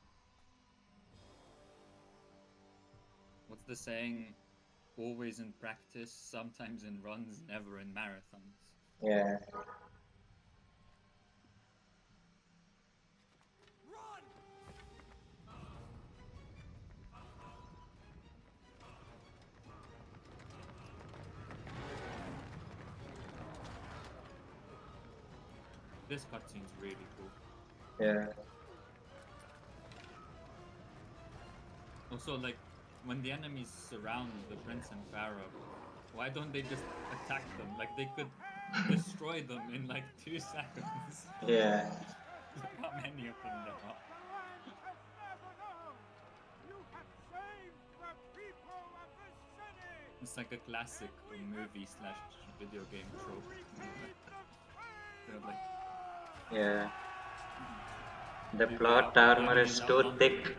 Speaker 1: What's the saying? Always in practice, sometimes in runs, never in marathons.
Speaker 3: Yeah.
Speaker 4: Run!
Speaker 1: This cutscene's really cool.
Speaker 3: Yeah.
Speaker 1: Also, like, when the enemies surround the prince and pharaoh, why don't they just attack them? Like, they could destroy them in like 2 seconds.
Speaker 3: Yeah.
Speaker 1: Look how many of them there are.
Speaker 8: The land has never known. You have saved the people of this city.
Speaker 1: It's like a classic movie / video game trope. They're like,
Speaker 3: Yeah. The
Speaker 1: people
Speaker 3: plot
Speaker 1: out
Speaker 3: armor
Speaker 1: learning
Speaker 3: is
Speaker 1: in
Speaker 3: too
Speaker 1: Outlander.
Speaker 3: thick.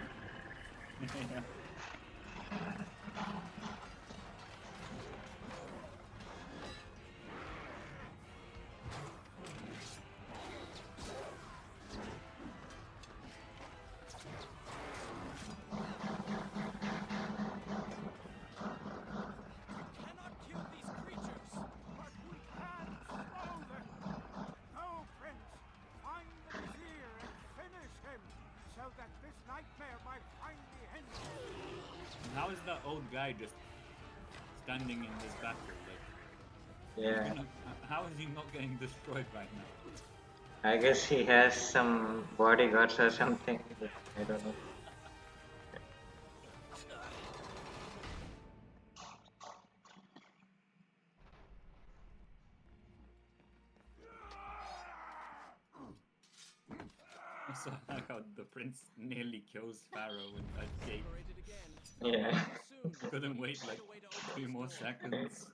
Speaker 1: Yeah.
Speaker 4: Cannot kill these creatures!
Speaker 8: But we can slow them. Go, Prince. Find the vizier and finish him, so that this nightmare might finally end.
Speaker 1: How is that old guy just standing in this battle? Like,
Speaker 3: Yeah.
Speaker 1: how is he not getting destroyed right now?
Speaker 3: I guess he has some bodyguards or something. I don't know.
Speaker 1: Also, like how the prince nearly kills Pharaoh with that gate.
Speaker 4: Liberated again.
Speaker 3: Yeah.
Speaker 4: Soon.
Speaker 1: He couldn't wait
Speaker 4: Find
Speaker 1: like
Speaker 4: a way to open
Speaker 1: 2
Speaker 4: this
Speaker 1: more
Speaker 4: door.
Speaker 1: seconds.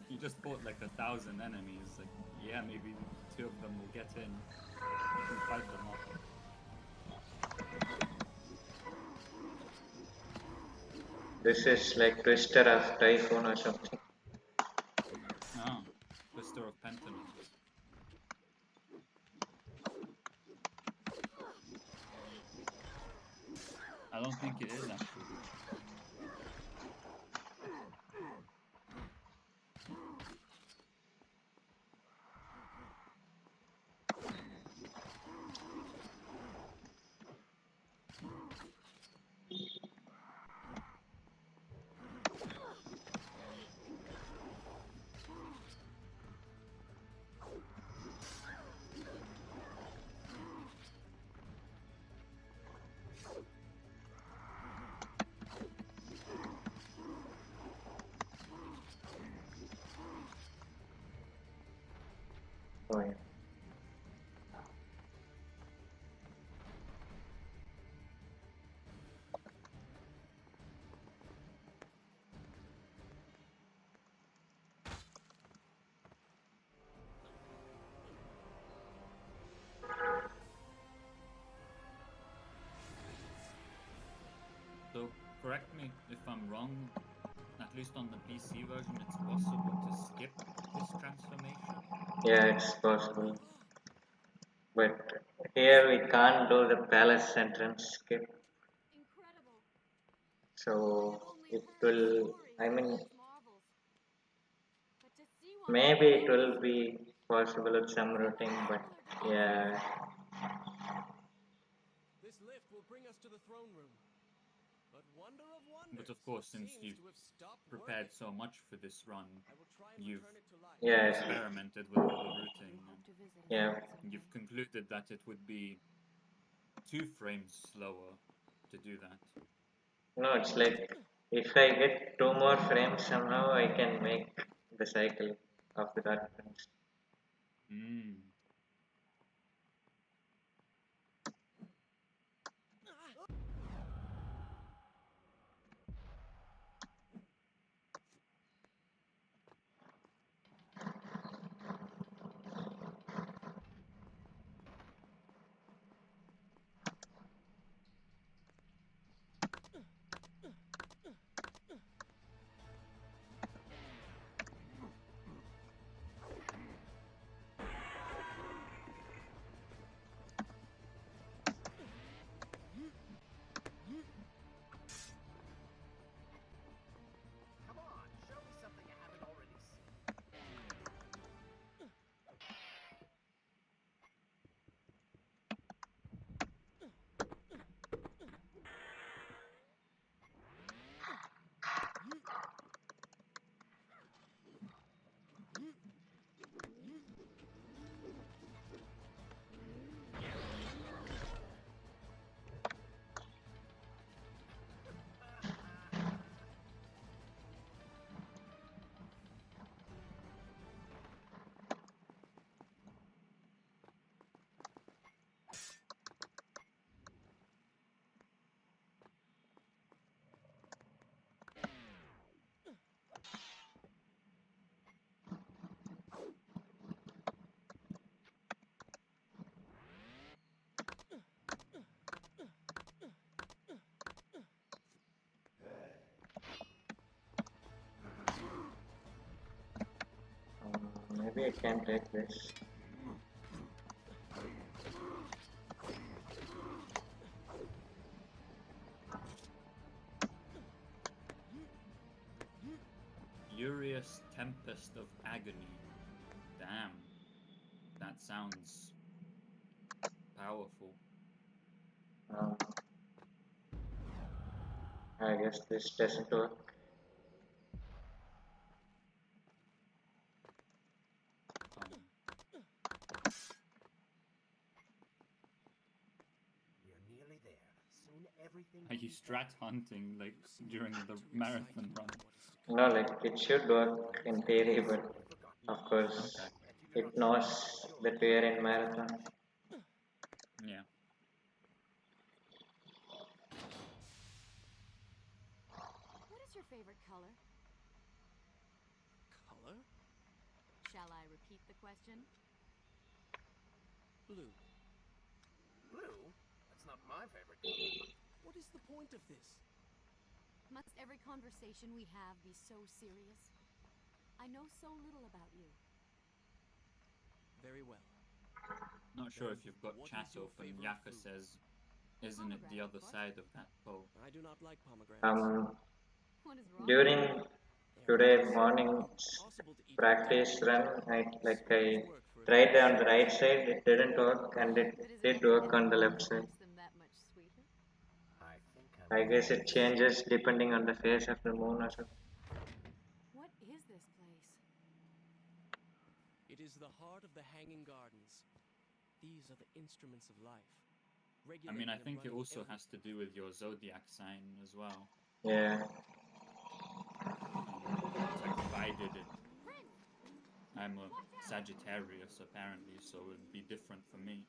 Speaker 1: He just fought like 1,000 enemies. Like, yeah, maybe 2 of them will get in. You can fight them off.
Speaker 3: This is like Twister of Typhoon or something.
Speaker 1: Ah, Twister of Pentiment. I don't think it is actually.
Speaker 3: Oh yeah.
Speaker 1: correct me if I'm wrong, at least on the PC version, it's possible to skip this transformation.
Speaker 3: Yeah, it's possible. But here we can't do the palace entrance skip.
Speaker 6: Incredible.
Speaker 3: So
Speaker 6: I've only
Speaker 3: it
Speaker 6: heard
Speaker 3: will,
Speaker 6: stories
Speaker 3: I
Speaker 6: of
Speaker 3: mean,
Speaker 6: its marvels. But to see one up
Speaker 3: maybe it
Speaker 6: close,
Speaker 3: will be possible with some routing, but yeah.
Speaker 4: This lift will bring us to the throne room. But wonder of wonders,
Speaker 1: But of course,
Speaker 4: it
Speaker 1: since
Speaker 4: seems
Speaker 1: you've
Speaker 4: to have stopped
Speaker 1: prepared
Speaker 4: working.
Speaker 1: so much for this run,
Speaker 4: I will try and
Speaker 1: you've
Speaker 4: return it to life.
Speaker 3: Yes,
Speaker 1: experimented with all the routing,
Speaker 2: We hope to visit his
Speaker 3: yeah.
Speaker 2: world someday.
Speaker 1: you've concluded that it would be 2 frames slower to do that.
Speaker 3: No, it's like if I get 2 more frames somehow I can make the cycle of the dot frames.
Speaker 1: Mm.
Speaker 5: Come on, show me something I haven't already seen.
Speaker 3: Maybe I can take this.
Speaker 1: Furious Tempest of Agony. Damn. That sounds powerful.
Speaker 3: Um, I guess this doesn't work.
Speaker 5: We're nearly there. Soon everything
Speaker 1: Are
Speaker 5: will
Speaker 1: you
Speaker 5: be
Speaker 1: strat hunting like during the
Speaker 4: Too
Speaker 1: marathon
Speaker 4: excited
Speaker 1: run?
Speaker 4: about what is to come.
Speaker 3: No, like it should work in theory, but of course
Speaker 1: Okay.
Speaker 3: it knows that we are in marathon.
Speaker 1: Yeah.
Speaker 6: what is your favorite color?
Speaker 4: Color?
Speaker 6: Shall I repeat the question?
Speaker 4: Blue.
Speaker 5: blue. That's not my favorite color.
Speaker 4: What is the point of this?
Speaker 6: Must every conversation we have be so serious? I know so little about you.
Speaker 4: Very well.
Speaker 1: Not sure
Speaker 4: Then
Speaker 1: if you've got
Speaker 4: what
Speaker 1: chat
Speaker 4: is your
Speaker 1: open.
Speaker 4: favorite
Speaker 1: Yaka
Speaker 4: fruit?
Speaker 1: says, isn't it the
Speaker 6: Pomegranate,
Speaker 1: other
Speaker 6: of course.
Speaker 1: side of that pole?
Speaker 4: I do not like pomegranates.
Speaker 6: What is wrong?
Speaker 3: During
Speaker 4: They are
Speaker 3: today
Speaker 4: poison.
Speaker 3: morning's
Speaker 4: Impossible to eat
Speaker 3: practice
Speaker 4: them
Speaker 3: run, I
Speaker 4: Sweetness work for a
Speaker 3: tried
Speaker 4: few
Speaker 3: on the right
Speaker 4: seconds.
Speaker 3: side, it didn't work, and it
Speaker 6: But is
Speaker 3: did
Speaker 6: it
Speaker 3: work on the
Speaker 6: anything
Speaker 3: left
Speaker 6: that
Speaker 3: side.
Speaker 6: makes them that much sweeter?
Speaker 5: I think
Speaker 3: I
Speaker 5: I'm
Speaker 3: guess it
Speaker 5: close.
Speaker 3: changes depending on the phase of the moon or something.
Speaker 6: What is this place?
Speaker 4: It is the heart of the Hanging Gardens. These are the instruments of life.
Speaker 1: I mean, I
Speaker 4: regulating and
Speaker 1: think it
Speaker 4: running
Speaker 1: also
Speaker 4: everything.
Speaker 1: has to do with your zodiac sign as well.
Speaker 3: Yeah.
Speaker 1: It's like if I did it,
Speaker 6: Prince!
Speaker 1: I'm a
Speaker 6: Watch out!
Speaker 1: Sagittarius apparently, so it would be different for me.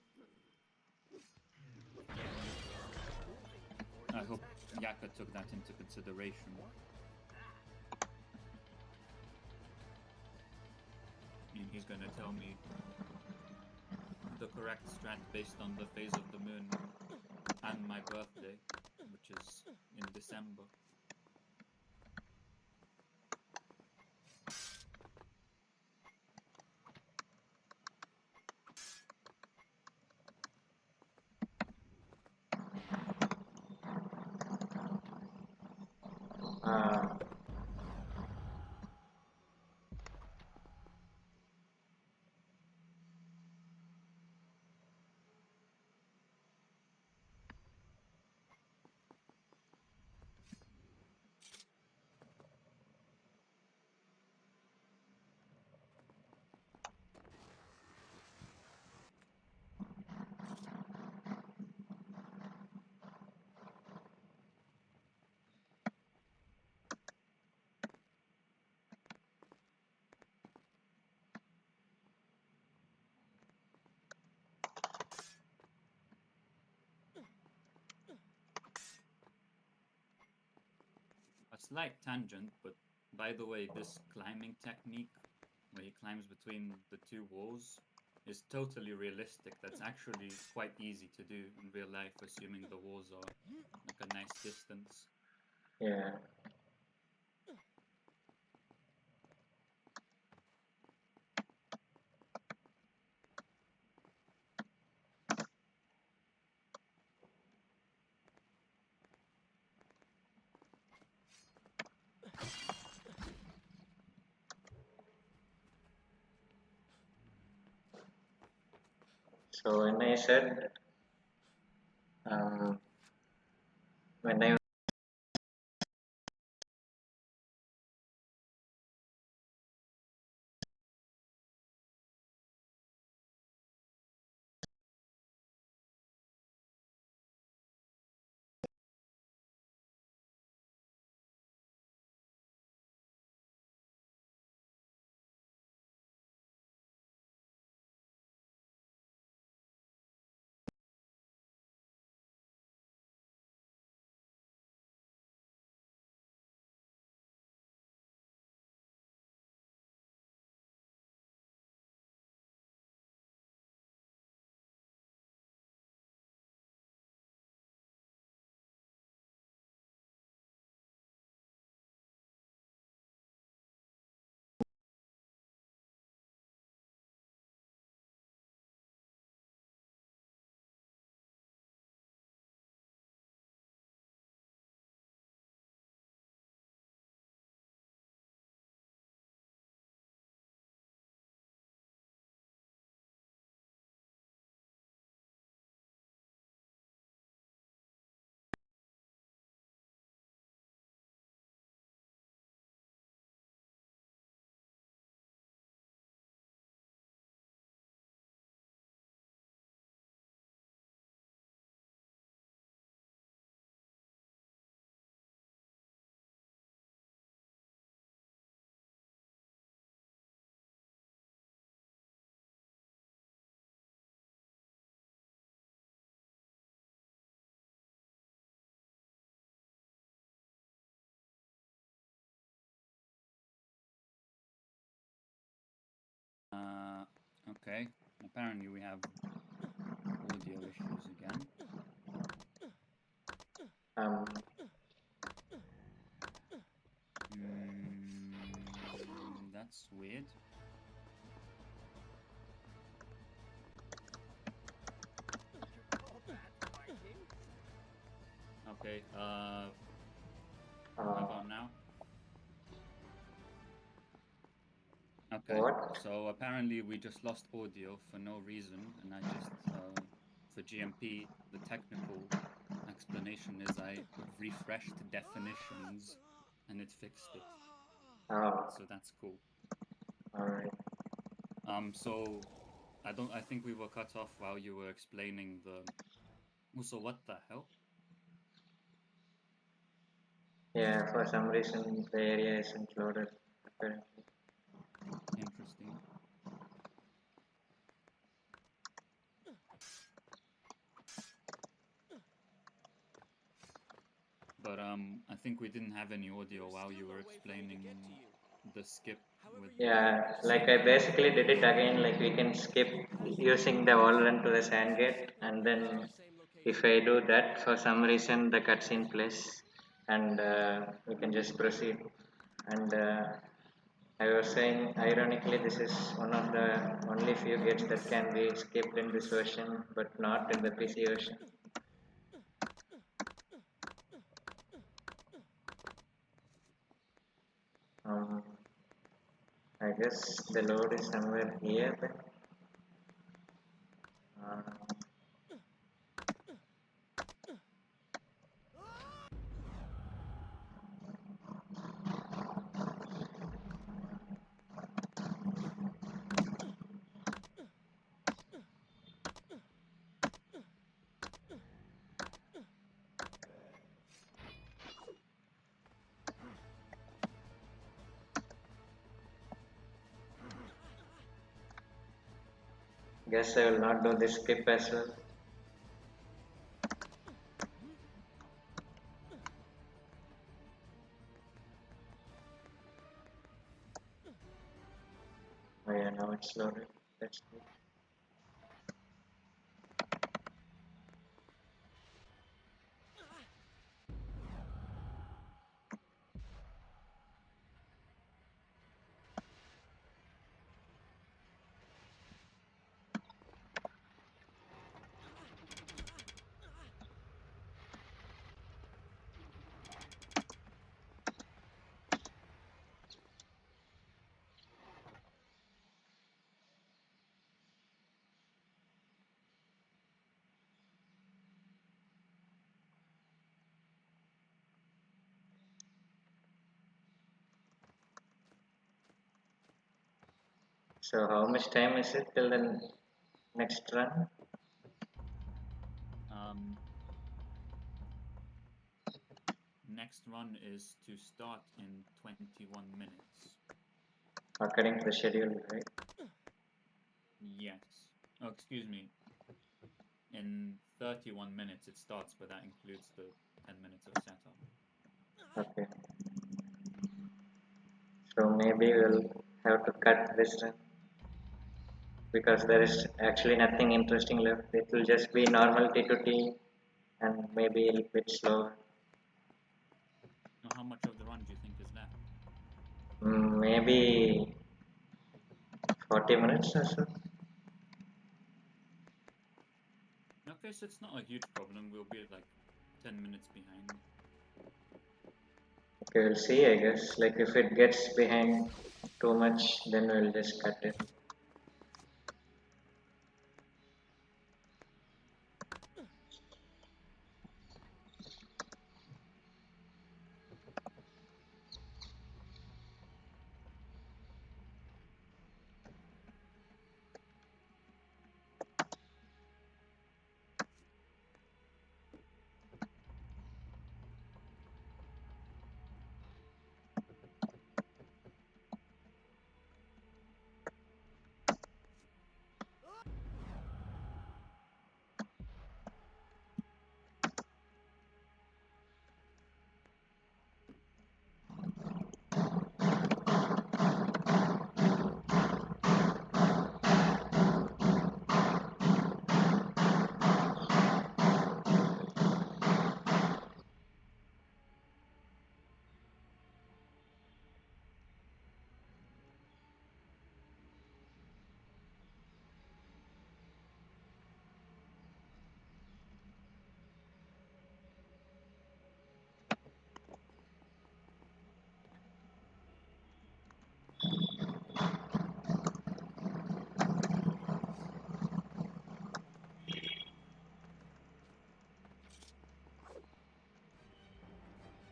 Speaker 1: I hope Yaka took that into consideration. I mean, he's gonna tell me the correct strat based on the phase of the moon and my birthday, which is in December. slight tangent, but by the way, this climbing technique where he climbs between the two walls is totally realistic. That's actually quite easy to do in real life, assuming the walls are like a nice distance.
Speaker 3: Yeah. So when I said when I
Speaker 1: Okay, apparently we have audio issues again. That's weird. Okay, how about now? Okay,
Speaker 3: what?
Speaker 1: so apparently we just lost audio for no reason, and I just, for GMP, the technical explanation is I refreshed definitions and it fixed it.
Speaker 3: Oh,
Speaker 1: So that's cool.
Speaker 3: alright.
Speaker 1: So I think we were cut off while you were explaining the. So what the hell?
Speaker 3: Yeah, for some reason the area isn't loaded apparently.
Speaker 1: Interesting. But I think we didn't have any audio while you were explaining the skip with
Speaker 3: Yeah,
Speaker 1: the
Speaker 3: like I
Speaker 1: sand gate.
Speaker 3: basically did it again, like we can skip using the wall run to the sand gate, and then if I do that, for some reason the cutscene plays and we can just proceed. And I was saying, ironically, this is one of the only few gates that can be skipped in this version, but not in the PC version. Um, I guess the load is somewhere here. Then. Guess I will not do this skip as well. Oh yeah, now it's loaded. That's good. So how much time is it till the next run?
Speaker 1: Next run is to start in 21 minutes.
Speaker 3: According to the schedule, right?
Speaker 1: Yes. Oh, excuse me. In 31 minutes it starts, but that includes the 10 minutes of setup.
Speaker 3: Okay. So maybe we'll have to cut this run because there is actually nothing interesting left. It will just be normal T2T and maybe a little bit slower.
Speaker 1: Now, how much of the run do you think is left?
Speaker 3: Maybe 40 minutes or so.
Speaker 1: Okay, so it's not a huge problem. We'll be like 10 minutes behind.
Speaker 3: Okay, we'll see, I guess. Like if it gets behind too much, then we'll just cut it.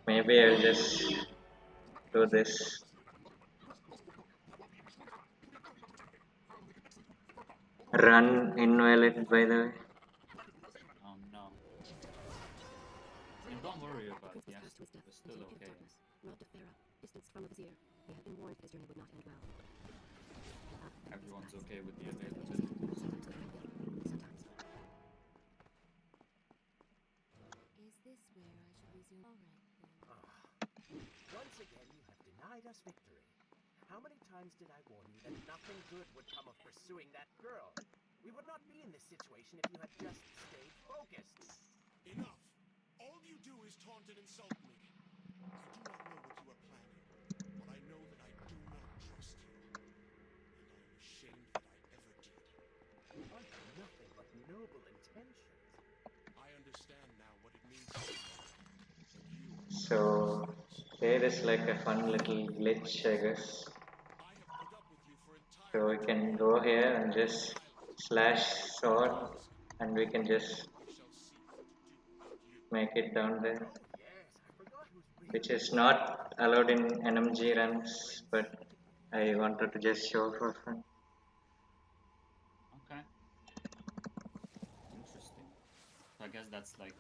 Speaker 3: Maybe I'll just do this. Run invalid, by the way.
Speaker 1: Oh no. And don't worry about
Speaker 2: Prince was
Speaker 1: yes,
Speaker 2: cast to his death
Speaker 1: we're still
Speaker 2: into the pit of
Speaker 1: okay.
Speaker 2: darkness, robbed of Farah, distanced from the vizier. He had been warned his journey would not end well.
Speaker 1: Everyone's okay with the availability.
Speaker 2: Sometimes the kind of sometimes.
Speaker 6: Is this where I should resume? All right, then.
Speaker 5: Once again, you have denied us victory. How many times did I warn you that nothing good would come of pursuing that girl? We would not be in this situation if you had just stayed focused.
Speaker 4: Enough! All you do is taunt and insult me. I do not know what you are planning, but I know that I do not trust you. And I am ashamed that I ever did.
Speaker 5: You are nothing but noble intentions.
Speaker 4: I understand now what it means to be noble. And you are
Speaker 3: So here is like a fun little glitch, I guess.
Speaker 4: I have put up with you for
Speaker 3: So
Speaker 4: entirely
Speaker 3: we can go here and just slash sword and we can just
Speaker 4: we shall see what to do without you.
Speaker 3: make it down there,
Speaker 5: Oh yes, I forgot who's really
Speaker 3: which is not allowed in NMG runs, but I wanted to just show for fun.
Speaker 1: Okay. Interesting. So I guess that's like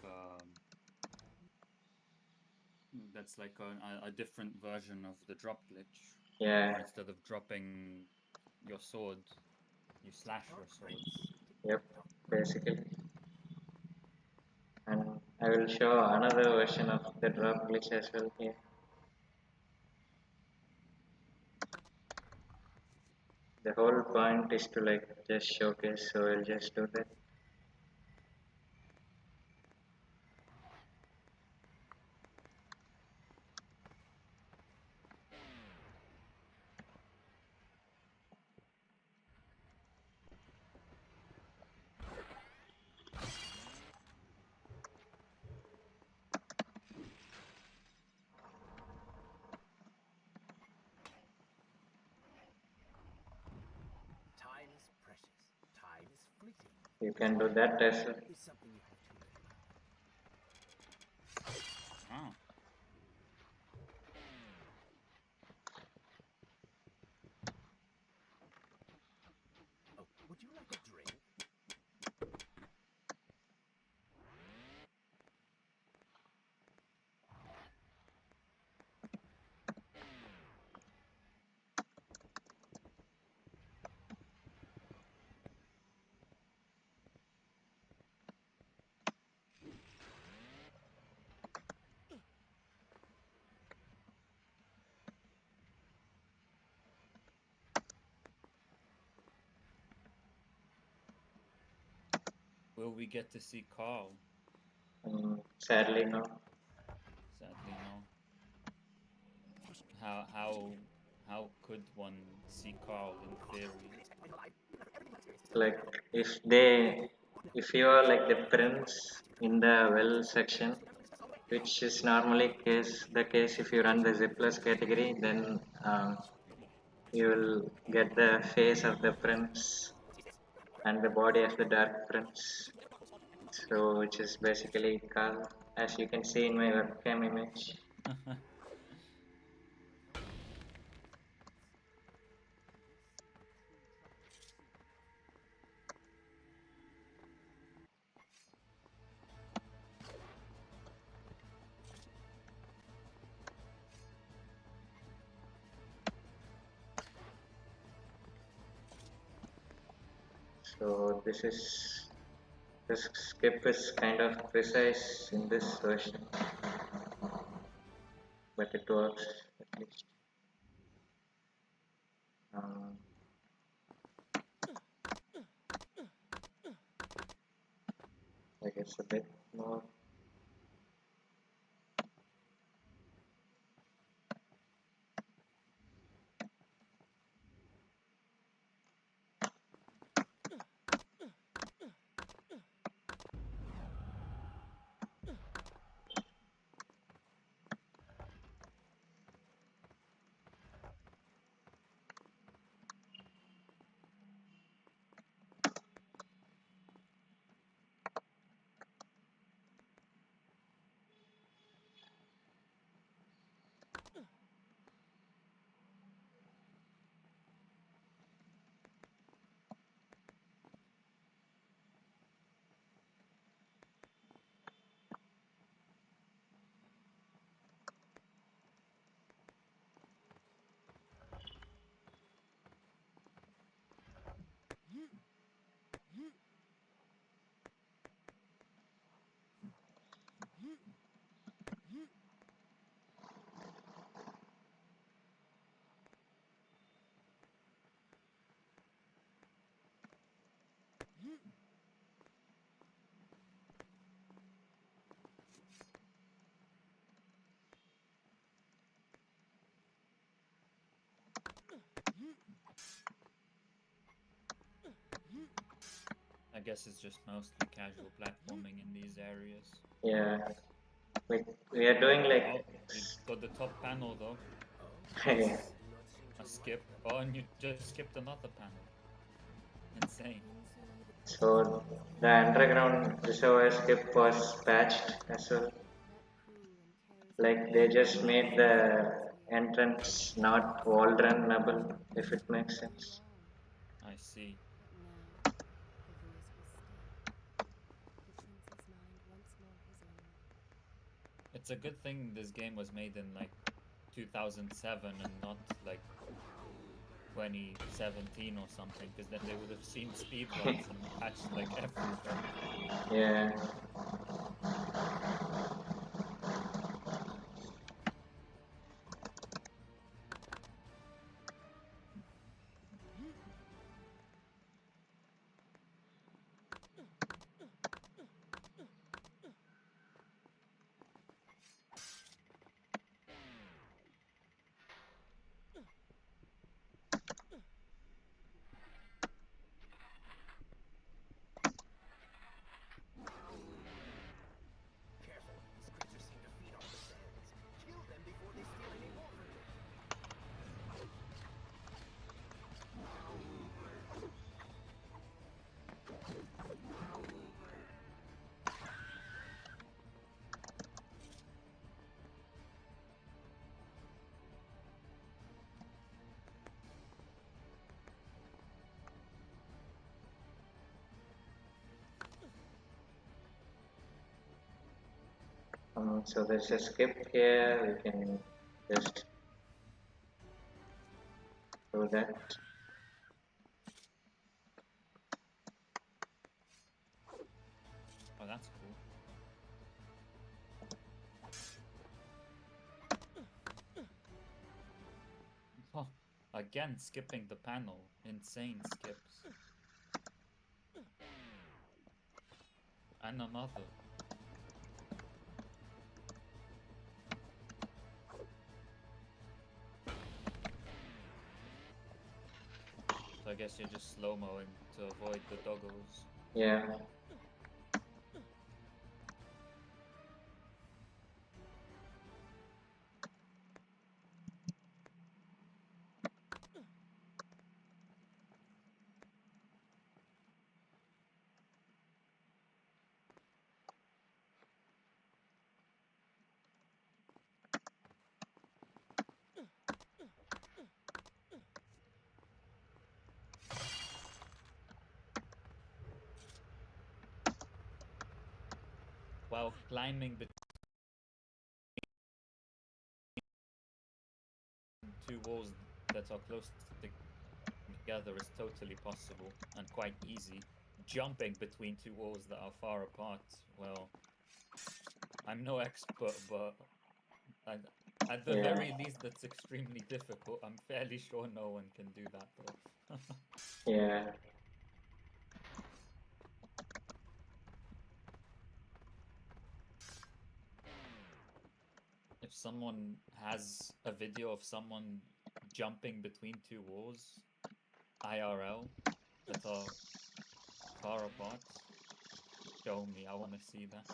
Speaker 1: a different version of the drop glitch.
Speaker 3: Yeah,
Speaker 1: Where instead of dropping your sword, you slash your sword.
Speaker 3: yep, basically. And I will show another version of the drop glitch as well here. The whole point is to like just showcase, so I'll just do that.
Speaker 5: Time is precious. Time is fleeting.
Speaker 3: You can do that as well.
Speaker 5: Is something you have too little of.
Speaker 1: Ah.
Speaker 5: Oh, would you like a drink?
Speaker 1: Will we get to see Carl?
Speaker 3: Sadly, no.
Speaker 1: Sadly, no. How could one see Carl in theory?
Speaker 3: Like if you are like the prince in the well section, which is normally the case if you run the Zipless category, then you will get the face of the prince and the body of the dark prince. So which is basically Carl, as you can see in my webcam image. So this skip is kind of precise in this version, but it works at least. Um, I guess a bit more.
Speaker 1: I guess it's just mostly casual platforming in these areas.
Speaker 3: Yeah, like we are doing like
Speaker 1: Oh, you got the top panel though.
Speaker 3: yeah.
Speaker 1: A skip. Oh, and you just skipped another panel. Insane.
Speaker 3: So the underground reservoir skip was patched as well. Like they just made the entrance not wall runnable, if it makes sense.
Speaker 1: I see.
Speaker 2: But now the voice was still. The prince's mind once more his own.
Speaker 1: It's a good thing this game was made in like 2007 and not like 2017 or something, because then they would have seen speedruns and patched like everything.
Speaker 3: Yeah. So there's a skip here, we can just do that.
Speaker 1: Oh, that's cool. Oh, again, skipping the panel. Insane skips. And another. So I guess you're just slow-moing to avoid the doggos.
Speaker 3: Yeah.
Speaker 1: While climbing between two walls that are close together is totally possible and quite easy. Jumping between two walls that are far apart, well, I'm no expert, but at the
Speaker 3: Yeah.
Speaker 1: very least, that's extremely difficult. I'm fairly sure no one can do that, though.
Speaker 3: Yeah.
Speaker 1: If someone has a video of someone jumping between two walls, IRL, that are far apart, show me. I want to see that.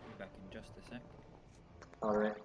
Speaker 1: Be back in just a sec.
Speaker 3: Alright.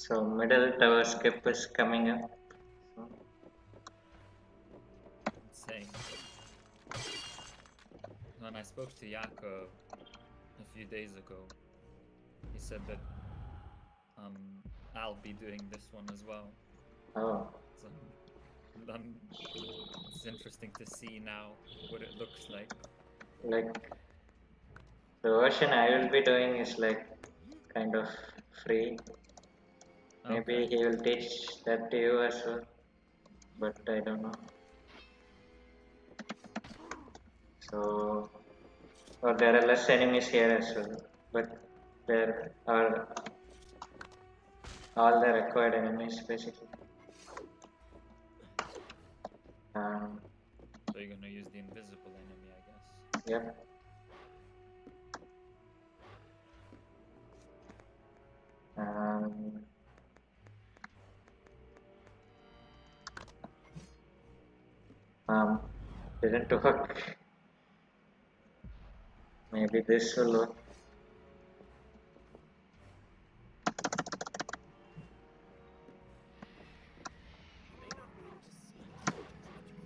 Speaker 3: So middle tower skip is coming up. So,
Speaker 1: Insane. When I spoke to Yako a few days ago, he said that I'll be doing this one as well.
Speaker 3: oh,
Speaker 1: So it's interesting to see now what it looks like.
Speaker 3: like the version I will be doing is like kind of free. Maybe
Speaker 1: Okay.
Speaker 3: he will teach that to you as well, but I don't know. So, or there are less enemies here as well, but there are all the required enemies basically.
Speaker 1: So you're gonna use the invisible enemy, I guess.
Speaker 3: Yep. Didn't work. Maybe this will work.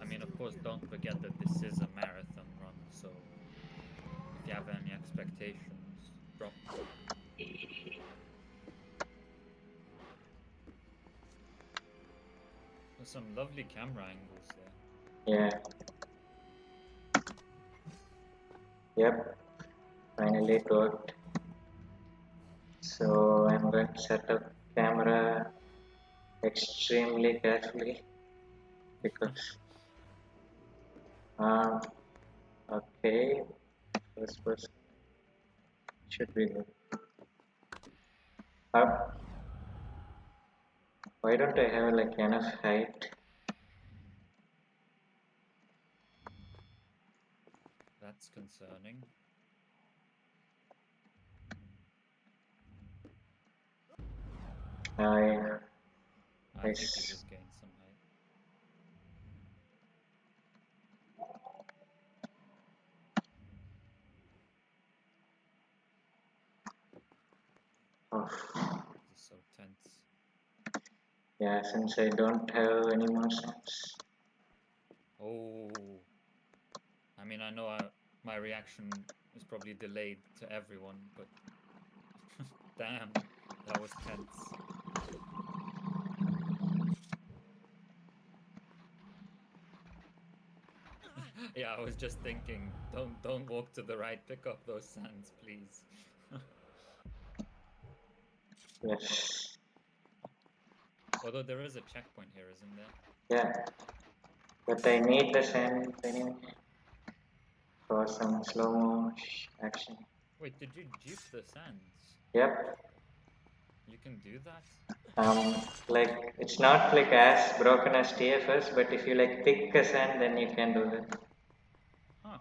Speaker 1: I mean, of course, don't forget that this is a marathon run, so if you have any expectations, drop them. There's some lovely camera angles there.
Speaker 3: Yeah. Yep. Finally it worked. So I'm going to set up camera extremely carefully because okay, first person should be good. Up. Why don't I have like enough height?
Speaker 1: That's concerning.
Speaker 3: Yeah.
Speaker 1: I think
Speaker 3: Yes.
Speaker 1: you just gained some height.
Speaker 3: Oh.
Speaker 1: This is so tense.
Speaker 3: Yeah, since I don't have any more sense.
Speaker 1: Oh. I mean, I know my reaction is probably delayed to everyone, but damn, that was tense. Yeah, I was just thinking, don't walk to the right, pick up those sands, please.
Speaker 3: Yes.
Speaker 1: Although there is a checkpoint here, isn't there?
Speaker 3: Yeah. But I need the sand anyway for some slow-mo action.
Speaker 1: Wait, did you jeep the sands?
Speaker 3: Yep.
Speaker 1: You can do that?
Speaker 3: Like it's not like as broken as TFS, but if you like pick a sand, then you can do that.
Speaker 1: Huh.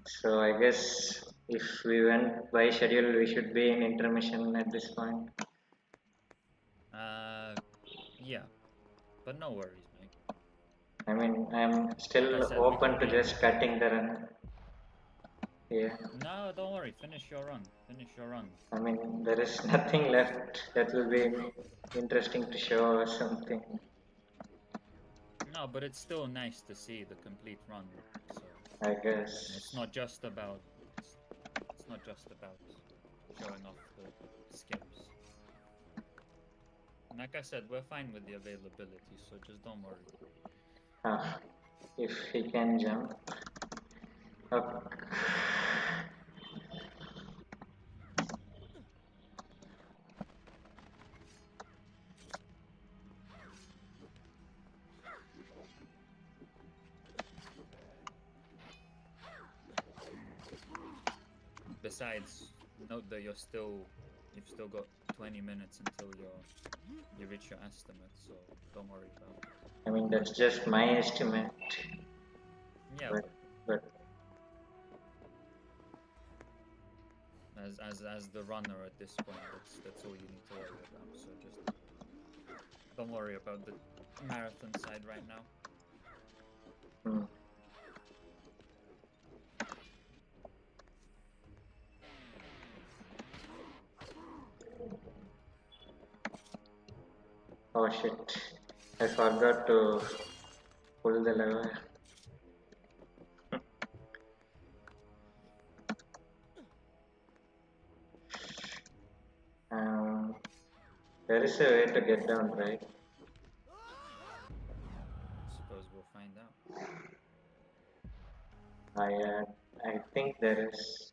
Speaker 3: So I guess if we went by schedule, we should be in intermission at this point.
Speaker 1: Yeah. But no worries, mate.
Speaker 3: I mean, I'm still
Speaker 1: Like I said, we
Speaker 3: open
Speaker 1: can
Speaker 3: to
Speaker 1: be...
Speaker 3: just cutting the run. Yeah.
Speaker 1: No, don't worry. Finish your run. Finish your run.
Speaker 3: I mean, there is nothing left that will be interesting to show or something.
Speaker 1: No, but it's still nice to see the complete run. So
Speaker 3: I guess.
Speaker 1: it's not just about showing off the skips. And like I said, we're fine with the availability, so just don't worry.
Speaker 3: If he can jump. Okay.
Speaker 1: Besides, note that you've still got 20 minutes until you reach your estimate, so don't worry about it.
Speaker 3: I mean, that's just my estimate.
Speaker 1: Yeah,
Speaker 3: but
Speaker 1: as the runner at this point, that's all you need to worry about. So just don't worry about the marathon side right now.
Speaker 3: hmm. Oh shit! I forgot to pull the lever. There is a way to get down, right?
Speaker 1: Suppose we'll find out.
Speaker 3: I think there is.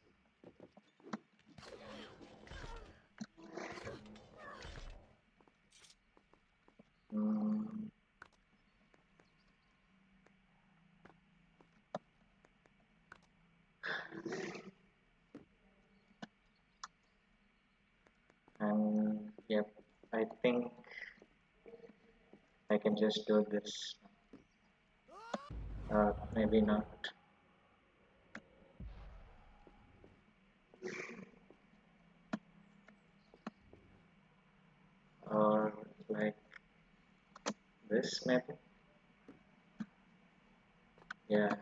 Speaker 3: Mm, and yep, I think I can just do this. Maybe not. Or like this, maybe. Yeah.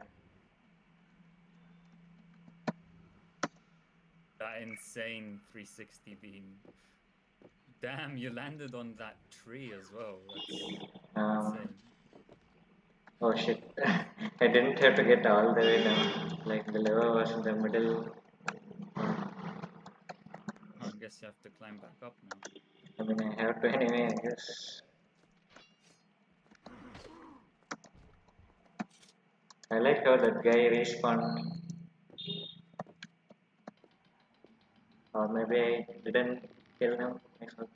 Speaker 1: That insane 360 beam. Damn, you landed on that tree as well. That's
Speaker 3: Um,
Speaker 1: insane.
Speaker 3: oh shit! I didn't have to get all the way down. Like the lever was in the middle.
Speaker 1: I guess you have to climb back up now.
Speaker 3: I mean, I have to anyway, I guess. I like how that guy respawned. Or maybe I didn't kill him. I forgot.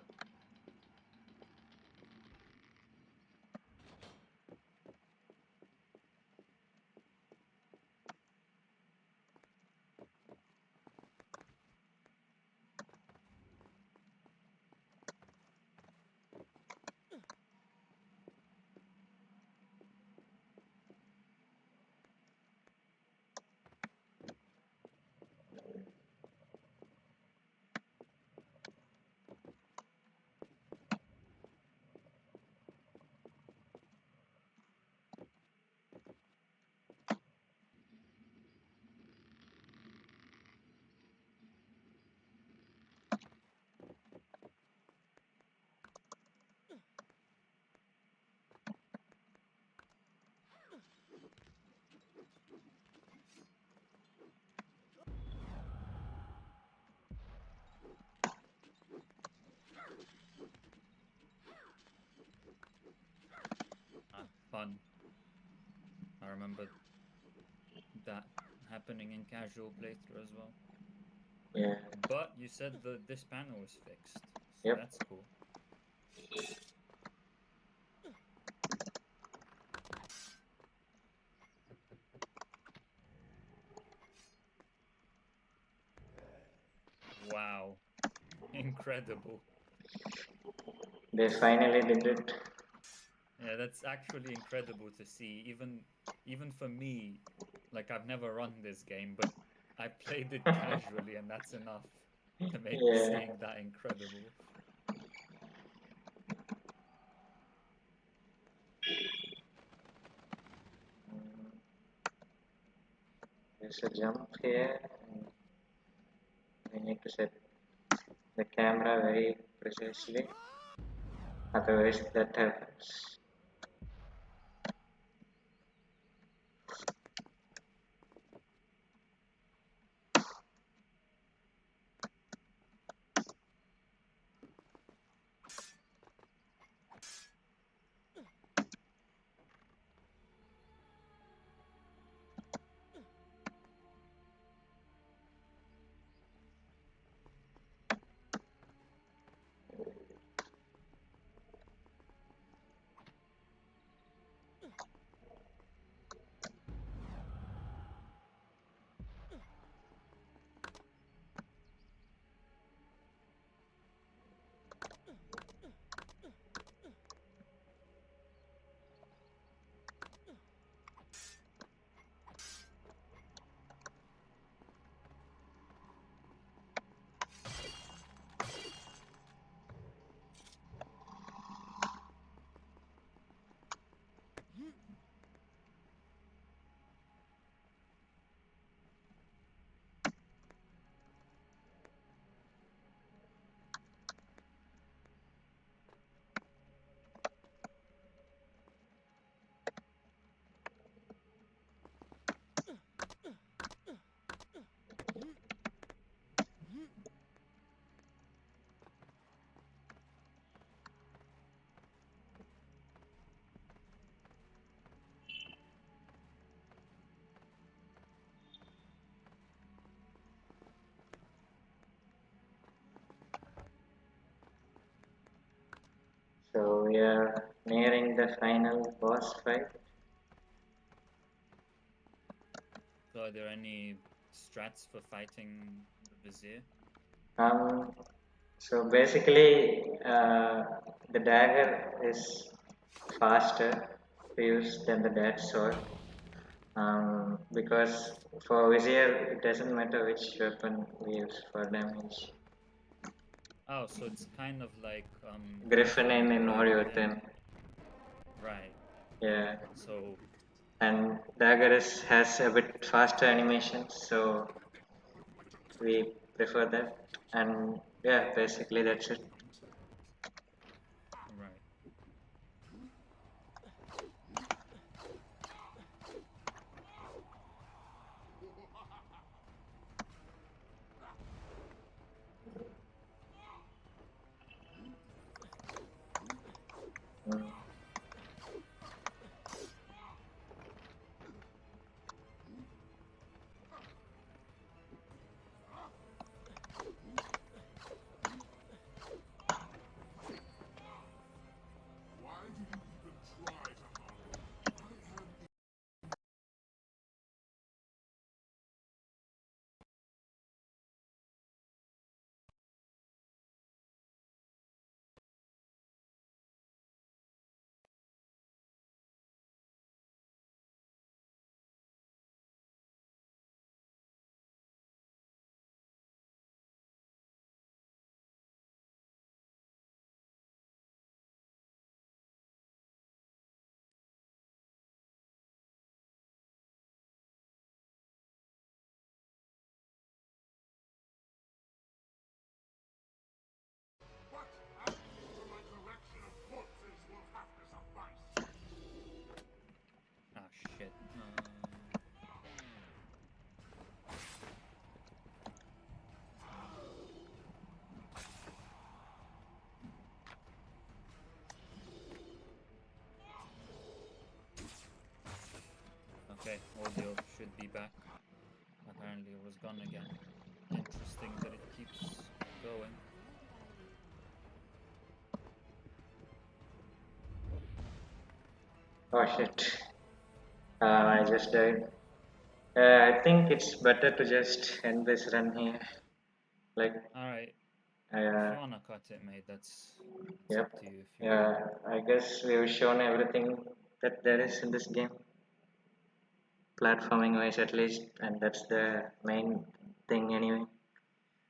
Speaker 1: Ah, fun. I remember that happening in casual playthrough as well.
Speaker 3: Yeah.
Speaker 1: But you said that this panel was fixed, so
Speaker 3: Yep.
Speaker 1: that's cool. Wow. Incredible.
Speaker 3: They finally did it.
Speaker 1: Yeah, that's actually incredible to see. Even for me, like I've never run this game, but I played it casually and that's enough to make
Speaker 3: Yeah.
Speaker 1: seeing that incredible.
Speaker 3: There's a jump here. And we need to set the camera very precisely. Otherwise, that happens. So we are nearing the final boss fight.
Speaker 1: So are there any strats for fighting the Vizier?
Speaker 3: Um, so basically, the dagger is faster to use than the dead sword. Because for Vizier, it doesn't matter which weapon we use for damage.
Speaker 1: Oh, so it's kind of like
Speaker 3: Griffin in
Speaker 1: but
Speaker 3: Warrior
Speaker 1: then
Speaker 3: 10.
Speaker 1: right.
Speaker 3: Yeah.
Speaker 1: So
Speaker 3: And dagger has a bit faster animations, so we prefer that. And yeah, basically that's it.
Speaker 1: right.
Speaker 3: Mm.
Speaker 7: Why do you even try to harm me? I have What adding me to my collection of corpses will have to suffice.
Speaker 1: Ah shit. Okay, audio should be back. Apparently it was gone again. Interesting that it keeps going.
Speaker 3: Oh shit. I just died. I think it's better to just end this run here. Like,
Speaker 1: Alright. If
Speaker 3: uh,
Speaker 1: you wanna cut it, mate, that's it's
Speaker 3: yep.
Speaker 1: up to you if you
Speaker 3: Yeah,
Speaker 1: wanna.
Speaker 3: I guess we've shown everything that there is in this game, platforming wise at least, and that's the main thing anyway.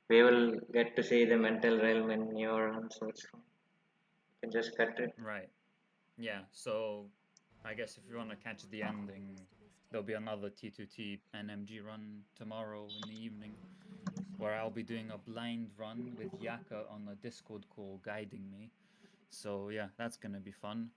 Speaker 3: We will get to see the mental realm in neurons also. You can just cut it.
Speaker 1: Right. Yeah, so I guess if you wanna catch the ending, there'll be another T2T NMG run tomorrow in the evening, where I'll be doing a blind run with Yaka on a Discord call guiding me. So yeah, that's gonna be fun.